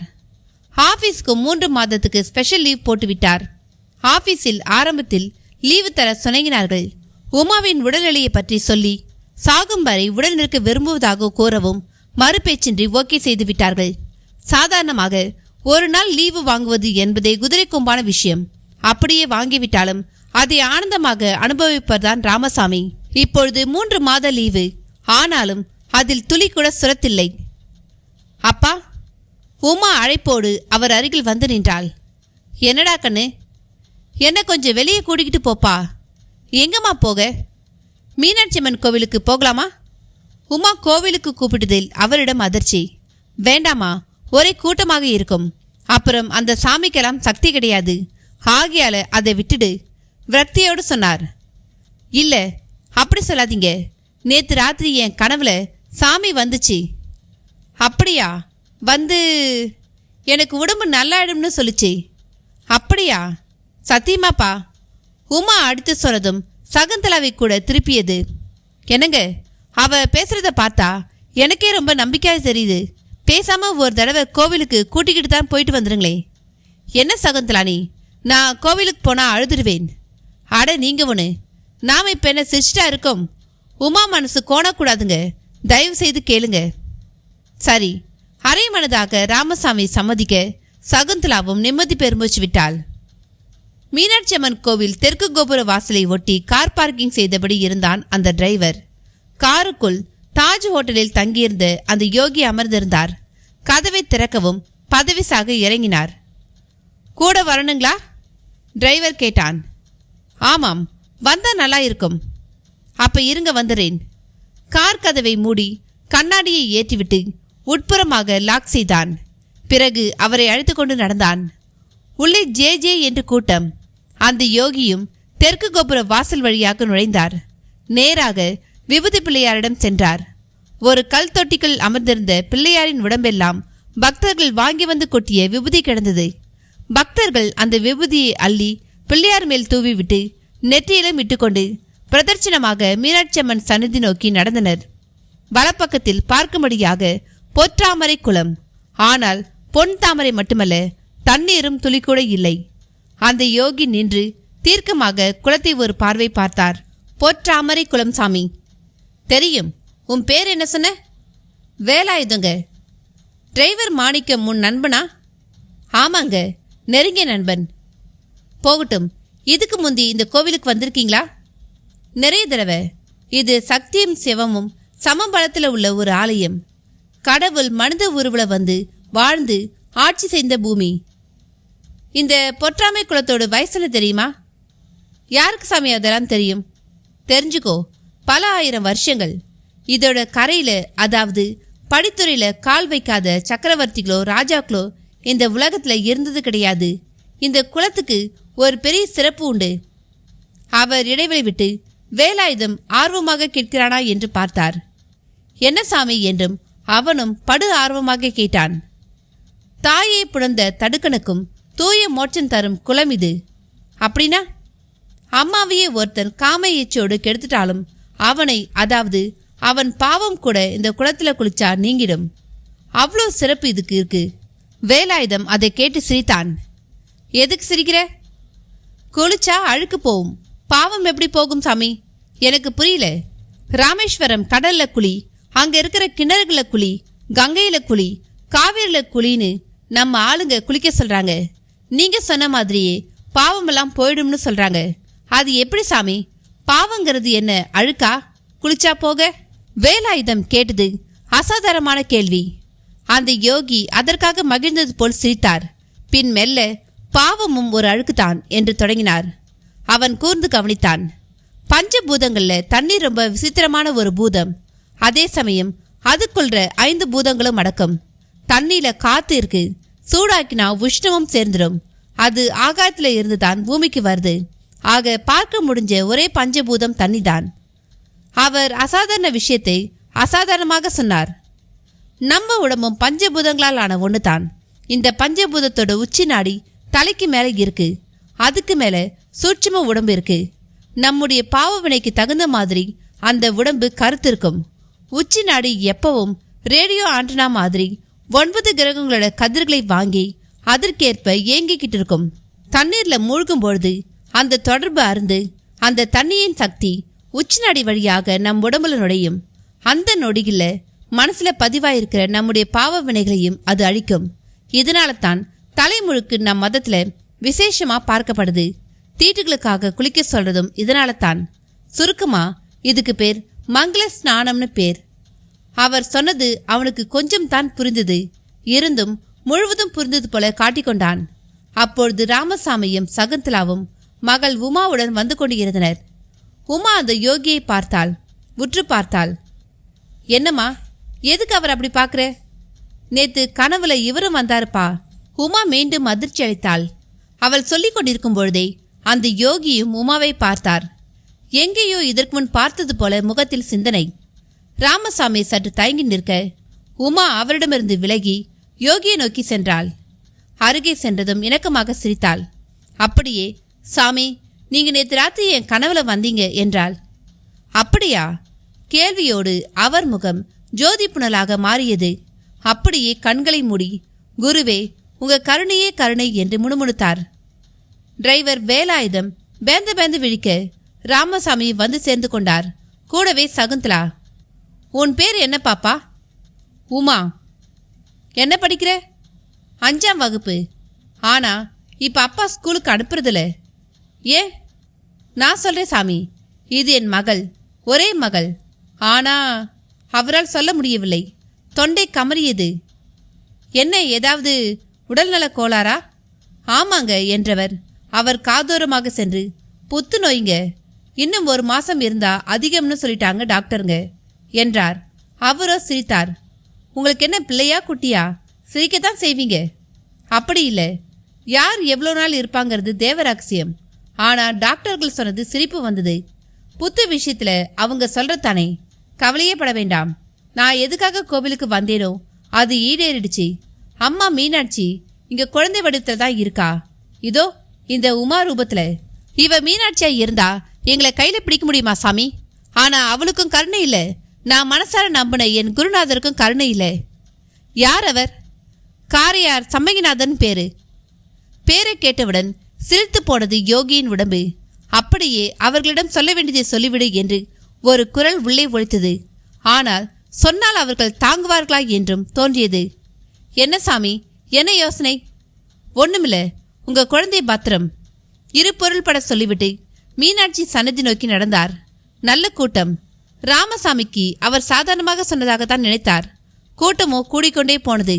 ஆபீஸ்க்கு 3 மாதத்துக்கு ஸ்பெஷல் லீவ் போட்டுவிட்டார். ஆபீஸில் ஆரம்பத்தில் லீவு தர சுணங்கினார்கள். உமாவின் உடல்நிலையை பற்றி சொல்லி சாகும் வரை உடல் நிற்க விரும்புவதாக கூறவும் மறுபேச்சின்றி ஓகே செய்து விட்டார்கள். சாதாரணமாக ஒரு நாள் லீவு வாங்குவது என்பதே குதிரை கொம்பான விஷயம். அப்படியே வாங்கிவிட்டாலும் அதை ஆனந்தமாக அனுபவிப்பதுதான் ராமசாமி. இப்பொழுது 3 மாத லீவு. ஆனாலும் அதில் துளி கூட சுரத்தில்லை. அப்பா, உமா அழைப்போடு அவர் அருகில் வந்து நின்றாள். என்னடா கண்ணு, என்ன கொஞ்சம் வெளியே கூட்டிக்கிட்டு போப்பா. எங்கம்மா போக? மீனாட்சி அம்மன் கோவிலுக்கு போகலாமா? உமா கோவிலுக்கு கூப்பிட்டதில் அவரிடம் அதிர்ச்சி. வேண்டாமா, ஒரே கூட்டமாக இருக்கும். அப்புறம் அந்த சாமிக்கெல்லாம் சக்தி கிடையாது. ஆகையால அதை விட்டுடு, விரக்தியோடு சொன்னார். இல்ல, அப்படி சொல்லாதீங்க. நேற்று ராத்திரி என் கனவுல சாமி வந்துச்சு. அப்படியா? வந்து எனக்கு உடம்பு நல்லாயிடும்னு சொல்லிச்சு. அப்படியா? சத்தியமாப்பா? உமா அடுத்து சொன்னதும் சகுந்தலாவை கூட திருப்பியது. என்னங்க, அவ பேசுறத பார்த்தா எனக்கே ரொம்ப நம்பிக்கையாக தெரியுது. பேசாம ஒரு தடவை கோவிலுக்கு கூட்டிக்கிட்டு தான் போயிட்டு வந்துடுங்களே. என்ன சகுந்தலானி, நான் கோவிலுக்கு போனா அழுதுடுவேன். அட நீங்க ஒன்று, நாம இப்ப என்ன சிரிச்சிட்டா இருக்கோம்? உமா மனசு கோணக்கூடாதுங்க, தயவு செய்து கேளுங்க. சரி. அரை மனதாக ராமசாமி சம்மதிக்க சகுந்தலாவும் நிம்மதி பெருமூச்சு விட்டாள். மீனாட்சி அம்மன் கோவில் தெற்கு கோபுர வாசலை ஒட்டி கார் பார்க்கிங் செய்தபடி இருந்தான் அந்த டிரைவர். காருக்குள் தாஜ் ஹோட்டலில் தங்கியிருந்த அந்த யோகி அமர்ந்திருந்தார். கதவை திறக்கவும் பதவிசாக இறங்கினார். கூட வரணுங்களா? டிரைவர் கேட்டான். ஆமாம், வந்தா நல்லா இருக்கும். அப்ப இருங்க, வந்துறேன். கார் கதவை மூடி கண்ணாடியை ஏற்றிவிட்டு உட்புறமாக லாக் செய்தான். பிறகு அவரை அழைத்து கொண்டு நடந்தான். உள்ளே ஜே ஜே என்று கூட்டம். அந்த யோகியும் தெற்கு கோபுர வாசல் வழியாக நுழைந்தார். நேராக விபூதி பிள்ளையாரிடம் சென்றார். ஒரு கல் தொட்டிக்குள் அமர்ந்திருந்த பிள்ளையாரின் உடம்பெல்லாம் பக்தர்கள் வாங்கி வந்து கொட்டிய விபூதி கிடந்தது. பக்தர்கள் அந்த விபூதியை அள்ளி பிள்ளையார் மேல் தூவிவிட்டு நெற்றியிலும் இட்டுக்கொண்டு பிரதட்சணமாக மீனாட்சி அம்மன் சன்னிதி நோக்கி நடந்தனர். வலப்பக்கத்தில் பார்க்கும்படியாக பொற்றாமரை குளம். ஆனால் பொன் தாமரை மட்டுமல்ல, தண்ணீரும் துளிக்கூட இல்லை. அந்த யோகி நின்று தீர்க்கமாக குளத்தை ஒரு பார்வை பார்த்தார். பொற்றாமரை குளம் சாமி. தெரியும். உன் பேர் என்ன சொன்ன? வேலாயுதங்க. டிரைவர் மாணிக்கம் உன் நண்பனா? ஆமாங்க, நெருங்கிய நண்பன். போகட்டும். இதுக்கு முந்தி இந்த கோவிலுக்கு வந்திருக்கீங்களா? நிறைய தடவை. இது சக்தியும் சிவமும் சமபலத்தில் உள்ள ஒரு ஆலயம். கடவுள் மனித உருவில் வந்து வாழ்ந்து ஆட்சி செய்த பூமி. இந்த பொற்றாமை குளத்தோட வயசுல தெரியுமா? யாருக்கு சாமி அதெல்லாம் தெரியும்? தெரிஞ்சுக்கோ, பல 1000 வருஷங்கள். இதோட கரையில, அதாவது படித்துறையில கால் வைக்காத சக்கரவர்த்திகளோ ராஜாக்களோ இந்த உலகத்துல இருந்தது கிடையாது. இந்த குளத்துக்கு ஒரு பெரிய சிறப்பு உண்டு. அவர் இடைவெளி விட்டு வேலாயுதம் ஆர்வமாக கேட்கிறானா என்று பார்த்தார். என்ன சாமி என்றும் அவனும் படு ஆர்வமாக கேட்டான். தாயை புணர்ந்த தடுக்கனுக்கும் தூய மோட்சம் தரும் குளம் இது. அப்படின்னா அம்மாவையே ஒருத்தன் காம எச்சோடு கெடுத்துட்டாலும் அவனை, அதாவது அவன் பாவம் கூட இந்த குளத்துல குளிச்சா நீங்கிடும். அவ்வளோ சிறப்பு இதுக்கு இருக்கு. வேலாயுதம் அதை கேட்டு சிரித்தான். எதுக்கு சிரிக்கிற? குளிச்சா அழுக்கு போகும், பாவம் எப்படி போகும் சாமி? எனக்கு புரியல. ராமேஸ்வரம் கடல்ல குளி, அங்க இருக்கிற கிணறுகளை குழி, கங்கையில குழி, காவேரியில குழின்னு நம்ம ஆளுங்க குளிக்க சொல்றாங்க. நீங்க சொன்ன மாதிரியே பாவமெல்லாம் போயிடும்னு சொல்றாங்க. அது எப்படி சாமி? பாவங்கிறது என்ன, அழுக்கா? குளிச்சா போக? வேலாயுதம் கேட்டது அசாதாரணமான கேள்வி. அந்த யோகி அதற்காக மகிழ்ந்தது போல் சிரித்தார். பின் மெல்ல, பாவமும் ஒரு அழுக்குத்தான் என்று தொடங்கினார். அவன் கூர்ந்து கவனித்தான். பஞ்சபூதங்கள்ல தண்ணீர் ரொம்ப விசித்திரமான ஒரு பூதம். அதே சமயம் அதுக்குள்ள 5 பூதங்களும் அடக்கம். தண்ணீர்ல காத்து இருக்கு. சூடாக்கினா உஷ்ணமும் சேர்ந்துடும். அது ஆகாயத்துல இருந்துதான் பூமிக்கு வருது. ஆக பார்க்க முடிஞ்ச ஒரே பஞ்சபூதம் தண்ணிதான். அவர் அசாதாரண விஷயத்தை அசாதாரணமாக சொன்னார். நம்ம உடம்பும் பஞ்சபூதங்களால் ஆன ஒன்று தான். இந்த பஞ்சபூதத்தோட உச்சி நாடி தலைக்கு மேலே இருக்கு. அதுக்கு மேலே சூட்சும உடம்பு இருக்கு. நம்முடைய பாவ வினைக்கு தகுந்த மாதிரி அந்த உடம்பு கருத்து இருக்கும். உச்சி நாடி எப்பவும் ரேடியோ ஆண்டனா மாதிரி 9 கிரகங்களோட கதிர்களை வாங்கி அதற்கேற்ப இயங்கிக்கிட்டு இருக்கும். தண்ணீர்ல மூழ்கும் பொழுது அந்த தொடர்பு அருந்து அந்த தண்ணியின் சக்தி உச்சி நாடி வழியாக நம் உடம்புல நுழையும். அந்த நொடியில் மனசுல பதிவாயிருக்கிற நம்முடைய பாவ வினைகளையும் அது அழிக்கும். இதனால தான் தலைமுழுக்கு நம் மதத்துல விசேஷமா பார்க்கப்படுது. தீட்டுகளுக்காக குளிக்க சொல்றதும் இதனால தான். சுருக்கமா இதுக்கு பேர் மங்கள ஸ்நானம்னு பேர். அவர் சொன்னது அவனுக்கு கொஞ்சம் தான் புரிந்தது. இருந்தும் முழுவதும் புரிந்தது போல காட்டிக்கொண்டான். அப்பொழுது ராமசாமியும் சகுந்தலாவும் மகள் உமாவுடன் வந்து கொண்டிருந்தனர். உமா அந்த யோகியை பார்த்தாள். உற்று பார்த்தாள். என்னம்மா, எதுக்கு அவர் அப்படி பார்க்குற? நேத்து கனவுல இவரும் வந்தாருப்பா. உமா மீண்டும் அதிர்ச்சி அளித்தாள். அவள் சொல்லிக் கொண்டிருக்கும் பொழுதே அந்த யோகியும் உமாவை பார்த்தார். எங்கேயோ இதற்கு முன் பார்த்தது போல முகத்தில் சிந்தனை. ராமசாமி சற்று தயங்கி நிற்க உமா அவரிடமிருந்து விலகி யோகியை நோக்கி சென்றாள். அருகே சென்றதும் இணக்கமாக சிரித்தாள். அப்படியே, சாமி, நீங்க நேற்று ராத்திரி என் கனவுல வந்தீங்க என்றாள். அப்படியா? கேள்வியோடு அவர் முகம் ஜோதி புனலாக மாறியது. அப்படியே கண்களை மூடி, குருவே, உங்க கருணையே கருணை என்று முணுமுணுத்தார். டிரைவர் வேலாயுதம் பேந்து பேந்து விழிக்க ராமசாமி வந்து சேர்ந்து கொண்டார். கூடவே சகுந்தலா. உன் பேர் என்ன பாப்பா? உமா. என்ன படிக்கிற? 5ஆம் வகுப்பு. ஆனா இப்ப அப்பா ஸ்கூலுக்கு அனுப்புறதில்ல. ஏன்? நான் சொல்றேன் சாமி, இது என் மகள், ஒரே மகள். ஆனா அவரால் சொல்ல முடியவில்லை. தொண்டை கமறியது. என்ன, ஏதாவது உடல்நல கோளாறா? ஆமாங்க என்றவர் அவர் காதோரமாக சென்று, புத்து நோய்ங்க, இன்னும் 1 மாசம் இருந்தா அதிகம்னு சொல்லிட்டாங்க டாக்டருங்க என்றார். அவரோ சிரித்தார். உங்களுக்கு என்ன பிள்ளையா குட்டியா? சிரிக்கத்தான் செய்வீங்க. அப்படி இல்லை, யார் எவ்வளோ நாள் இருப்பாங்கிறது தேவராட்சியம். ஆனால் டாக்டர்கள் சொன்னது சிரிப்பு வந்தது. புத்து விஷயத்தில் அவங்க சொல்கிறதானே, கவலையே பட வேண்டாம். நான் எதுக்காக கோவிலுக்கு வந்தேனோ அது ஈடேறிடுச்சு. அம்மா மீனாட்சி இங்கே குழந்தை வடிவத்தில் தான் இருக்கா. இதோ இந்த உமா ரூபத்தில். இவ மீனாட்சியா இருந்தா எங்களை கையில் பிடிக்க முடியுமா சாமி? ஆனால் அவளுக்கும் கருணை இல்லை. நான் மனசார நம்பின என் குருநாதருக்கும் கருணை இல்லை. யார் அவர்? காரையார் சம்மகிநாதன் பேரு. பேரை கேட்டவுடன் சிரித்து போனது யோகியின் உடம்பு. அப்படியே அவர்களிடம் சொல்ல வேண்டியதை சொல்லிவிடு என்று ஒரு குரல் உள்ளே ஒலித்தது. ஆனால் சொன்னால் அவர்கள் தாங்குவார்களா என்றும் தோன்றியது. என்ன சாமி, என்ன யோசனை? ஒண்ணுமில்ல, உங்க குழந்தை பத்திரம். இரு பொருள் பட சொல்லிவிட்டு மீனாட்சி சன்னதி நோக்கி நடந்தார். நல்ல கூட்டம். ராமசாமிக்கு அவர் சாதாரணமாக சொன்னதாகத்தான் நினைத்தார். கூட்டமோ கூடிக்கொண்டே போனது.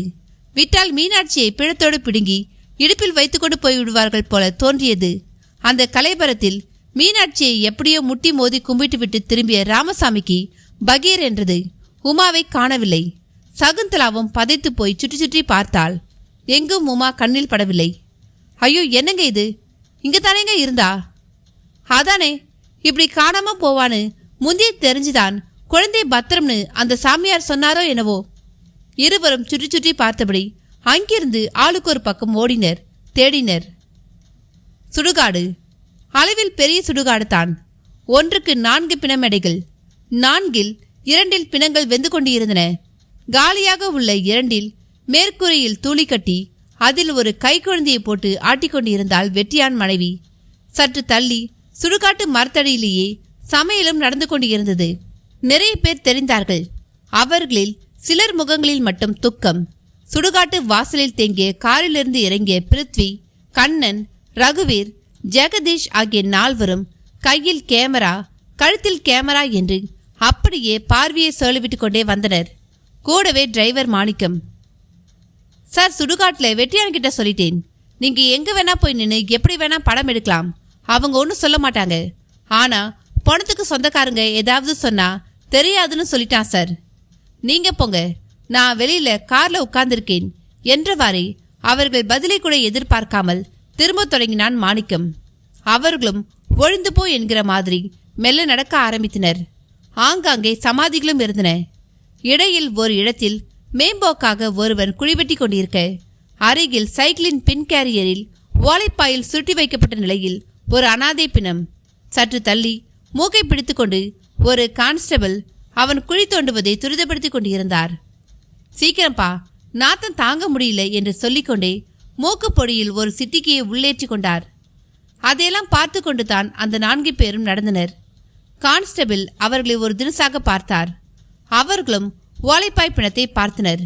விட்டால் மீனாட்சியை பிழத்தோடு பிடுங்கி இடுப்பில் வைத்துக்கொண்டு போய்விடுவார்கள் போல தோன்றியது. அந்த கலைபரத்தில் மீனாட்சியை எப்படியோ முட்டி மோதி கும்பிட்டு விட்டு திரும்பிய ராமசாமிக்கு பகீர் என்றது. உமாவை காணவில்லை. சகுந்தலாவும் பதைத்து போய் சுற்றி சுற்றி பார்த்தாள். எங்கும் உமா கண்ணில் படவில்லை. ஐயோ, என்னங்க இது? இங்க தானேங்க இருந்தா? அதானே, இப்படி காணாம போவான்னு முந்தைய தெரிஞ்சுதான் குழந்தை பத்திரம்னு அந்த சாமியார் சொன்னாரோ என்னவோ. இருவரும் சுற்றி சுற்றி பார்த்தபடி அங்கிருந்து ஆளுக்கு ஒரு பக்கம் ஓடினர், தேடினர். சுடுகாடு. அளவில் பெரிய சுடுகாடு தான். ஒன்றுக்கு 4 பிணமேடைகள். 4இல் 2இல் பிணங்கள் வெந்து கொண்டிருந்தன. காலியாக உள்ள 2இல் மேற்கூரையில் தூளி கட்டி அதில் ஒரு கைக்குழந்தையை போட்டு ஆட்டிக்கொண்டிருந்தாள் வெற்றியான் மனைவி. சற்று தள்ளி சுடுகாட்டு மரத்தடியிலேயே சமையலும் நடந்து கொண்டிருந்தது. நிறைய பேர் தெரிந்தார்கள். அவர்களில் சிலர் முகங்களில் மட்டும் துக்கம். சுடுகாட்டு வாசலில் தேங்கிய காரிலிருந்து இறங்கிய பிருத்வி, கண்ணன், ரகுவீர், ஜெகதீஷ் ஆகிய 4வரும் கையில் கேமரா, கழுத்தில் கேமரா என்று அப்படியே பார்வையை சொல்லிவிட்டு கொண்டே வந்தனர். கூடவே டிரைவர் மாணிக்கம். சார், சுடுகாட்டில் வெட்டியான்கிட்ட சொல்லிட்டேன். நீங்கள் எங்கே வேணா போய் நின்று எப்படி வேணா படம் எடுக்கலாம். அவங்க ஒன்றும் சொல்ல மாட்டாங்க. ஆனால் பணத்துக்கு சொந்தக்காரங்க ஏதாவது சொன்னால் தெரியாதுன்னு சொல்லிட்டான் சார். நீங்கள் போங்க, நான் வெளியில் காரில் உட்கார்ந்திருக்கேன் என்றவாறே அவர்கள் பதிலை கூட எதிர்பார்க்காமல் திரும்ப தொடங்கினான் மாணிக்கம். அவர்களும் ஒழிந்து போ என்கிற மாதிரி மெல்ல நடக்க ஆரம்பித்தனர். ஆங்காங்கே சமாதிகளும் இருந்தன. இடையில் ஒரு இடத்தில் மேம்போக்காக ஒருவன் குழிவெட்டி கொண்டிருக்க, அருகில் சைக்கிளின் பின் கேரியரில் ஓலைப்பாயில் சுருட்டி வைக்கப்பட்ட நிலையில் ஒரு அனாதை பிணம். சற்று தள்ளி மூக்கை பிடித்துக்கொண்டு ஒரு கான்ஸ்டபிள் அவன் குழி தோண்டுவதை துரிதப்படுத்தி கொண்டிருந்தார். சீக்கிரம்பா, நாத்தம் தாங்க முடியல என்று சொல்லிக்கொண்டே மூக்கு பொடியில் ஒரு சிட்டிக்கையை உள்ளேற்றி கொண்டார். அதையெல்லாம் பார்த்து கொண்டு தான் அந்த 4 பேரும் நடந்தனர். கான்ஸ்டபிள் அவர்களை ஒரு தினசாக பார்த்தார். அவர்களும் ஓலைப்பாய் பிணத்தை பார்த்தனர்.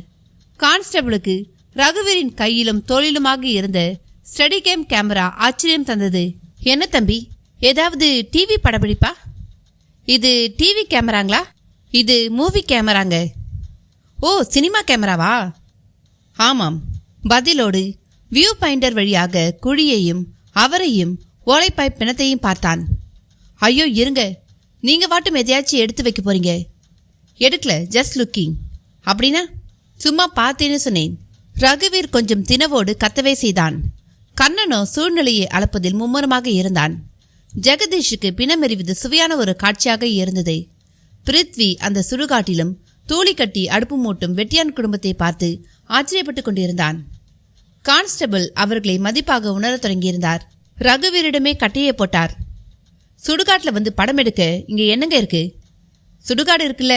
கான்ஸ்டபிளுக்கு ரகுவீரின் கையிலும் தோளிலுமாக இருந்த ஸ்டெடிகேம் கேமரா ஆச்சரியம் தந்தது. என்ன தம்பி, ஏதாவது டிவி படப்பிடிப்பா? இது டிவி கேமராங்களா? இது மூவி கேமராங்க. ஓ, சினிமா கேமராவா? ஆமாம். பதிலோடு வியூ பாயிண்டர் வழியாக குழியையும் அவரையும் ஓலைப்பாய் பிணத்தையும் பார்த்தான். ஐயோ இருங்க, நீங்க வாட்டும் எதையாச்சும் எடுத்து வைக்க போறீங்க. எடுக்கல, ஜஸ்ட் லுக்கிங். அப்படின்னா சும்மா பார்த்தேன்னு சொன்னேன். ரகுவீர் கொஞ்சம் தினவோடு கத்தவே செய்தான். கண்ணனோ சூழ்நிலையை அளப்பதில் மும்முரமாக இருந்தான். ஜெகதீஷுக்கு பிணமெறிவது சுவையான ஒரு காட்சியாக இருந்தது. பிருத்வி அந்த சுடுகாட்டிலும் தூளி கட்டி அடுப்பு மூட்டும் வெட்டியான் குடும்பத்தை பார்த்து ஆச்சரியப்பட்டு கொண்டிருந்தான். கான்ஸ்டபிள் அவர்களை மதிப்பாக உணரத் தொடங்கியிருந்தார். ரகுவீரிடமே கட்டையை போட்டார். சுடுகாட்டில் வந்து படம் எடுக்க இங்கே என்னங்க இருக்கு? சுடுகாடு இருக்குல்ல,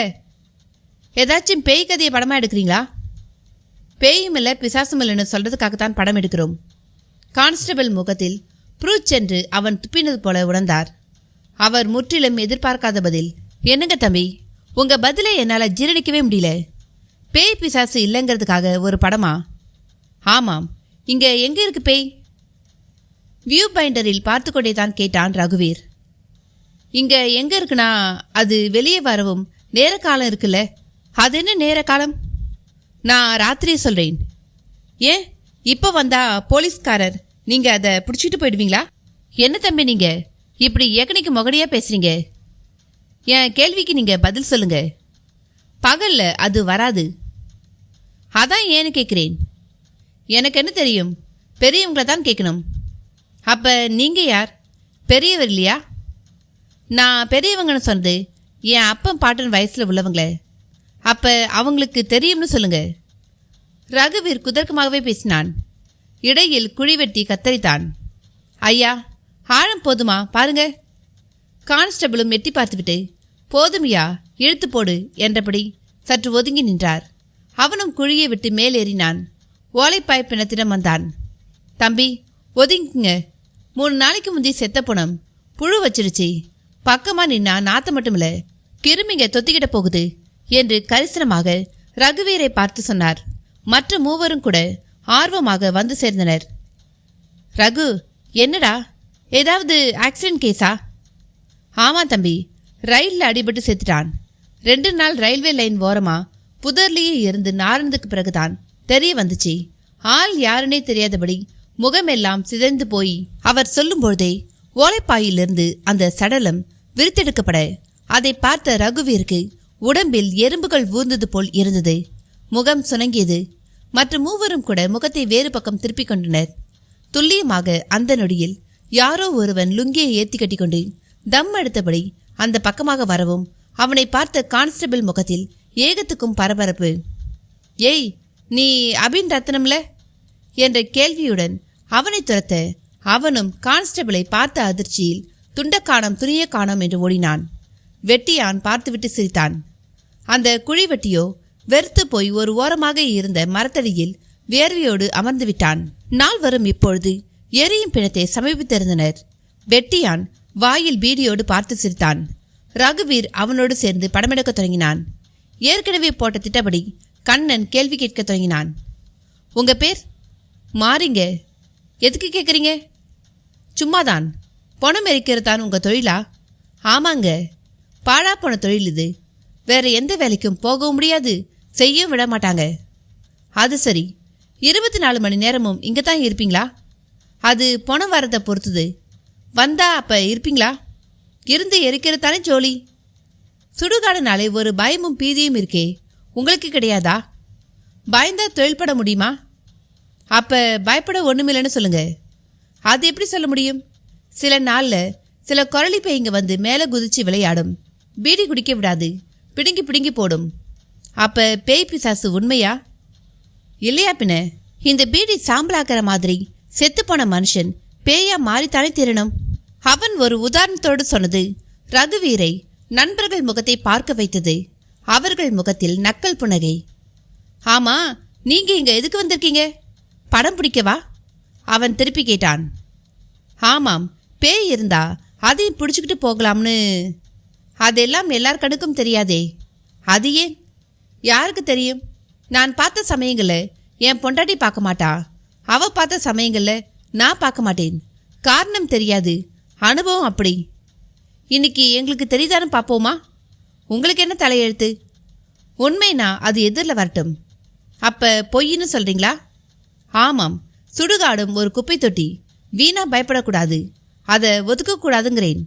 ஏதாச்சும் பேய் கதையை படமாக எடுக்கிறீங்களா? பேயும் இல்லை பிசாசும் இல்லைன்னு சொல்றதுக்காகத்தான் படம் எடுக்கிறோம். கான்ஸ்டபிள் முகத்தில் புரூச்சென்று அவன் துப்பினது போல உணர்ந்தார். அவர் முற்றிலும் எதிர்பார்க்காத பதில். என்னங்க தம்பி, உங்க பதிலை என்னால் ஜீரணிக்கவே முடியல. பேய் பிசாசு இல்லைங்கிறதுக்காக ஒரு படமா? ஆமாம். இங்க எங்க இருக்கு பேய்? வியூ பாயிண்டரில் பார்த்து கொண்டே தான் கேட்டான் ரகுவீர். இங்க எங்க இருக்குன்னா அது வெளியே வரவும் நேர காலம் இருக்குல்ல. அது என்ன நேர காலம்? நான் ராத்திரியே சொல்றேன். ஏன் இப்போ வந்தா போலீஸ்காரர் நீங்க அதை பிடிச்சிட்டு போயிடுவீங்களா? என்ன தம்பி நீங்க இப்படி ஏக்கனைக்கு மொகடியா பேசுறீங்க? என் கேள்விக்கு நீங்க பதில் சொல்லுங்க. பகல்ல அது வராது. அதான் ஏன்னு கேட்குறேன். எனக்கு என்ன தெரியும்? பெரியவங்களை தான் கேட்கணும். அப்ப நீங்க யார்? பெரியவர் இல்லையா? நான் பெரியவங்கன்னு சொன்னது என் அப்பன் பாட்டன் வயசுல உள்ளவங்கள. அப்ப அவங்களுக்கு தெரியும்னு சொல்லுங்க. ரகுவீர் குதர்க்கமாகவே பேசினான். இடையில் குழிவெட்டி கத்தரித்தான். ஐயா, ஆழம் போதுமா பாருங்க. கான்ஸ்டபிளும் எட்டி பார்த்துவிட்டு போதுமையா, இழுத்து போடு என்றபடி சற்று ஒதுங்கி நின்றார். அவனும் குழியை விட்டு மேலேறினான். ஓலைப்பாய் பிணத்திடம் வந்தான். தம்பி ஒதுங்கிங்க. 3 நாளைக்கு முந்தி செத்த பணம் புழு வச்சிருச்சு. பக்கமா நின்னா நாத்த மட்டுமில்ல, கிருமிங்க தொத்திக்கிட்ட போகுது என்று கரிசனமாக ரகுவீரை பார்த்து சொன்னார். மற்ற மூவரும் கூட ஆர்வமாக வந்து சேர்ந்தனர். ரகு, என்னடா, ஏதாவது ஆக்சிடென்ட் கேஸா? ஆமா தம்பி, ரயிலில் அடிபட்டு செத்துட்டான். 2 நாள் ரயில்வே லைன் ஓரமா புதர்லேயே இருந்து நார்ந்ததுக்கு பிறகுதான் தெரிய வந்துச்சு. ஆள் யாருன்னே தெரியாதபடி முகமெல்லாம் சிதைந்து போய் அவர் சொல்லும்பொழுதே ஓலைப்பாயிலிருந்து அந்த சடலம் விரித்தெடுக்கப்பட அதை பார்த்த ரகுவீருக்கு உடம்பில் எறும்புகள் ஊர்ந்தது போல் இருந்தது. முகம் சுணங்கியது. மற்ற மூவரும் கூட முகத்தை வேறு பக்கம் திருப்பிக் கொண்டனர். துல்லியமாக அந்த நொடியில் யாரோ ஒருவன் லுங்கியை ஏற்றி கட்டிக்கொண்டு தம் எடுத்தபடி அந்த பக்கமாக வரவும் அவனை பார்த்த கான்ஸ்டபிள் முகத்தில் ஏகத்துக்கும் பரபரப்பு. ஏய், நீ அபின் ரத்னம்ல என்ற கேள்வியுடன் அவனை துரத்த அவனும் கான்ஸ்டபிளை பார்த்த அதிர்ச்சியில் துண்டக்கானம் துணிய காணோம் என்று ஓடினான். வெட்டியான் பார்த்துவிட்டு சிரித்தான். அந்த குழி வெட்டியோ வெறுத்து போய் ஒரு ஓரமாக இருந்த மரத்தடியில் வேர்வையோடு அமர்ந்து விட்டான். நால்வரும் இப்பொழுது எரியும் பிணத்தை சமீபித்திருந்தனர். வெட்டியான் வாயில் பீடியோடு பார்த்து சிரித்தான். ரகுவீர் அவனோடு சேர்ந்து படமெடுக்க தொடங்கினான். ஏற்கனவே போட்ட திட்டப்படி கண்ணன் கேள்வி கேட்க தொடங்கினான். உங்க பேர்? மாறிங்க. எதுக்கு கேட்குறீங்க? சும்மாதான். பணம் எரிக்கிறது தான் உங்கள் தொழிலா? ஆமாங்க. பாழா போன தொழில் இது. வேற எந்த வேலைக்கும் போகவும் முடியாது, செய்யவும் விட மாட்டாங்க. அது சரி, 24 மணி நேரமும் இங்கே தான் இருப்பீங்களா? அது பணம் வரதை பொறுத்துது. வந்தா அப்போ இருப்பீங்களா? இருந்து எரிக்கிறது தானே ஜோலி. சுடுகாடுனாலே ஒரு பயமும் பீதியும் இருக்கே, உங்களுக்கு கிடையாதா? பயந்தா தொழில்பட முடியுமா? அப்போ பயப்பட ஒன்றுமில்லைன்னு சொல்லுங்க. அது எப்படி சொல்ல முடியும்? சில நாளில் சில குரளி பேய்ங்க வந்து மேலே குதிச்சு விளையாடும். பீடி குடிக்க விடாது, பிடுங்கி பிடுங்கி போடும். அப்போ பேய் பிசாசு உண்மையா? இல்லையா பின்ன? இந்த பீடி சாம்பலாக்கிற மாதிரி செத்துப்போன மனுஷன் பேயா மாறித்தானே தீரணும். அவன் ஒரு உதாரணத்தோடு சொன்னது ரகுவீரை நண்பர்கள் முகத்தை பார்க்க வைத்தது. அவர்கள் முகத்தில் நக்கல் புன்னகை. ஆமா, நீங்க இங்க எதுக்கு வந்திருக்கீங்க? படம் பிடிக்கவா? அவன் திருப்பி கேட்டான். ஆமாம், பேய் இருந்தா அதையும் பிடிச்சிக்கிட்டு போகலாம்னு. அதெல்லாம் எல்லார் கணக்கும் தெரியாதே. அது ஏன்? யாருக்கு தெரியும்? நான் பார்த்த சமயங்களில் என் பொண்டாட்டி பார்க்க மாட்டா, அவ பார்த்த சமயங்களில் நான் பார்க்க மாட்டேன். காரணம் தெரியாது, அனுபவம் அப்படி. இன்னைக்கு எங்களுக்கு தெரியுதான்னு பார்ப்போமா? உங்களுக்கு என்ன தலையெழுத்து? உண்மைனா அது எதிரில் வரட்டும். அப்போ பொய்ன்னு சொல்கிறீங்களா? ஆமாம், சுடுகாடும் ஒரு குப்பை தொட்டி. வீணா பயப்படக்கூடாது, அதை ஒதுக்கக்கூடாதுங்கிறேன்.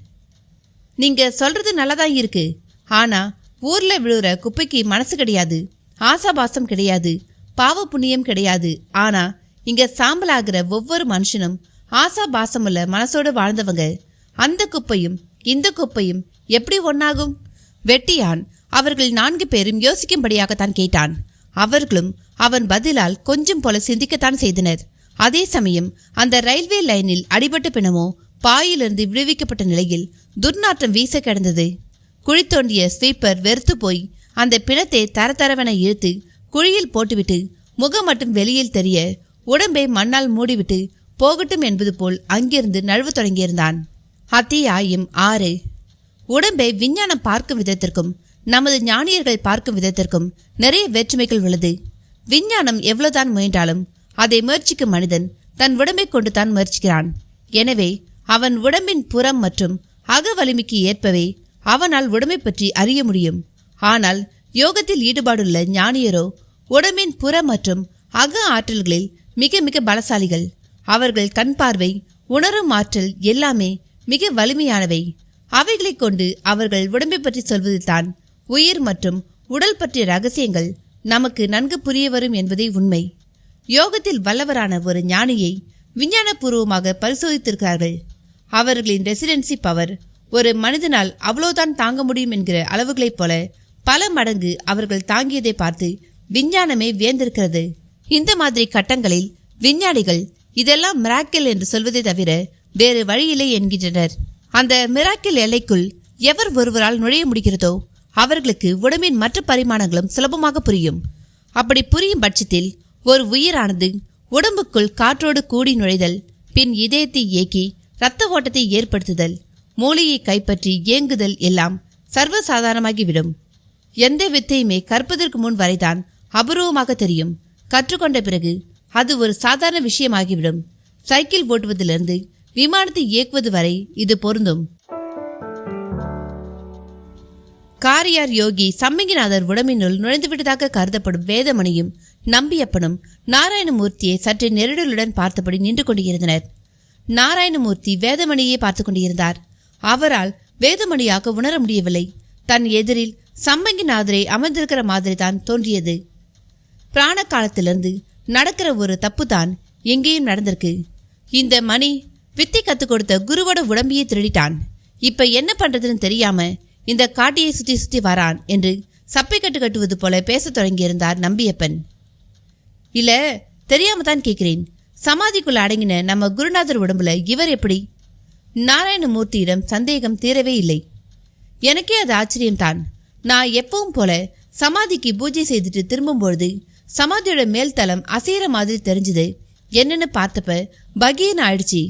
நீங்கள் சொல்கிறது நல்லா தான் இருக்கு. ஆனால் ஊரில் விழுகிற குப்பைக்கு மனசு கிடையாது, ஆசாபாசம் கிடையாது, பாவ புண்ணியம் கிடையாது. ஆனால் இங்கே சாம்பலாகிற ஒவ்வொரு மனுஷனும் ஆசாபாசமுள்ள மனசோடு வாழ்ந்தவங்க. அந்த குப்பையும் இந்த குப்பையும் எப்படி ஒன்றாகும்? வெட்டியான் அவர்கள் 4 பேரும் யோசிக்கும்படியாகத்தான் கேட்டான். அவர்களும் அவன் பதிலால் கொஞ்சம் போல சிந்திக்கத்தான் செய்தனர். அதே சமயம் அந்த ரயில்வே லைனில் அடிபட்ட பிணமோ பாயிலிருந்து விடுவிக்கப்பட்ட நிலையில் துர்நாற்றம் வீச கிடந்தது. குழி தோண்டிய ஸ்வீப்பர் வெறுத்து போய் அந்த பிணத்தை தரதரவென இழுத்து குழியில் போட்டுவிட்டு முகம் மட்டும் வெளியில் தெரிய உடம்பை மண்ணால் மூடிவிட்டு போகட்டும் என்பது போல் அங்கிருந்து நழுவ தொடங்கியிருந்தான். அத்தியாயம் 6. உடம்பை விஞ்ஞானம் பார்க்கும் விதத்திற்கும் நமது ஞானியர்கள் பார்க்கும் விதத்திற்கும் நிறைய வேற்றுமைகள் உள்ளது. விஞ்ஞானம் எவ்வளவுதான் முயன்றாலும் அதை முயற்சிக்கும் மனிதன் தன் உடம்பை கொண்டு தான் முயற்சிக்கிறான். எனவே அவன் உடம்பின் புறம் மற்றும் அக வலிமைக்கு ஏற்பவே அவனால் உடம்பை பற்றி அறிய முடியும். ஆனால் யோகத்தில் ஈடுபாடுள்ள ஞானியரோ உடம்பின் புற மற்றும் அக ஆற்றல்களில் மிக மிக பலசாலிகள். அவர்கள் கண் பார்வை, உணரும் ஆற்றல் எல்லாமே மிக வலிமையானவை. அவைகளை கொண்டு அவர்கள் உடம்பை பற்றி சொல்வதில்தான் உயிர் மற்றும் உடல் பற்றிய ரகசியங்கள் நமக்கு நன்கு புரிய வரும் என்பதே உண்மை. யோகத்தில் வல்லவரான ஒரு ஞானியை விஞ்ஞானபூர்வமாக பரிசோதித்திருக்கிறார்கள். அவர்களின் ரெசிடென்சி பவர் ஒரு மனிதனால் அவ்வளவுதான் தாங்க முடியும் என்கிற அளவுகளைப் போல பல மடங்கு அவர்கள் தாங்கியதை பார்த்து விஞ்ஞானமே வியந்திருக்கிறது. இந்த மாதிரி கட்டங்களில் விஞ்ஞானிகள் இதெல்லாம் மிராக்கிள் என்று சொல்வதை தவிர வேறு வழியில்லை என்கின்றனர். அந்த மிராக்கிள் எல்லைக்குள் எவர் ஒருவரால் நுழைய முடிகிறதோ அவர்களுக்கு உடம்பின் மற்ற பரிமாணங்களும் சுலபமாக புரியும். அப்படி புரியும் பட்சத்தில் ஒரு உயிரானது உடம்புக்குள் காற்றோடு கூடி நுழைதல், பின் இதயத்தை இயக்கி இரத்த ஓட்டத்தை ஏற்படுத்துதல், மூளையை கைப்பற்றி இயங்குதல் எல்லாம் சர்வசாதாரணமாகிவிடும். எந்த வித்தையுமே கற்பதற்கு முன் வரைதான் அபூர்வமாக தெரியும். கற்றுக்கொண்ட பிறகு அது ஒரு சாதாரண விஷயமாகிவிடும். சைக்கிள் ஓட்டுவதிலிருந்து விமானத்தை இயக்குவது வரை இது பொருந்தும். காரியார் யோகி சம்மங்கிநாதர் உடம்பினுள் நுழைந்துவிட்டதாக கருதப்படும் வேதமணியும் நம்பியப்பனும் நாராயணமூர்த்தியை சற்று நெருடலுடன் பார்த்தபடி நின்று கொண்டிருந்தனர். நாராயணமூர்த்தி வேதமணியை பார்த்து கொண்டிருந்தார். அவரால் வேதமணியாக உணர முடியவில்லை. தன் எதிரில் சம்மங்கிநாதரை அமர்ந்திருக்கிற மாதிரி தான் தோன்றியது. பிராண காலத்திலிருந்து நடக்கிற ஒரு தப்பு தான் எங்கேயும் நடந்திருக்கு. இந்த மணி வித்தை கற்றுக் கொடுத்த குருவோட உடம்பியை திருடிட்டான். இப்ப என்ன பண்றதுன்னு தெரியாம இந்த காட்டியை சுத்தி சுத்தி வரான் என்று சப்பை கட்டுவது போல பேசத் தொடங்கியிருந்தார் நம்பியப்பன். இல்ல, தெரியாம தான் கேட்கிறேன். சமாதிக்குள்ள அடங்கின நம்ம குருநாதர் உடம்புல இவர் எப்படி? நாராயணமூர்த்தியிடம் சந்தேகம் தீரவே இல்லை. எனக்கே அது ஆச்சரியம்தான். நான் எப்பவும் போல சமாதிக்கு பூஜை செய்துட்டு திரும்பும்பொழுது சமாதியோட மேல் தளம் அசைகிற மாதிரி தெரிஞ்சுது. என்னன்னு பார்த்தப்ப பகீர்னு ஆயிடுச்சு.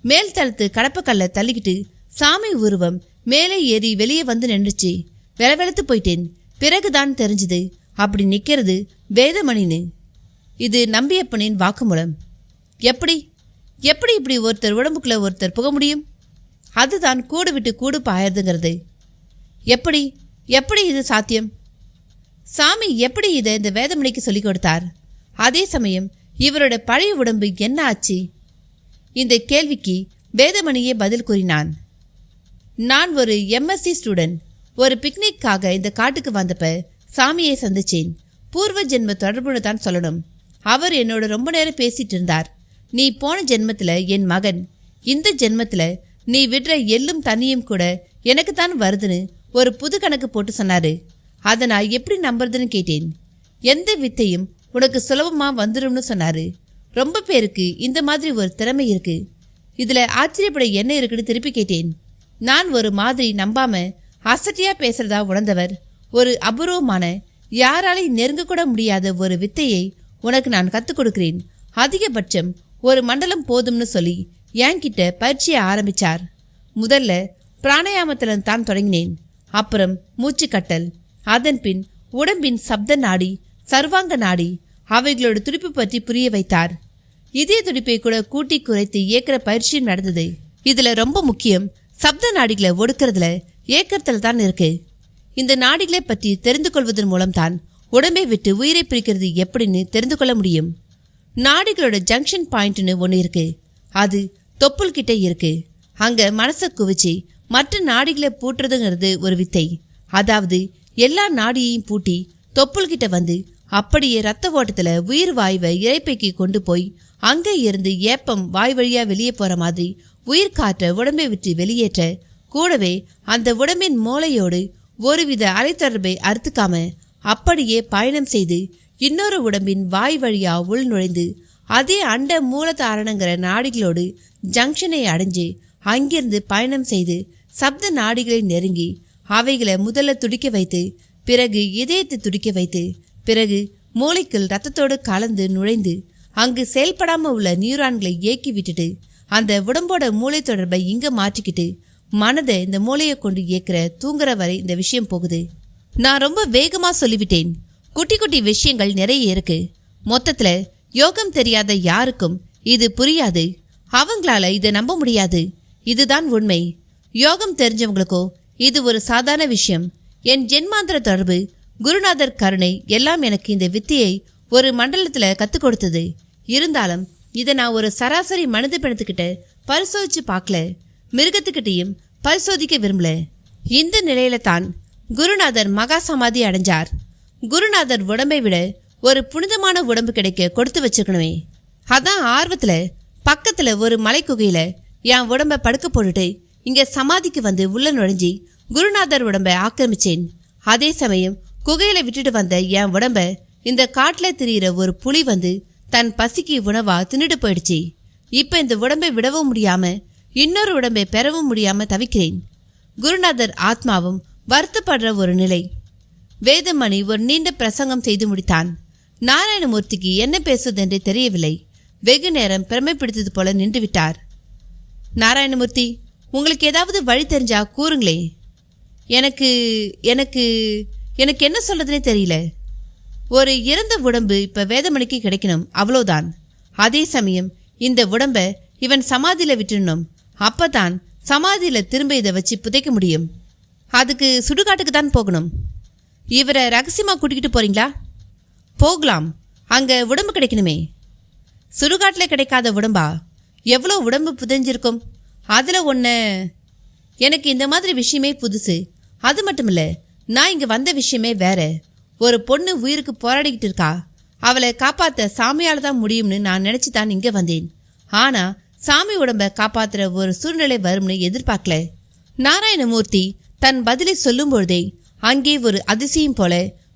மேல் தளத்து கடப்பக்கல்ல தள்ளிக்கிட்டு சாமி உருவம் மேலே ஏறி வெளியே வந்து நின்றுச்சு. வெளவெளத்து போயிட்டேன். பிறகுதான் தெரிஞ்சுது அப்படி நிற்கிறது வேதமணின்னு. இது நம்பியப்பனின் வாக்குமூலம். எப்படி எப்படி இப்படி ஒருத்தர் உடம்புக்குள்ள ஒருத்தர் புக முடியும்? அதுதான் கூடு விட்டு கூடு பாயறதுங்கிறது. எப்படி எப்படி இது சாத்தியம்? சாமி எப்படி இதை இந்த வேதமணிக்கு சொல்லிக் கொடுத்தார்? அதே சமயம் இவரோட பழைய உடம்பு என்ன ஆச்சு? இந்த கேள்விக்கு வேதமணியே பதில் கூறினான். நான் ஒரு எம்எஸ்சி ஸ்டூடெண்ட். ஒரு பிக்னிக்காக இந்த காட்டுக்கு வந்தப்ப சாமியை சந்திச்சேன். பூர்வ ஜென்ம தொடர்புன்னு தான் சொல்லணும். அவர் என்னோட ரொம்ப நேரம் பேசிட்டு இருந்தார். நீ போன ஜென்மத்தில் என் மகன், இந்த ஜென்மத்தில் நீ விடுற எள்ளும் தண்ணியும் கூட எனக்கு தான் வருதுன்னு ஒரு புது கணக்கு போட்டு சொன்னாரு. அதை நான் எப்படி நம்புறதுன்னு கேட்டேன். எந்த வித்தையும் உனக்கு சுலபமாக வந்துடும்னு சொன்னாரு. ரொம்ப பேருக்கு இந்த மாதிரி ஒரு திறமை இருக்கு. இதில் ஆச்சரியப்பட என்ன இருக்குன்னு திருப்பி கேட்டேன். நான் ஒரு மாதிரி நம்பாம அசட்டியா பேசுறதா உணர்ந்தவர், ஒரு அபூர்வமான யாராலையும் நெருங்க கூட முடியாத ஒரு வித்தையை உனக்கு நான் கற்றுக் கொடுக்கிறேன். அதிகபட்சம் ஒரு மண்டலம் போதும்னு சொல்லி என்கிட்ட பயிற்சியை ஆரம்பிச்சார். முதல்ல பிராணாயாமத்தில் தான் தொடங்கினேன். அப்புறம் மூச்சுக்கட்டல், அதன் பின் உடம்பின் சப்த நாடி, சர்வாங்க நாடி, அவைகளோட துடிப்பு பற்றி புரிய வைத்தார். இதய துடிப்பை கூட கூட்டி குறைத்து இயக்கிற பயிற்சியும் நடந்தது. இதுல ரொம்ப முக்கியம், சப்த நாடிகளை ஒடுக்கிறதுல ஏக்கத்தில் தான் இருக்கு. இந்த நாடிகளை பற்றி தெரிந்து கொள்வதன் மூலம்தான் உடம்பை விட்டு உயிரை பிரிக்கிறது எப்படின்னு தெரிந்து கொள்ள முடியும். நாடிகளோட ஜங்ஷன் பாயிண்ட்னு ஒன்று இருக்கு. அது தொப்புள் கிட்ட இருக்கு. அங்க மனசை குவிச்சு மற்ற நாடிகளை பூட்டுறதுங்கிறது ஒரு வித்தை. அதாவது எல்லா நாடியையும் பூட்டி தொப்புள் கிட்ட வந்து அப்படியே ரத்த ஓட்டத்துல உயிர் வாயுவை இறைப்பைக்கு கொண்டு போய் அங்கே இருந்து ஏப்பம் வாய் வழியா வெளியே போற மாதிரி உயிர் காற்ற உடம்பை விட்டு வெளியேற்ற, கூடவே அந்த உடம்பின் மூளையோடு ஒருவித அலைத்தொடர்பை அறுத்துக்காம அப்படியே பயணம் செய்து இன்னொரு உடம்பின் வாய் வழியா உள் நுழைந்து அதே அண்ட மூலதாரணங்கிற நாடிகளோடு ஜங்ஷனை அடைஞ்சு அங்கிருந்து பயணம் செய்து சப்த நாடிகளை நெருங்கி அவைகளை முதல்ல துடிக்க வைத்து, பிறகு இதயத்தை துடிக்க வைத்து, பிறகு மூளைக்குள் ரத்தத்தோடு கலந்து நுழைந்து அங்கு செயல்படாம உள்ள நியூரான்களை இயக்கி விட்டுட்டு அந்த உடம்போட மூளை தொடர்பை இங்க மாற்றிக்கிட்டு மனதை இந்த மூளையை கொண்டு இயக்கிற தூங்குற வரை இந்த விஷயம் போகுது. நான் ரொம்ப வேகமா சொல்லிவிட்டேன். குட்டி குட்டி விஷயங்கள் நிறைய இருக்கு. மொத்தத்துல யோகம் தெரியாத யாருக்கும் இது புரியாது. அவங்களால இதை நம்ப முடியாது. இதுதான் உண்மை. யோகம் தெரிஞ்சவங்களுக்கோ இது ஒரு சாதாரண விஷயம். என் ஜென்மாந்திர தொடர்பு, குருநாதர் கருணை எல்லாம் எனக்கு இந்த வித்தியை ஒரு மண்டலத்துல கற்றுக் கொடுத்தது. இருந்தாலும் இதை நான் ஒரு சராசரி மனித பிணத்துக்கிட்ட பரிசோதிச்சு பார்க்கல, மிருகத்துக்கிட்டையும் பரிசோதிக்க விரும்பல. இந்த நிலையில தான் குருநாதர் மகா சமாதி அடைஞ்சார். குருநாதர் உடம்பை விட ஒரு புனிதமான உடம்பு கிடைக்க கொடுத்து வச்சிருக்கணுமே. அதான் ஆர்வத்துல பக்கத்துல ஒரு மலை குகையில என் உடம்ப படுக்க போட்டுட்டு இங்க சமாதிக்கு வந்து உள்ள நுழைஞ்சி குருநாதர் உடம்பை ஆக்கிரமிச்சேன். அதே சமயம் குகையில விட்டுட்டு வந்த என் உடம்ப இந்த காட்டுல திரியிற ஒரு புலி வந்து தன் பசிக்கு உணவா தின்னுட்டு போயிடுச்சு. இப்ப இந்த உடம்பை விடவும் முடியாம இன்னொரு உடம்பை பெறவும் முடியாம தவிக்கிறேன். குருநாதர் ஆத்மாவும் வருத்தப்படுற ஒரு நிலை. வேதமணி ஒரு நீண்ட பிரசங்கம் செய்து முடித்தான். நாராயணமூர்த்திக்கு என்ன பேசுவதென்றே தெரியவில்லை. வெகு நேரம் பெருமை பிடித்தது போல நின்று விட்டார். நாராயணமூர்த்தி, உங்களுக்கு ஏதாவது வழி தெரிஞ்சா கூறுங்களே. எனக்கு எனக்கு எனக்கு என்ன சொல்றதுனே தெரியல. ஒரு இறந்த உடம்பு இப்ப வேதமணிக்கு கிடைக்கணும், அவ்வளோதான். அதே சமயம் இந்த உடம்ப இவன் சமாதியில விட்டுடணும். அப்பதான் சமாதியில திரும்ப இதை வச்சு புதைக்க முடியும். அதுக்கு சுடுகாட்டுக்கு தான் போகணும். இவரை ரகசியமா கூட்டிக்கிட்டு போறீங்களா? போகலாம். அங்க உடம்பு கிடைக்கணுமே. சுடுகாட்டில் கிடைக்காத உடம்பா? எவ்வளோ உடம்பு புதைஞ்சிருக்கும். அதில் ஒன்று. எனக்கு இந்த மாதிரி விஷயமே புதுசு. அது மட்டும் இல்லை, நான் இங்கே வந்த விஷயமே வேற. ஒரு பொண்ணு உயிருக்கு போராடிக்கிட்டு இருக்கா. அவளை காப்பாற்ற சாமியால் தான் முடியும்னு நான் நினச்சி தான் இங்கே வந்தேன். ஆனால் சாமி உடம்பை காப்பாற்றுற ஒரு சூழ்நிலை வரும்னு எதிர்பார்க்கல. நாராயணமூர்த்தி தன் பதிலை சொல்லும் பொழுதே அங்கே ஒரு அதிசயம் போல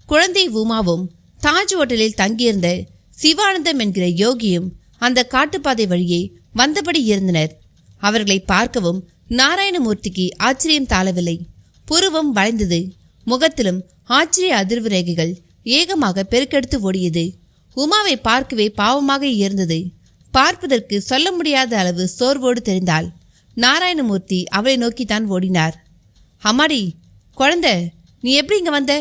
குழந்தை உமாவும் தாஜ் ஹோட்டலில் தங்கியிருந்த சிவானந்தம் என்கிற யோகியும் அந்த காட்டுப்பாதை வழியே வந்தபடி இருந்தனர். அவர்களை பார்க்கவும் நாராயணமூர்த்திக்கு ஆச்சரியம் தாழவில்லை. புருவம் வளைந்தது. முகத்திலும் ஆச்சரிய அதிர்வு ரேகைகள் ஏகமாக பெருக்கெடுத்து ஓடியது. உமாவை பார்க்கவே பாவமாக இருந்தது. பார்ப்பதற்கு சொல்ல முடியாத அளவு சோர்வோடு தெரிந்தாள். நாராயணமூர்த்தி அவளை நோக்கித்தான் ஓடினார். அம்மாடி, குழந்தை, நீ எப்படி இங்க வந்த?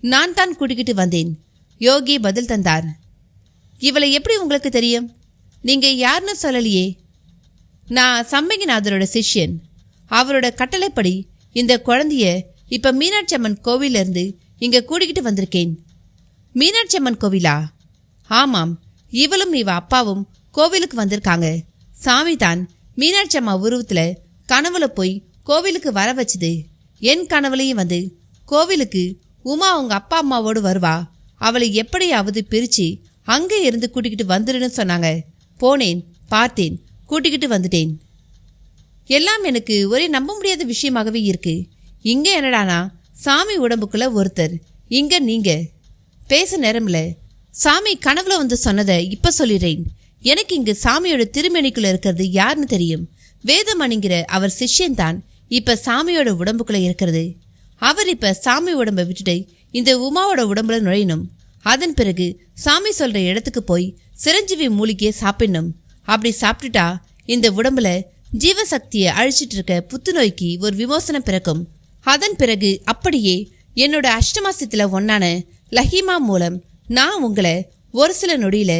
நான் தான் கூட்டிக்கிட்டு வந்தேன். யோகி பதில் தந்தார். இவளை எப்படி உங்களுக்கு தெரியும்? நீங்க யாருன்னு சொல்லலையே. நான் சம்பங்கிநாதரோட சிஷ்யன். அவரோட கட்டளைப்படி இந்த குழந்தைய இப்ப மீனாட்சி அம்மன் கோவிலிருந்து இங்க கூட்டிக்கிட்டு வந்திருக்கேன். மீனாட்சி அம்மன் கோவிலா? ஆமாம், இவளும் இவ அப்பாவும் கோவிலுக்கு வந்திருக்காங்க. சாமி தான் மீனாட்சி அம்மா உருவத்துல கனவுல போய் கோவிலுக்கு வர வச்சுது. என் கனவுலையும் வந்து கோவிலுக்கு உமா அவங்க அப்பா அம்மாவோடு வருவா, அவளை எப்படியாவது பிரிச்சு அங்கே இருந்து கூட்டிக்கிட்டு வந்துடுன்னு சொன்னாங்க. போனேன், பார்த்தேன், கூட்டிக்கிட்டு வந்துட்டேன். எல்லாம் எனக்கு ஒரே நம்ப முடியாத விஷயமாகவே இருக்கு. இங்க என்னடானா சாமி உடம்புக்குள்ள ஒருத்தர், இங்க நீங்க. பேச நேரம்ல. சாமி கனவுல வந்து சொன்னதை இப்ப சொல்லிடுறேன். எனக்கு இங்க சாமியோட திருமணிக்குள்ள இருக்கிறது யாருன்னு தெரியும். வேதமணிங்கிற அவர் சிஷ்யன் தான் இப்ப சாமியோட உடம்புக்குள்ள இருக்கிறது. அவர் இப்ப சாமி உடம்பை விட்டுட்டு இந்த உமாவோட உடம்புல நுழையணும். அதன் பிறகு சாமி சொல்ற இடத்துக்கு போய் சிரஞ்சீவி மூலிகையை சாப்பிடணும். அப்படி சாப்பிட்டுட்டா இந்த உடம்புல ஜீவசக்தியை அழிச்சிட்டு இருக்க புத்துநோய்க்கு ஒரு விமோசனம் பிறக்கும். அதன் பிறகு அப்படியே என்னோட அஷ்டமாசத்துல ஒன்னான லஹிமா மூலம் நான் உங்களை ஒரு சில நொடியில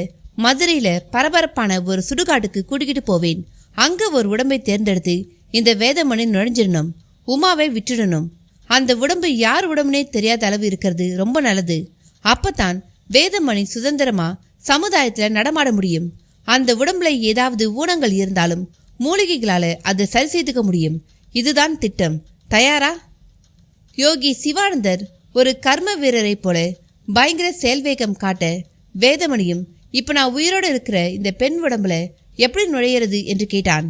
மதுரையில பரபரப்பான ஒரு சுடுகாட்டுக்கு கூட்டிக்கிட்டு போவேன். அங்க ஒரு உடம்பை தேர்ந்தெடுத்து இந்த வேதமணி நுழைஞ்சிடணும். உமாவை விட்டுடணும். அந்த உடம்பு யார் உடம்புனே தெரியாத அளவு இருக்கிறது ரொம்ப நல்லது. அப்பதான் வேதமணி சுதந்திரமா சமுதாயத்துல நடமாட முடியும். அந்த உடம்புல ஏதாவது ஊனங்கள் இருந்தாலும் மூலிகைகளால அதை சரி செய்துக்க முடியும். இதுதான் திட்டம். தயாரா? யோகி சிவானந்தர் ஒரு கர்ம வீரரை போல பயங்கர செயல்வேகம் காட்ட, வேதமணியும் இப்ப நான் உயிரோடு இருக்கிற இந்த பெண் உடம்புல எப்படி நுழையிறது என்று கேட்டான்.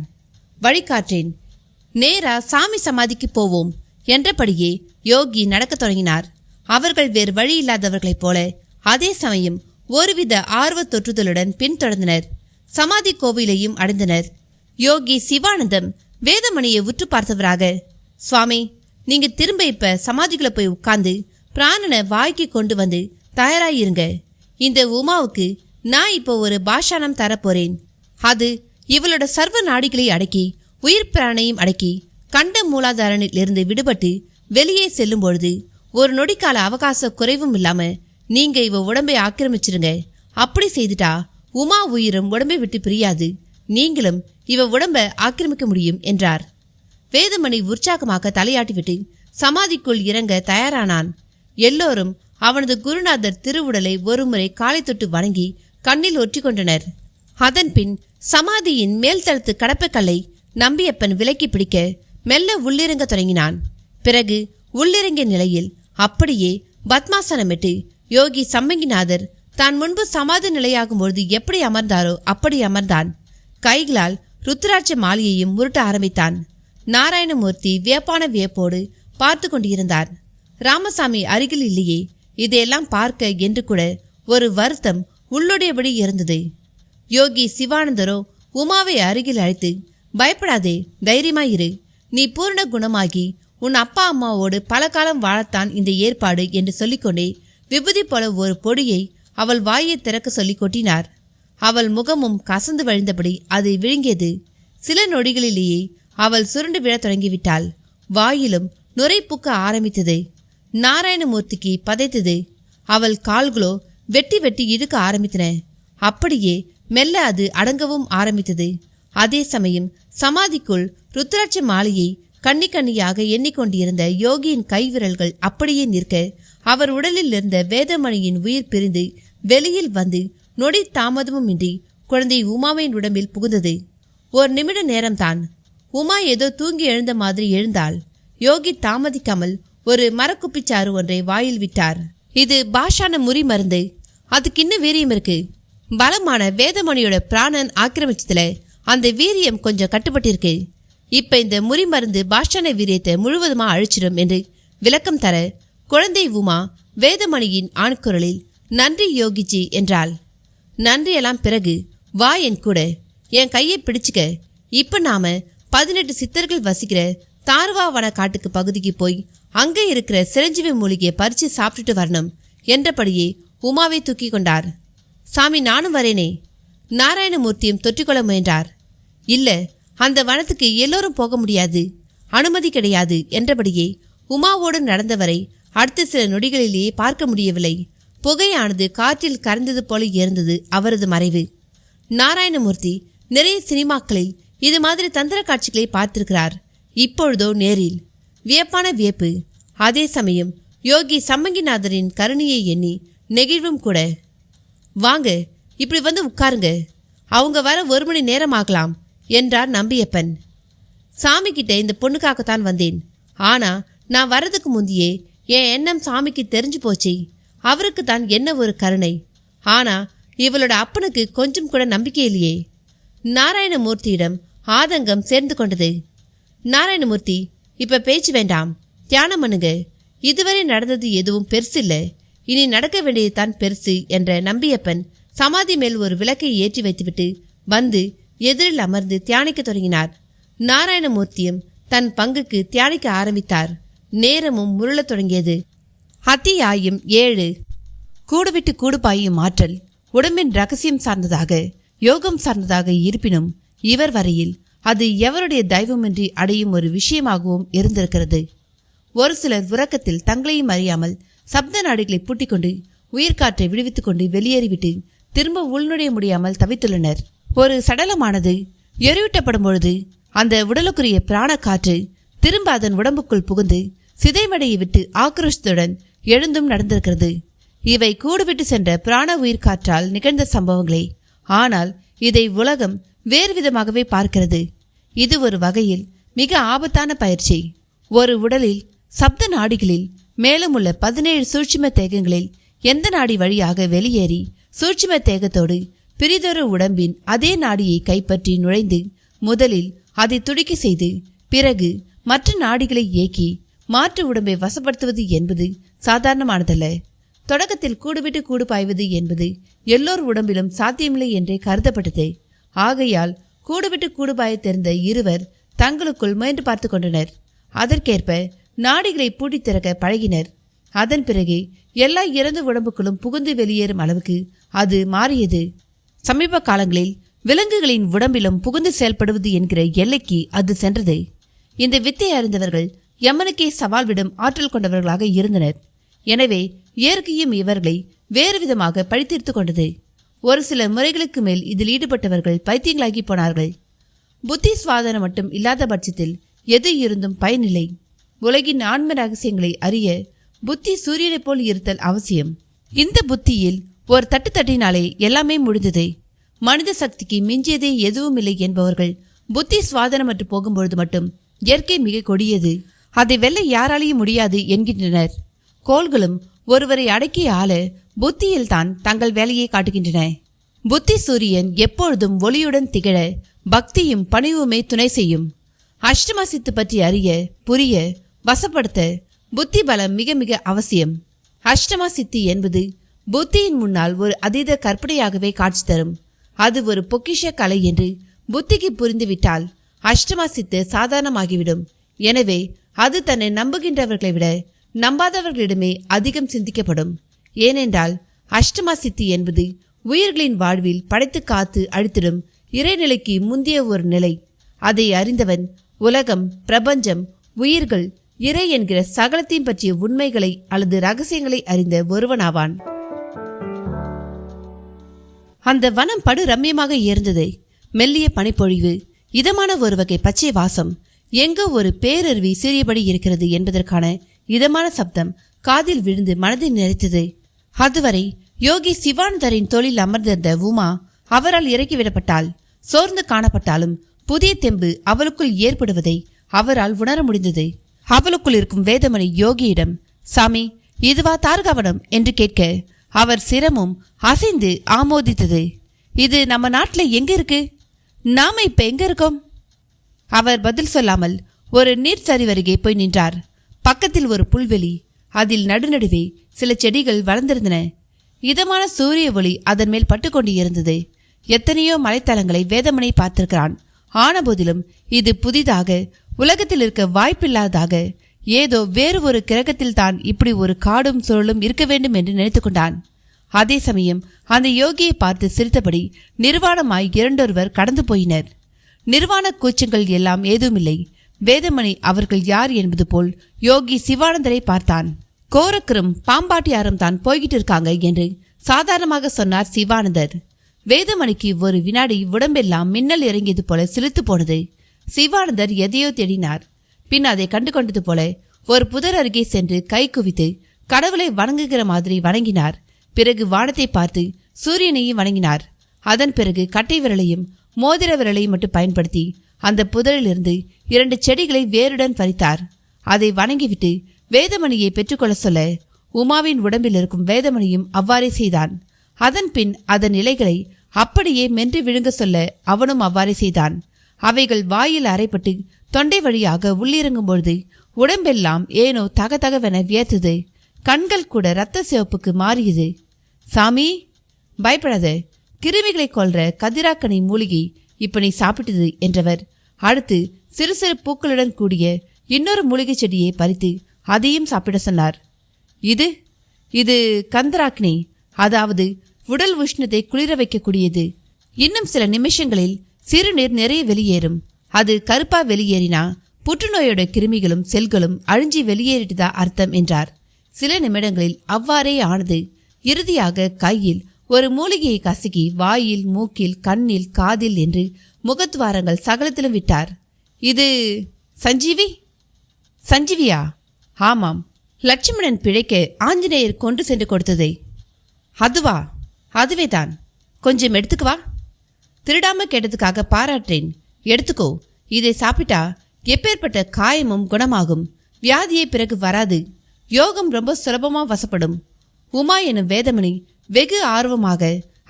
வழிகாற்றேன். நேரா சாமி சமாதிக்கு போவோம் என்றபடியே யோகி நடக்க தொடங்கினார். அவர்கள் வேறு வழி இல்லாதவர்களைப் போல அதே சமயம் ஒருவித ஆர்வ தொற்றுதலுடன் பின்தொடர்ந்தனர். சமாதி கோவிலையும் அடைந்தனர். யோகி சிவானந்தம் வேதமணியை உற்று பார்த்தவராக, சுவாமி, நீங்க திரும்ப இப்ப சமாதிக்குள்ள போய் உட்கார்ந்து பிராணனை வாய்க்கு கொண்டு வந்து தயாராயிருங்க. இந்த உமாவுக்கு நான் இப்போ ஒரு பாஷானம் தரப்போறேன். அது இவளோட சர்வ நாடிகளை அடக்கி உயிர் பிராணையும் அடக்கி கண்ட மூலாதாரனில் இருந்து விடுபட்டு வெளியே செல்லும் பொழுது ஒரு நொடிக்கால அவகாச குறைவும் இல்லாம நீங்க இவ உடம்பை ஆக்கிரமிச்சிருங்க. அப்படி செய்துட்டா உமா உயிரும் உடம்பை விட்டு பிரியாது. நீங்களும் இவ உடம்பை ஆக்கிரமிக்க முடியும் என்றார். வேதமணி உற்சாகமாக தலையாட்டிவிட்டு சமாதிக்குள் இறங்க தயாரானான். எல்லோரும் அவனது குருநாதர் திருவுடலை ஒருமுறை காலை தொட்டு வணங்கி கண்ணில் ஒற்றி கொண்டனர். அதன் பின் சமாதியின் மேல்தளத்து கடப்பக்கல்லை நம்பியப்பன் விலக்கி பிடிக்க மெல்ல உள்ளிறங்க தொடங்கினான். பிறகு உள்ளிறங்கிய நிலையில் அப்படியே பத்மாசனமிட்டு யோகி சம்பங்கிநாதர் தான் முன்பு சமாதி நிலையாகும் பொழுது எப்படி அமர்ந்தாரோ அப்படி அமர்ந்தான். கைகளால் ருத்ராட்ச மாலையையும் உருட்ட ஆரம்பித்தான். நாராயணமூர்த்தி வியப்பான வியப்போடு பார்த்து கொண்டிருந்தார். ராமசாமி அருகில் இல்லையே, இதையெல்லாம் பார்க்க என்று கூட ஒரு வருத்தம் உள்ளுடையபடி இருந்தது. யோகி சிவானந்தரோ உமாவை அருகில் அழைத்து, பயப்படாதே, தைரியமாயிரு. நீ பூர்ண குணமாகி உன் அப்பா அம்மாவோடு பல காலம் வாழத்தான் இந்த ஏற்பாடு என்று சொல்லிக்கொண்டே விபூதி போல ஒரு பொடியை அவள் வாயை திறக்க சொல்லி கொட்டினார். அவள் முகமும் கசந்து வழிந்தபடி அது விழுங்கியது. சில நொடிகளிலேயே அவள் சுருண்டு விழத் தொடங்கிவிட்டாள். வாயிலும் நுரை புக்க ஆரம்பித்தது. நாராயணமூர்த்திக்கு பதைத்தது. அவள் கால்களோ வெட்டி வெட்டி இழுக்க ஆரம்பித்தன. அப்படியே மெல்ல அது அடங்கவும் ஆரம்பித்தது. அதே சமயம் சமாதிக்குள் ருத்ராட்ச மாலையை கண்ணி கண்ணியாக எண்ணிக்கொண்டிருந்த யோகியின் கைவிரல்கள் அப்படியே நிற்க அவர் உடலில் இருந்த வேதமணியின் உயிர் பிரிந்து வெளியில் வந்து நொடி தாமதமும் இன்றி குழந்தை உமாவின் உடம்பில் புகுந்தது. ஒரு நிமிட நேரம்தான். உமா ஏதோ தூங்கி எழுந்த மாதிரி எழுந்தாள். யோகி தாமதிக்காமல் ஒரு மரக்குப்பிச்சாறு ஒன்றை வாயில் விட்டார். இது பாஷான முறி மருந்து. அதுக்கு இன்னும் வீரியம் இருக்கு. பலமான வேதமணியோட பிராணன் ஆக்கிரமிச்சதுல அந்த வீரியம் கொஞ்சம் கட்டுப்பட்டிருக்கு. இப்ப இந்த முறி மருந்து பாஷான வீரியத்தை முழுவதுமா அழிச்சிடும் என்று விளக்கம் தர குழந்தை உமா வேதமணியின் ஆண்குரலில், நன்றி யோகிஜி என்றாள். நன்றியெல்லாம் பிறகு, வா என் கூட, என் கையை பிடிச்சுக்க. இப்ப நாம 18 சித்தர்கள் வசிக்கிற தார்வாவன காட்டுக்கு பகுதிக்கு போய் அங்கே இருக்கிற சிரஞ்சீவி மூலிகையை பறிச்சு சாப்பிட்டுட்டு வரணும் என்றபடியே உமாவை தூக்கி கொண்டார். சாமி, நானும் வரேனே. நாராயணமூர்த்தியும் தொற்றிக்கொள்ள முயன்றார். இல்ல, அந்த வனத்துக்கு எல்லோரும் போக முடியாது, அனுமதி கிடையாது என்றபடியே உமாவோடு நடந்தவரை அடுத்த சில நொடிகளிலேயே பார்க்க முடியவில்லை. புகையானது காற்றில் கரைந்தது போல இருந்தது அவரது மறைவு. நாராயணமூர்த்தி நிறைய சினிமாக்களில் இது மாதிரி தந்திர காட்சிகளை பார்த்திருக்கிறார். இப்பொழுதோ நேரில். வியப்பான வியப்பு. அதே சமயம் யோகி சம்மங்கிநாதரின் கருணையை எண்ணி நெகிழ்வும் கூட. வாங்க, இப்படி வந்து உட்காருங்க, அவங்க வர 1 மணி நேரம் ஆகலாம் என்றார் நம்பியப்பன். சாமி கிட்ட இந்த பொண்ணுக்காகத்தான் வந்தேன். ஆனா நான் வர்றதுக்கு முந்தையே என் எண்ணம் சாமிக்கு தெரிஞ்சு போச்சு. அவருக்கு தான் என்ன ஒரு கருணை. ஆனா இவளோட அப்பனுக்கு கொஞ்சம் கூட நம்பிக்கை இல்லையே. நாராயணமூர்த்தியிடம் ஆதங்கம் சேர்ந்து கொண்டது. நாராயணமூர்த்தி, இப்ப பேச்சு வேண்டாம், தியானம் பண்ணுங்க. இதுவரை நடந்தது எதுவும் பெருசில்லை, இனி நடக்க வேண்டியதுதான் பெருசு என்ற நம்பியப்பன் சமாதி மேல் ஒரு விளக்கை ஏற்றி வைத்துவிட்டு வந்து எதிரில் அமர்ந்து தியானிக்க தொடங்கினார். நாராயணமூர்த்தியும் தன் பங்குக்கு தியானிக்க ஆரம்பித்தார். நேரமும் முருளத் தொடங்கியது. அத்தியாயம் 7. கூடுவிட்டு கூடு பாயும் ஆற்றல் உடம்பின் ரகசியம் சார்ந்ததாக, யோகம் சார்ந்ததாக இருப்பினும் இவர் வரையில் அது எவருடைய தெய்வமின்றி அடையும் ஒரு விஷயமாகவும் இருந்திருக்கிறது. ஒரு சிலர் உறக்கத்தில் தங்களையும் அறியாமல் சப்த நாடிகளை பூட்டிக்கொண்டு உயிர்காற்றை விடுவித்துக் கொண்டு வெளியேறிவிட்டு திரும்ப உள்நுழைய முடியாமல் தவித்துள்ளனர். ஒரு சடலமானது எரியூட்டப்படும் பொழுது அந்த உடலுக்குரிய பிராண காற்று திரும்ப அதன் உடம்புக்குள் புகுந்து சிதைவடையை விட்டு ஆக்ரோஷத்துடன் எழுந்தும் நடந்திருக்கிறது. இவை கூடுவிட்டு சென்ற பிராண உயிர்காற்றால் நிகழ்ந்த சம்பவங்களே. ஆனால் இதை உலகம் வேறு விதமாகவே பார்க்கிறது. இது ஒரு வகையில் மிக ஆபத்தான பயிற்சி. ஒரு உடலில் சப்த நாடிகளில் மேலும் உள்ள 17 சூட்சும தேகங்களில் எந்த நாடி வழியாக வெளியேறி சூட்சும தேகத்தோடு பிரிதொரு உடம்பின் அதே நாடியை கைப்பற்றி நுழைந்து முதலில் அதை துடிக்க செய்து பிறகு மற்ற நாடிகளை இயக்கி மாற்று உடம்பை வசப்படுத்துவது என்பது சாதாரணமானதல்ல. தொடக்கத்தில் கூடுவிட்டு கூடு பாய்வது என்பது எல்லோர் உடம்பிலும் சாத்தியமில்லை என்றே கருதப்பட்டது. ஆகையால் கூடுவிட்டு கூடு பாய தெரிந்த இருவர் தங்களுக்குள் முயன்று பார்த்து கொண்டனர். அதற்கேற்ப நாடிகளை பூட்டி திறக்க பழகினர். அதன் பிறகு எல்லா இறந்த உடம்புகளும் புகுந்து வெளியேறும் அளவுக்கு அது மாறியது. சமீப காலங்களில் விலங்குகளின் உடம்பிலும் புகுந்து செயல்படுவது என்கிற எல்லைக்கு அது சென்றது. இந்த வித்தை அறிந்தவர்கள் யமனுக்கே சவால் விடும் ஆற்றல் கொண்டவர்களாக இருந்தனர். எனவே இயற்கையும் இவர்களை வேறு விதமாக பழித்தீர்த்து கொண்டது. ஒரு சில முறைகளுக்கு மேல் இதில் ஈடுபட்டவர்கள் பைத்தியங்களாகி போனார்கள். புத்தி சுவாதனம் மட்டும் இல்லாத பட்சத்தில் எது இருந்தும் பயனில்லை. உலகின் ஆன்ம ரகசியங்களை அறிய புத்தி சூரியனைப் போல் இருத்தல் அவசியம். இந்த புத்தியில் ஒரு தட்டு தட்டினாலே எல்லாமே முடிந்தது. மனித சக்திக்கு மிஞ்சியதே எதுவும் இல்லை என்பவர்கள் புத்தி சுவாதனமற்று போகும்பொழுது மட்டும் இயற்கை மிக கொடியது, அதை வெல்ல யாராலையும் முடியாது என்கின்றனர். கோள்களும் ஒருவரை அடக்கி ஆள புத்தியில் தான் தங்கள் வேலையை காட்டுகின்றன. புத்தி சூரியன் எப்பொழுதும் ஒளியுடன் திகழ பக்தியும் பணிவுமே துணை செய்யும். அஷ்டமா சித்து பற்றி அறிய, புரிய, வசப்படுத்த புத்தி பலம் மிக மிக அவசியம். அஷ்டமா சித்தி என்பது புத்தியின் முன்னால் ஒரு அதீத கற்பனையாகவே காட்சி தரும். அது ஒரு பொக்கிஷ கலை என்று புத்திக்கு புரிந்துவிட்டால் அஷ்டமா சித்து சாதாரணமாகிவிடும். எனவே அது தன்னை நம்புகின்றவர்களை விட நம்பாதவர்களிடமே அதிகம் சிந்திக்கப்படும். ஏனென்றால் அஷ்டமா சித்தி என்பது உயிர்களின் வாழ்வில் படைத்து காத்து அழித்திடும் இறைநிலைக்கு முந்திய ஒரு நிலை. அதை அறிந்தவன் உலகம், பிரபஞ்சம், உயிர்கள், இறை என்கிற சகலத்தையும் பற்றிய உண்மைகளை அல்லது ரகசியங்களை அறிந்த ஒருவனாவான். அந்த வனம் படு ரம்யமாக இருந்தது. மெல்லிய பனிப்பொழிவு, இதமான ஒரு வகை பச்சை வாசம், எங்கோ ஒரு பேரருவி சீறியபடி இருக்கிறது என்பதற்கான இதமான சப்தம் காதில் விழுந்து மனதை நிறைத்தது. அதுவரை யோகி சிவானந்தரின் தோளில் அமர்ந்திருந்த உமா அவரால் இறக்கிவிடப்பட்டால் சோர்ந்து காணப்பட்டாலும் புதிய தெம்பு அவளுக்குள் ஏற்படுவதை அவரால் உணர முடிந்தது. அவளுக்குள் இருக்கும் வேதமணி யோகியிடம், சாமி இதுவா தார்கவனம் என்று கேட்க அவர் சிரமும் அசைந்து ஆமோதித்தது. இது நம்ம நாட்டில் எங்க இருக்கு? நாம இப்ப எங்க இருக்கோம்? அவர் பதில் சொல்லாமல் ஒரு நீர் சரிவருகே போய் நின்றார். பக்கத்தில் ஒரு புல்வெளி, அதில் நடுநடுவே சில செடிகள் வளர்ந்திருந்தன. இதமான சூரிய ஒளி அதன் மேல் பட்டுக்கொண்டு இருந்தது. எத்தனையோ மலைத்தலங்களை வேதமணி பார்த்திருக்கிறான். ஆனபோதிலும் இது புதிதாக, உலகத்தில் இருக்க வாய்ப்பில்லாததாக, ஏதோ வேறு ஒரு கிரகத்தில் தான் இப்படி ஒரு காடும் சூழலும் இருக்க வேண்டும் என்று நினைத்து கொண்டான். அதே சமயம் அந்த யோகியை பார்த்து சிரித்தபடி நிர்வாணமாய் இரண்டொருவர் கடந்து போயினர். நிர்வாண கூச்சங்கள் எல்லாம் ஏதுமில்லை. வேதமணி அவர்கள் யார் என்பது போல் யோகி சிவானந்தரை பார்த்தான். கோரக்கரும் பாம்பாட்டியாரும் தான் போய்கிட்டு இருக்காங்க என்று சாதாரணமாக சொன்னார் சிவானந்தர். வேதமணிக்கு ஒரு வினாடி உடம்பெல்லாம் மின்னல் இறங்கியது போல சிலுத்து போனது. சிவானந்தர் எதையோ தேடினார். பின் அதை கண்டு கொண்டது போல ஒரு புதர் அருகே சென்று கை குவித்து கடவுளை வணங்குகிற மாதிரி வணங்கினார். பிறகு வானத்தை பார்த்து சூரியனையும் வணங்கினார். அதன் பிறகு கட்டை விரலையும் மோதிர விரலையும் மட்டும் பயன்படுத்தி அந்த புதரிலிருந்து 2 செடிகளை வேருடன் பறித்தார். அதை வணங்கிவிட்டு வேதமணியை பெற்றுக்கொள்ள சொல்ல உமாவின் உடம்பில் இருக்கும் வேதமணியும் அவ்வாறே செய்தான். அதன் பின் அதன் இலைகளை அப்படியே மென்று விழுங்க சொல்ல அவனும் அவ்வாறே செய்தான். அவைகள் வாயில் அரைப்பட்டு தொண்டை வழியாக உள்ளிறங்கும் பொழுது உடம்பெல்லாம் ஏனோ தகதகவென வியர்த்தது. கண்கள் கூட இரத்த சிவப்புக்கு மாறியது. சாமி, பயப்படாத, கிருமிகளை கொல்ற கதிராக்கனி மூலிகை இப்ப நீ சாப்பிட்டது என்றவர் அடுத்து சிறு சிறு பூக்களுடன் கூடிய இன்னொரு மூலிகை செடியை பறித்து அதையும் சாப்பிட சொன்னார். இது கந்தராக்னி, அதாவது உடல் உஷ்ணத்தை குளிர வைக்கக்கூடியது. இன்னும் சில நிமிஷங்களில் சிறுநீர் நிறைய வெளியேறும். அது கருப்பா வெளியேறினா புற்றுநோயோட கிருமிகளும் செல்களும் அழிஞ்சி வெளியேறிட்டுதா அர்த்தம் என்றார். சில நிமிடங்களில் அவ்வாறே ஆனது. இறுதியாக கையில் ஒரு மூலிகையை கசக்கி வாயில், மூக்கில், கண்ணில், காதில் என்று முகத்வாரங்கள் சகலத்திலும் விட்டார். இது சஞ்சீவியா? ஆமாம், லட்சுமணன் பிழைக்க ஆஞ்சநேயர் கொண்டு சென்று கொடுத்ததே. அதுவா? அதுவேதான். கொஞ்சம் எடுத்துக்குவா. திருடாம கேட்டதுக்காக பாராட்டேன். எடுத்துக்கோ. இதை சாப்பிட்டா எப்பேற்பட்ட காயமும் குணமாகும். வியாதியை பிறகு வராது. யோகம் ரொம்ப சுலபமா வசப்படும். உமா எனும் வேதமணி வெகு ஆர்வமாக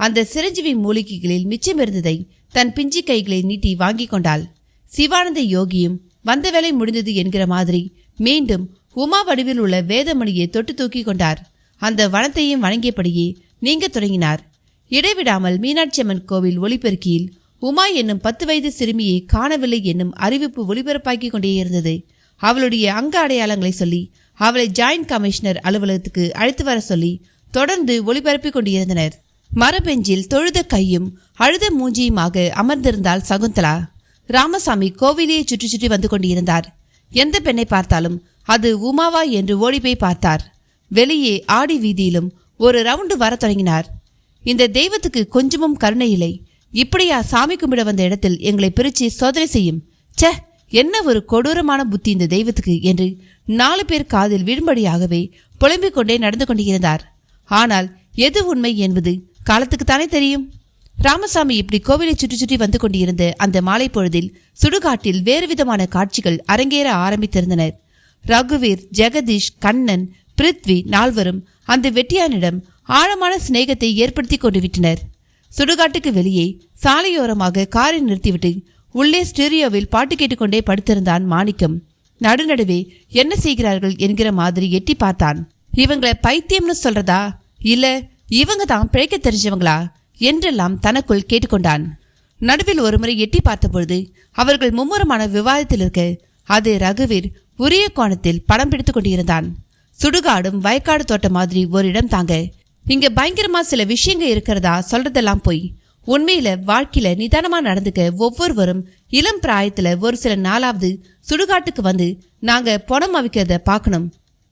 அந்த சிரஞ்சீவி மூலிகைகளில் மிச்சமிருந்ததை தன் பிஞ்சி கைகளை நீட்டி வாங்கி கொண்டாள். சிவானந்த யோகியும் வந்த வேலை முடிந்தது என்கிற மாதிரி மீண்டும் உமா வடிவில் உள்ள வேதமணியை தொட்டு தூக்கி கொண்டார். அந்த வனத்தையும் வணங்கியபடியே நீங்க தொடங்கினார். இடைவிடாமல் மீனாட்சி அம்மன் கோவில் ஒளிபெருக்கியில் உமா என்னும் 10 வயது சிறுமியை காணவில்லை என்னும் அறிவிப்பு ஒளிபரப்பாக்கி கொண்டே இருந்தது. அவளுடைய அங்க அடையாளங்களை சொல்லி அவளை ஜாயிண்ட் கமிஷனர் அலுவலகத்துக்கு அழைத்து வர சொல்லி தொடர்ந்து ஒளிபரப்பிக் கொண்டிருந்தனர். மரபெஞ்சில் தொழுத கையும் அழுத மூஞ்சியுமாக அமர்ந்திருந்தாள் சகுந்தலா. ராமசாமி கோவிலையை சுற்றி சுற்றி வந்து கொண்டிருந்தார். எந்த பெண்ணை பார்த்தாலும் அது உமாவா என்று ஓடிப்போய் பார்த்தார். வெளியே ஆடி வீதியிலும் ஒரு ரவுண்டு வர தொடங்கினார். இந்த தெய்வத்துக்கு கொஞ்சமும் கருணை இல்லை. இப்படியா சாமி கும்பிட வந்த இடத்தில் எங்களை பிரிச்சு சோதனை செய்யும்? சே, என்ன ஒரு கொடூரமான புத்தி இந்த தெய்வத்துக்கு என்று 4 பேர் காதில் விழும்படியாகவே புலம்பிக் கொண்டே நடந்து கொண்டிருந்தார். ஆனால் எது உண்மை என்பது காலத்துக்குத்தானே தெரியும். ராமசாமி இப்படி கோவிலை சுற்றி சுற்றி வந்து கொண்டிருந்த அந்த மாலை பொழுதில் சுடுகாட்டில் வேறு விதமான காட்சிகள் அரங்கேற ஆரம்பித்திருந்தனர். ரகுவீர், ஜெகதீஷ், கண்ணன், பிருத்வி 4வரும் அந்த வெட்டியானிடம் ஆழமான சிநேகத்தை ஏற்படுத்தி கொண்டு விட்டனர். சுடுகாட்டுக்கு வெளியே சாலையோரமாக காரை நிறுத்திவிட்டு உள்ளே ஸ்டீரியோவில் பாட்டு கேட்டுக்கொண்டே படுத்திருந்தான் மாணிக்கம். நடுநடுவே என்ன செய்கிறார்கள் என்கிற மாதிரி எட்டி பார்த்தான். இவங்களை பைத்தியம்னு சொல்றதா, இல்ல இவங்க தான் பிழைக்க தெரிஞ்சவங்களா என்றெல்லாம் தனக்குள் கேட்டுக்கொண்டான். நடுவில் ஒருமுறை எட்டி பார்த்தபொழுது அவர்கள் மும்முரமான விவாதத்தில் இருக்க அது ரகுவீர் உரிய கோணத்தில் படம் பிடித்து கொண்டிருந்தான். சுடுகாடும் வயக்காடு தோட்டம் மாதிரி ஒரு இடம் தாங்க. இங்க பயங்கரமா சில விஷயங்க இருக்கிறதா சொல்றதெல்லாம் போய். உண்மையில வாழ்க்கையில நிதானமா நடந்துக்க ஒவ்வொருவரும் இளம் பிராயத்துல ஒரு சில நாளாவது சுடுகாட்டுக்கு வந்து நாங்க பணம் அவிக்கிறத பார்க்கணும்.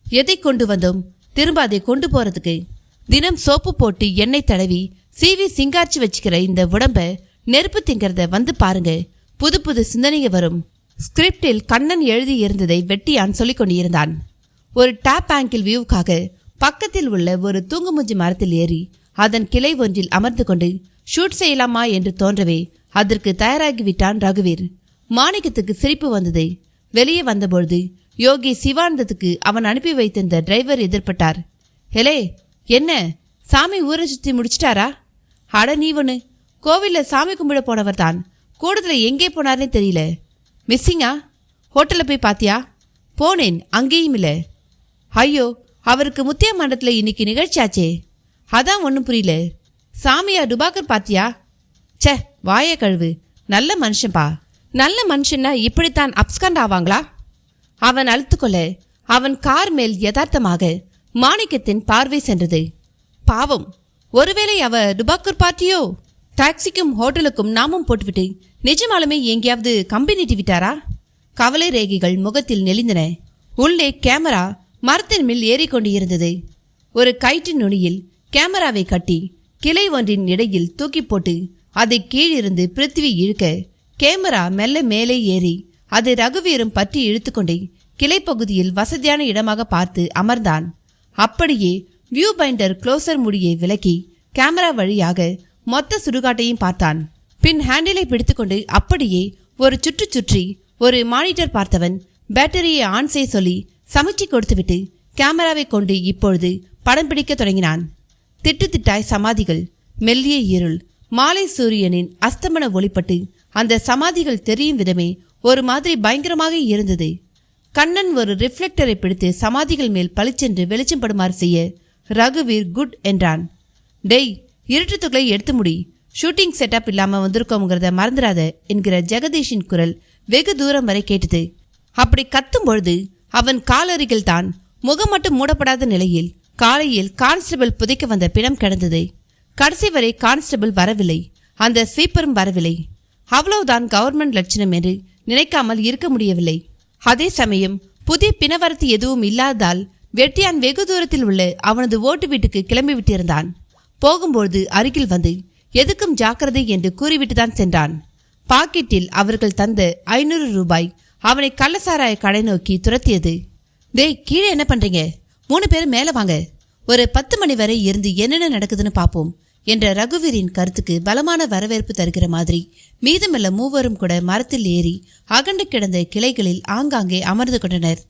எதை கொண்டு வந்தோம், திரும்ப அதை கொண்டு போறதுக்கு தினம் சோப்பு போட்டு எண்ணெய் தடவி சீவி சிங்காரிச்சு வச்சுக்கிற இந்த உடம்ப நெருப்பு திங்கிறத வந்து பாருங்க. புது புது சிந்தனைங்க வரும். ஸ்கிரிப்டில் கண்ணன் எழுதி இருந்ததை வெட்டியான் சொல்லிக் கொண்டிருந்தான். ஒரு டாப் ஆங்கிள் வியூவுக்காக பக்கத்தில் உள்ள ஒரு தூங்குமுஞ்சி மரத்தில் ஏறி அதன் கிளை ஒன்றில் அமர்ந்து கொண்டு ஷூட் செய்யலாமா என்று தோன்றவே அதற்கு தயாராகிவிட்டான் ரகுவீர். மாணிக்கத்துக்கு சிரிப்பு வந்தது. வெளியே வந்தபொழுது யோகி சிவானந்தத்துக்கு அவன் அனுப்பி வைத்திருந்த டிரைவர் எதிர்பட்டார். ஹெலே, என்ன சாமி ஊரை சுற்றி முடிச்சிட்டாரா? அட நீ ஒன்று, கோவில்ல சாமி கும்பிட போனவர் தான். கூடத்தில் எங்கே போனார்னே தெரியல. மிஸ்ஸிங்கா? ஹோட்டலில் போய் பாத்தியா? போனேன், அங்கேயும் இல்லை. ஐயோ, அவருக்கு முத்திய மண்டலத்தில் இன்னைக்கு நிகழ்ச்சியாச்சே, அதான் ஒன்றும் புரியல. சாமியா டுபாக்கர் பாத்தியா? சே, வாய கழுவு. நல்ல மனுஷன்பா. நல்ல மனுஷன்னா இப்படித்தான் அப்ஸ்கண்ட் ஆவாங்களா? அவன் அழுத்துக்கொள்ள அவன் கார் மேல் யதார்த்தமாக மாணிக்கத்தின் பார்வை சென்றது. பாவம், ஒருவேளை அவ டுபாக்கர் பார்ட்டியோ? டாக்ஸிக்கும் ஹோட்டலுக்கும் நாமம் போட்டுவிட்டு நிஜமாலுமே எங்கேயாவது கம்பி நீட்டி விட்டாரா? கவலை ரேகைகள் முகத்தில் நெளிந்தன. உள்ளே கேமரா மரத்தின் மேல் ஏறிக்கொண்டு இருந்தது. ஒரு கயிற்றின் நுனியில் கேமராவை கட்டி கிளை ஒன்றின் இடையில் தூக்கி போட்டு அதை கீழிருந்து பிருத்திவி இழுக்க கேமரா மெல்ல மேலே ஏறி அதை ரகுவீரும் பற்றி இழுத்துக்கொண்டே கிளைப்பகுதியில் வசதியான இடமாக பார்த்து அமர்ந்தான். அப்படியே வியூ பைண்டர் க்ளோசர் முடியை விலக்கி கேமரா வழியாக மொத்த சுடுகாட்டையும் பார்த்தான். பின் ஹேண்டிலை பிடித்துக்கொண்டு அப்படியே ஒரு சுற்றி ஒரு மானிட்டர் பார்த்தவன் பேட்டரியை ஆன் செய்ய சொல்லி சமைச்சு கொடுத்துவிட்டு கேமராவை கொண்டு இப்பொழுது படம் பிடிக்க தொடங்கினான். திட்டுத்திட்டாய் சமாதிகள், மெல்லிய இருள், மாலை சூரியனின் அஸ்தமன ஒளிப்பட்டு அந்த சமாதிகள் தெரியும் விதமே ஒரு மாதிரி பயங்கரமாக இருந்தது. கண்ணன் ஒரு ரிஃப்ளெக்டரை பிடித்து சமாதிகள் மேல் பளிச்சென்று வெளிச்சம் படுமாறு செய்ய ரகுவீர் குட் என்றான். டெய், இருட்டுத்துக்களை எடுத்து முடி, ஷூட்டிங் செட்டப் இல்லாம வந்திருக்கோங்கிறத மறந்துடாத என்கிற ஜெகதீஷின் குரல் வெகு தூரம் வரை கேட்டது. அப்படி கத்தும் பொழுது அவன் காலருகில் தான் முகம் மட்டும் மூடப்படாத நிலையில் காலையில் கான்ஸ்டபிள் புதைக்க வந்த பிணம் கிடந்தது. கடைசி வரை கான்ஸ்டபிள் வரவில்லை, அந்த ஸ்வீப்பரும் வரவில்லை. அவ்வளவுதான் கவர்மெண்ட் லட்சணம் என்று நினைக்காமல் இருக்க முடியவில்லை. அதே சமயம் புதிய பிணவரத்து எதுவும் இல்லாததால் வெட்டியான் வெகு தூரத்தில் உள்ள அவனது ஓட்டு வீட்டுக்கு கிளம்பி விட்டிருந்தான். போகும்போது அருகில் வந்து எதுக்கும் ஜாக்கிரதை என்று கூறிவிட்டுதான் சென்றான். பாக்கெட்டில் அவர்கள் தந்த 500 ரூபாய் அவனை கள்ளசாராய கடை நோக்கி துரத்தியது. டேய், கீழே என்ன பண்றீங்க? 3 பேரும் மேலே வாங்க, ஒரு 10 மணி வரை இருந்து என்னென்ன நடக்குதுன்னு பார்ப்போம் என்ற ரகுவீரின் கருத்துக்கு பலமான வரவேற்பு தருகிற மாதிரி மீதமுள்ள மூவரும் கூட மரத்தில் ஏறி அகண்டு கிடந்த கிளைகளில் ஆங்காங்கே அமர்ந்து கொண்டனர்.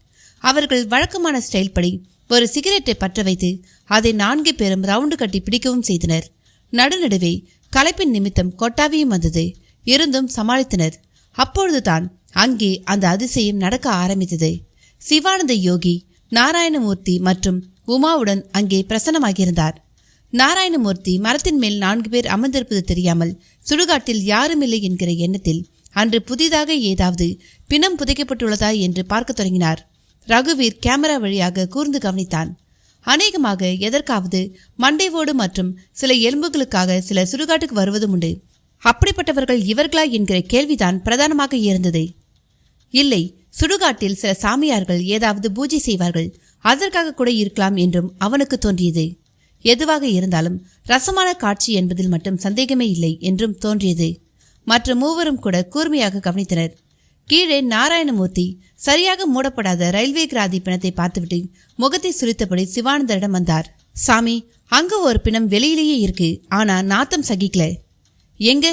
அவர்கள் வழக்கமான ஸ்டைல் படி ஒரு சிகரெட்டை பற்ற வைத்து அதை 4 பேரும் ரவுண்டு கட்டி பிடிக்கவும் செய்தனர். நடுநடுவே களைப்பின் நிமித்தம் கொட்டாவியும் வந்தது. இருந்தும் சமாளித்தனர். அப்பொழுதுதான் அங்கே அந்த அதிசயம் நடக்க ஆரம்பித்தது. சிவானந்த யோகி நாராயணமூர்த்தி மற்றும் உமாவுடன் அங்கே பிரசன்னமாகியிருந்தார். நாராயணமூர்த்தி மரத்தின் மேல் 4 பேர் அமர்ந்திருப்பது தெரியாமல் சுடுகாட்டில் யாருமில்லை என்கிற எண்ணத்தில் அன்று புதிதாக ஏதாவது பிணம் புதைக்கப்பட்டுள்ளதா என்று பார்க்க தொடங்கினார். ரகுவீர் கேமரா வழியாக கூர்ந்து கவனித்தான். அநேகமாக எதற்காவது மண்டைவோடு மற்றும் சில எலும்புகளுக்காக சில சுடுகாட்டுக்கு வருவதும் உண்டு. அப்படிப்பட்டவர்கள் இவர்களா என்கிற கேள்விதான் பிரதானமாக இருந்தது. இல்லை, சுடுகாட்டில் சில சாமியார்கள் ஏதாவது பூஜை செய்வார்கள், அதற்காக கூட இருக்கலாம் என்றும் அவனுக்கு தோன்றியது. எதுவாக இருந்தாலும் ரசமான காட்சி என்பதில் மட்டும் சந்தேகமே இல்லை என்றும் தோன்றியது. மற்ற மூவரும் கூட கூர்மையாக கவனித்தனர். கீழே நாராயணமூர்த்தி சரியாக மூடப்படாத ரயில்வே கிராதி பிணத்தை பார்த்துவிட்டு முகத்தை சுரித்தபடி சிவானந்தரிடம் வந்தார். சாமி, அங்க ஒரு பிணம் வெளியிலேயே இருக்கு, ஆனா நாத்தம் சகிக்கல. எங்க?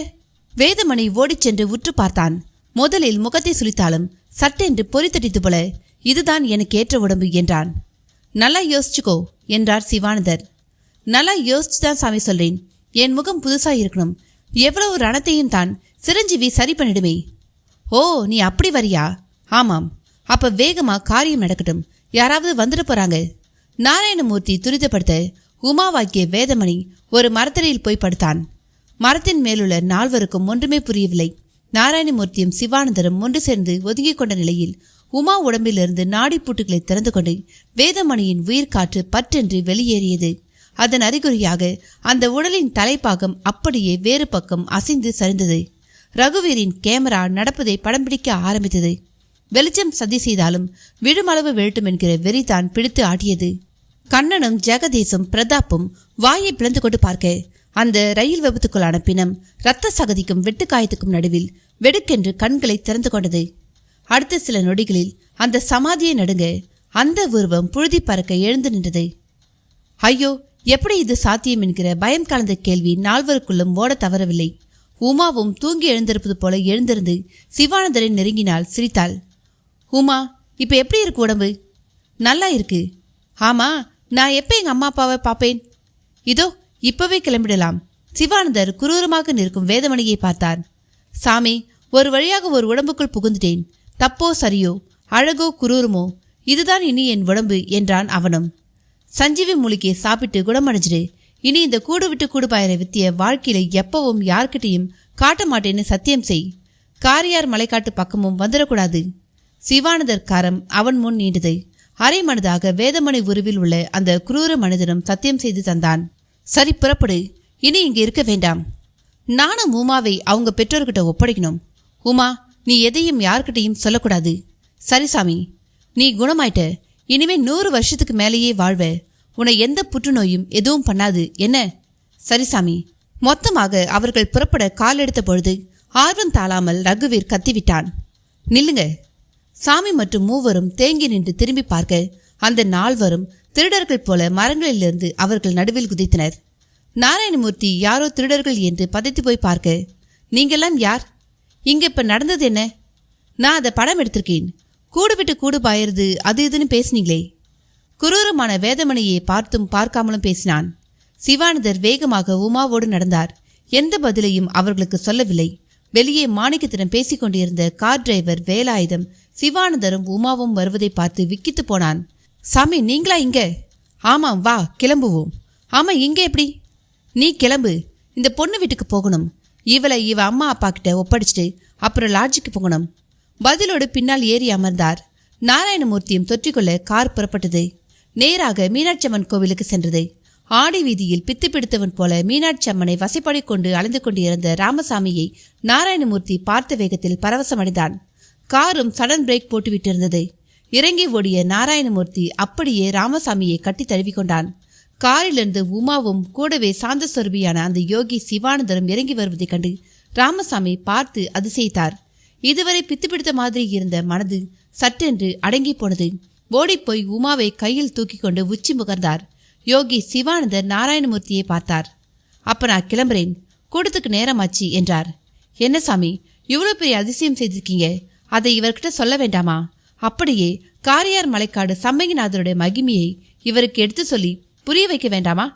வேதமணி ஓடிச் சென்று உற்று பார்த்தான். முதலில் முகத்தை சுளித்தாலும் சட்டென்று பொறித்தடித்து போல, இதுதான் எனக்கு ஏற்ற உடம்பு என்றான். நல்லா யோசிச்சுக்கோ என்றார் சிவானந்தர். நல்லா யோசிச்சுதான் சாமி சொல்றேன். என் முகம் புதுசா இருக்கணும், எவ்வளவு ரணத்தையும் தான் சிரஞ்சீவி சரி பண்ணிடுமே. ஓ, நீ அப்படி வரியா? ஆமாம். அப்ப வேகமா காரியம் நடக்கட்டும், யாராவது வந்துட்டு போறாங்க. நாராயணமூர்த்தி துரிதப்படுத்த உமாவாக்கிய வேதமணி ஒரு மரத்தடியில் போய் படுத்தான். மரத்தின் மேலுள்ள 4 ஒன்றுமே புரியவில்லை. நாராயணமூர்த்தியும் சிவானந்தரும் ஒன்று சேர்ந்து ஒதுங்கிக் கொண்ட நிலையில் உமா உடம்பிலிருந்து நாடி பூட்டுகளை திறந்து கொண்டு வேதமணியின் உயிர் காற்று பற்றென்று வெளியேறியது. அதன் அறிகுறியாக அந்த உடலின் தலைப்பாகம் அப்படியே வேறு பக்கம் அசைந்து சரிந்தது. ரகுவீரின் கேமரா நடப்பதை படம் பிடிக்க ஆரம்பித்தது. வெளிச்சம் சதி செய்தாலும் விழுமளவு வெள்ளட்டும் என்கிற வெறிதான் பிடித்து ஆட்டியது. கண்ணனும் ஜெகதீசும் பிரதாப்பும் வாயை பிளந்து கொண்டு பார்க்க அந்த ரயில் விபத்துக்குள்ளான பிணம் இரத்த சகதிக்கும் வெட்டுக்காயத்துக்கும் நடுவில் வெடுக்கென்று கண்களை திறந்து கொண்டது. அடுத்த சில நொடிகளில் அந்த சமாதியை நடுங்க அந்த உருவம் புழுதி பறக்க எழுந்து நின்றது. ஐயோ, எப்படி இது சாத்தியம் என்கிற பயம் கலந்த கேள்வி 4 ஓட தவறவில்லை. உமாவும் தூங்கி எழுந்திருப்பது போல எழுந்திருந்து சிவானந்தரை நெருங்கினால் சிரித்தாள். உமா, இப்ப எப்படி இருக்கு உடம்பு? நல்லா இருக்கு. ஆமா, நான் எப்ப எங்க அம்மா அப்பாவை பார்ப்பேன்? இதோ இப்பவே கிளம்பிடலாம். சிவானந்தர் குரூரமாக நிற்கும் வேதமணியை பார்த்தார். சாமி, ஒரு வழியாக ஒரு உடம்புக்குள் புகுந்துட்டேன். தப்போ சரியோ, அழகோ குரூரமோ, இதுதான் இனி என் உடம்பு என்றான் அவனும். சஞ்சீவி மூலிகையை சாப்பிட்டு குணமடைஞ்சிடு. இனி இந்த கூடு விட்டு கூடு பாயிற வித்திய வாழ்க்கையில எப்பவும் யார்கிட்டையும் காட்ட மாட்டேன்னு சத்தியம் செய். காரியார் மலைக்காட்டு பக்கமும் வந்துடக்கூடாது. சிவானந்தர் காரம் அவன் முன் நீண்டது. அரை மனதாக வேதமணி உருவில் உள்ள அந்த குரூர மனிதனும் சத்தியம் செய்து தந்தான். சரி, புறப்படு. இனி இங்க இருக்க வேண்டாம். நானும் உமாவை அவங்க பெற்றோர்கிட்ட ஒப்படைக்கணும். உமா, நீ எதையும் யார்கிட்டையும் சொல்லக்கூடாது. சரி சாமி, நீ குணமாயிட்ட. இனிமே 100 வருஷத்துக்கு மேலேயே வாழ்வ. உன்னை எந்த புற்றுநோயும் எதுவும் பண்ணாது என்ன? சரி சாமி. மொத்தமாக அவர்கள் புறப்பட கால் எடுத்த பொழுது ஆர்வம் தாழாமல் ரகுவீர் கத்திவிட்டான். நில்லுங்க. சாமி மற்றும் மூவரும் தேங்கி நின்று திரும்பி பார்க்க அந்த 4வரும் திருடர்கள் போல மரங்களிலிருந்து அவர்கள் நடுவில் குதித்தனர். நாராயணமூர்த்தி யாரோ திருடர்கள் என்று பதைத்து போய் பார்க்க, நீங்கெல்லாம் யார்? இங்க இப்ப நடந்தது என்ன? நான் அதை படம் எடுத்திருக்கேன். கூடு விட்டு கூடு பாயறது அது இதுன்னு பேசினீங்களே. குரூரமான வேதமணியை பார்த்தும் பார்க்காமலும் பேசினான். சிவானந்தர் வேகமாக உமாவோடு நடந்தார். எந்த பதிலையும் அவர்களுக்கு சொல்லவில்லை. வெளியே மாணிக்கத்திடம் பேசிக் கொண்டிருந்த கார் டிரைவர் வேலாயுதம் சிவானந்தரும் உமாவும் வருவதை பார்த்து விக்கித்து போனான். சாமி, நீங்களா இங்க? ஆமாம், வா கிளம்புவோம். ஆமா, இங்க எப்படி? நீ கிளம்பு. இந்த பொண்ணு வீட்டுக்கு போகணும். இவளை இவ அம்மா அப்பா கிட்ட ஒப்படைச்சிட்டு அப்புறம் லாட்ஜுக்கு போகணும். பதிலோடு பின்னால் ஏறி அமர்ந்தார். நாராயணமூர்த்தியும் தொற்றிக்கொள்ள கார் புறப்பட்டது. நேராக மீனாட்சி அம்மன் கோவிலுக்கு சென்றது. ஆடி வீதியில் பித்து பிடித்தவன் போல மீனாட்சி அம்மனை வசைப்படி கொண்டு அலைந்து கொண்டிருந்த ராமசாமியை நாராயணமூர்த்தி பார்த்த வேகத்தில் பரவசமடைந்தான். காரும் சடன் பிரேக் போட்டுவிட்டிருந்தது. இறங்கி ஓடிய நாராயணமூர்த்தி அப்படியே ராமசாமியை கட்டி தழுவிக்கொண்டான். காரிலிருந்து உமாவும் கூடவே சாந்த சொருபியான அந்த யோகி சிவானந்தரும் இறங்கி வருவதைக் கண்டு ராமசாமி பார்த்து அதிசயித்தார். இதுவரை பித்து பிடித்த மாதிரி இருந்த மனது சட்டென்று அடங்கி போனது. ஓடிப்போய் உமாவை கையில் தூக்கி கொண்டு உச்சி முகர்ந்தார். யோகி சிவானந்தர் நாராயணமூர்த்தியை பார்த்தார். அப்ப நான் கிளம்புறேன், கூட்டத்துக்கு நேரமாச்சு என்றார். என்ன சாமி, இவ்வளவு பெரிய அதிசயம் செய்திருக்கீங்க, அதை இவர்கிட்ட சொல்ல வேண்டாமா? அப்படியே காரியார் மலைக்காடு சம்பங்கிநாதருடைய மகிமையை இவருக்கு எடுத்து சொல்லி புரிய வைக்க வேண்டாமா?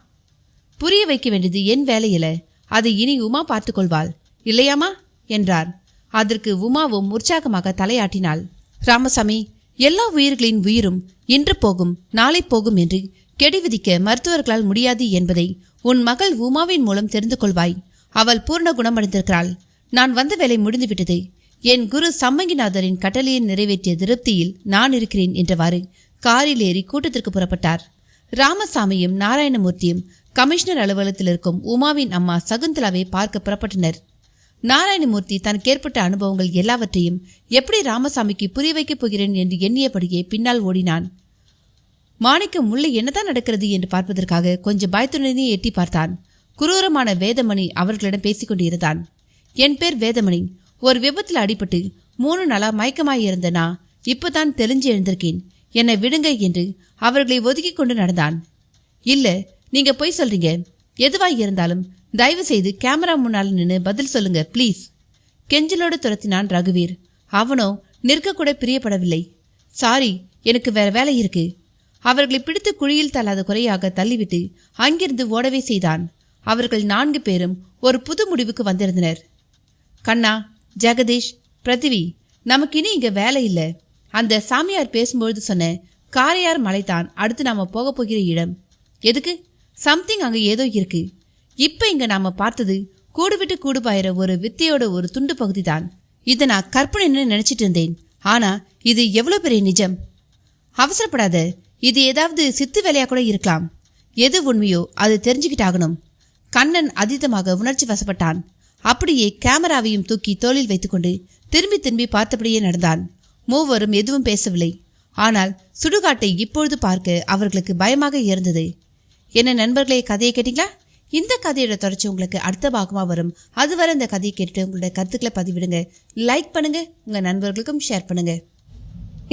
புரிய வைக்க வேண்டியது என் வேலையில, அதை இனி உமா பார்த்து கொள்வாள் இல்லையாமா என்றார். அதற்கு உமாவும் உற்சாகமாக தலையாட்டினாள். ராமசாமி, எல்லா உயிர்களின் உயிரும் இன்று போகும் நாளை போகும் என்று கெடி விதிக்க மருத்துவர்களால் முடியாது என்பதை உன் மகள் உமாவின் மூலம் தெரிந்து கொள்வாய். அவள் பூர்ண குணமடைந்திருக்கிறாள். நான் வந்த வேலை முடிந்துவிட்டது. என் குரு சம்மங்கிநாதரின் கட்டளையை நிறைவேற்றிய திருப்தியில் நான் இருக்கிறேன் என்றவாறு காரில் ஏறி கூட்டத்திற்கு புறப்பட்டார். ராமசாமியும் நாராயணமூர்த்தியும் கமிஷனர் அலுவலகத்தில் இருக்கும் உமாவின் அம்மா சகுந்தலாவை பார்க்க புறப்பட்டனர். நாராயணமூர்த்தி தனக்கு ஏற்பட்ட அனுபவங்கள் எல்லாவற்றையும் எப்படி ராமசாமிக்கு புரிய வைக்கப் போகிறேன் என்று எண்ணியபடியே பின்னால் ஓடினான். மாணிக்கம் உள்ளே என்னதான் நடக்கிறது என்று பார்ப்பதற்காக கொஞ்சம் பயத்துடனே எட்டி பார்த்தான். குரூரமான வேதமணி அவர்களிடம் பேசிக் கொண்டிருந்தான். என் பேர் வேதமணி. ஒரு விபத்தில் அடிபட்டு 3 நாளா மயக்கமாயிருந்த நான் இப்பதான் தெளிஞ்சு எழுந்திருக்கேன். என்னை விடுங்க என்று அவர்களை ஒதுக்கி கொண்டு நடந்தான். இல்ல, நீங்க பொய் சொல்றீங்க. எதுவாய் இருந்தாலும் தயவு செய்து கேமரா முன்னால் நின்று பதில் சொல்லுங்க ப்ளீஸ். கெஞ்சலோடு துரத்தினான் ரகுவீர். அவனோ நிற்கக்கூட பிரியப்படவில்லை. சாரி, எனக்கு வேற வேலை இருக்கு. அவர்களை பிடித்து குழியில் தள்ளாத குறையாக தள்ளிவிட்டு அங்கிருந்து ஓடவே செய்தான். அவர்கள் 4 பேரும் ஒரு புது முடிவுக்கு வந்திருந்தனர். கண்ணா, ஜெகதீஷ், பிரதிவி, நமக்கு இனி இங்க வேலை இல்லை. அந்த சாமியார் பேசும்பொழுது சொன்ன காரையார் மலைதான் அடுத்து நாம போக போகிற இடம். எதுக்கு? சம்திங் அங்க ஏதோ இருக்கு. இப்ப இங்க நாம பார்த்தது கூடு விட்டு கூடு பாயிற ஒரு வித்தையோட ஒரு துண்டு பகுதி தான். இதை நான் கற்பனைன்னு நினைச்சிட்டு இருந்தேன். ஆனா இது எவ்வளவு பெரிய நிஜம். அவசரப்படாத, இது ஏதாவது சித்து வேலையா கூட இருக்கலாம். எது உண்மையோ அது தெரிஞ்சுக்கிட்டாகணும். கண்ணன் அதீதமாக உணர்ச்சி வசப்பட்டான். அப்படியே கேமராவையும் தூக்கி தோளில் வைத்துக்கொண்டு திரும்பி திரும்பி பார்த்தபடியே நடந்தான். மூவரும் எதுவும் பேசவில்லை. ஆனால் சுடுகாட்டை இப்பொழுது பார்க்க அவர்களுக்கு பயமாக இருந்தது. என்ன நண்பர்களே, கதையை கேட்டீங்களா? இந்த கதையோட தொடர்ச்சி உங்களுக்கு அடுத்த பாகமாக வரும். அதுவரை இந்த கதையை கேட்டுட்டு உங்களோட கருத்துக்களை பதிவிடுங்க, லைக் பண்ணுங்க, உங்க நண்பர்களுக்கும் ஷேர் பண்ணுங்க.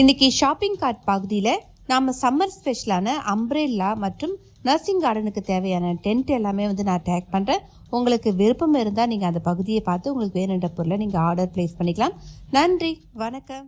இன்னைக்கு ஷாப்பிங் கார்ட் பகுதியில் நாம் சம்மர் ஸ்பெஷலான அம்ப்ரெல்லா மற்றும் நர்சிங் கார்டனுக்கு தேவையான டென்ட் எல்லாமே நான் டேக் பண்ணுறேன். உங்களுக்கு விருப்பம் இருந்தால் நீங்கள் அந்த பகுதியை பார்த்து உங்களுக்கு வேணுன்ற பொருளை நீங்கள் ஆர்டர் பிளேஸ் பண்ணிக்கலாம். நன்றி, வணக்கம்.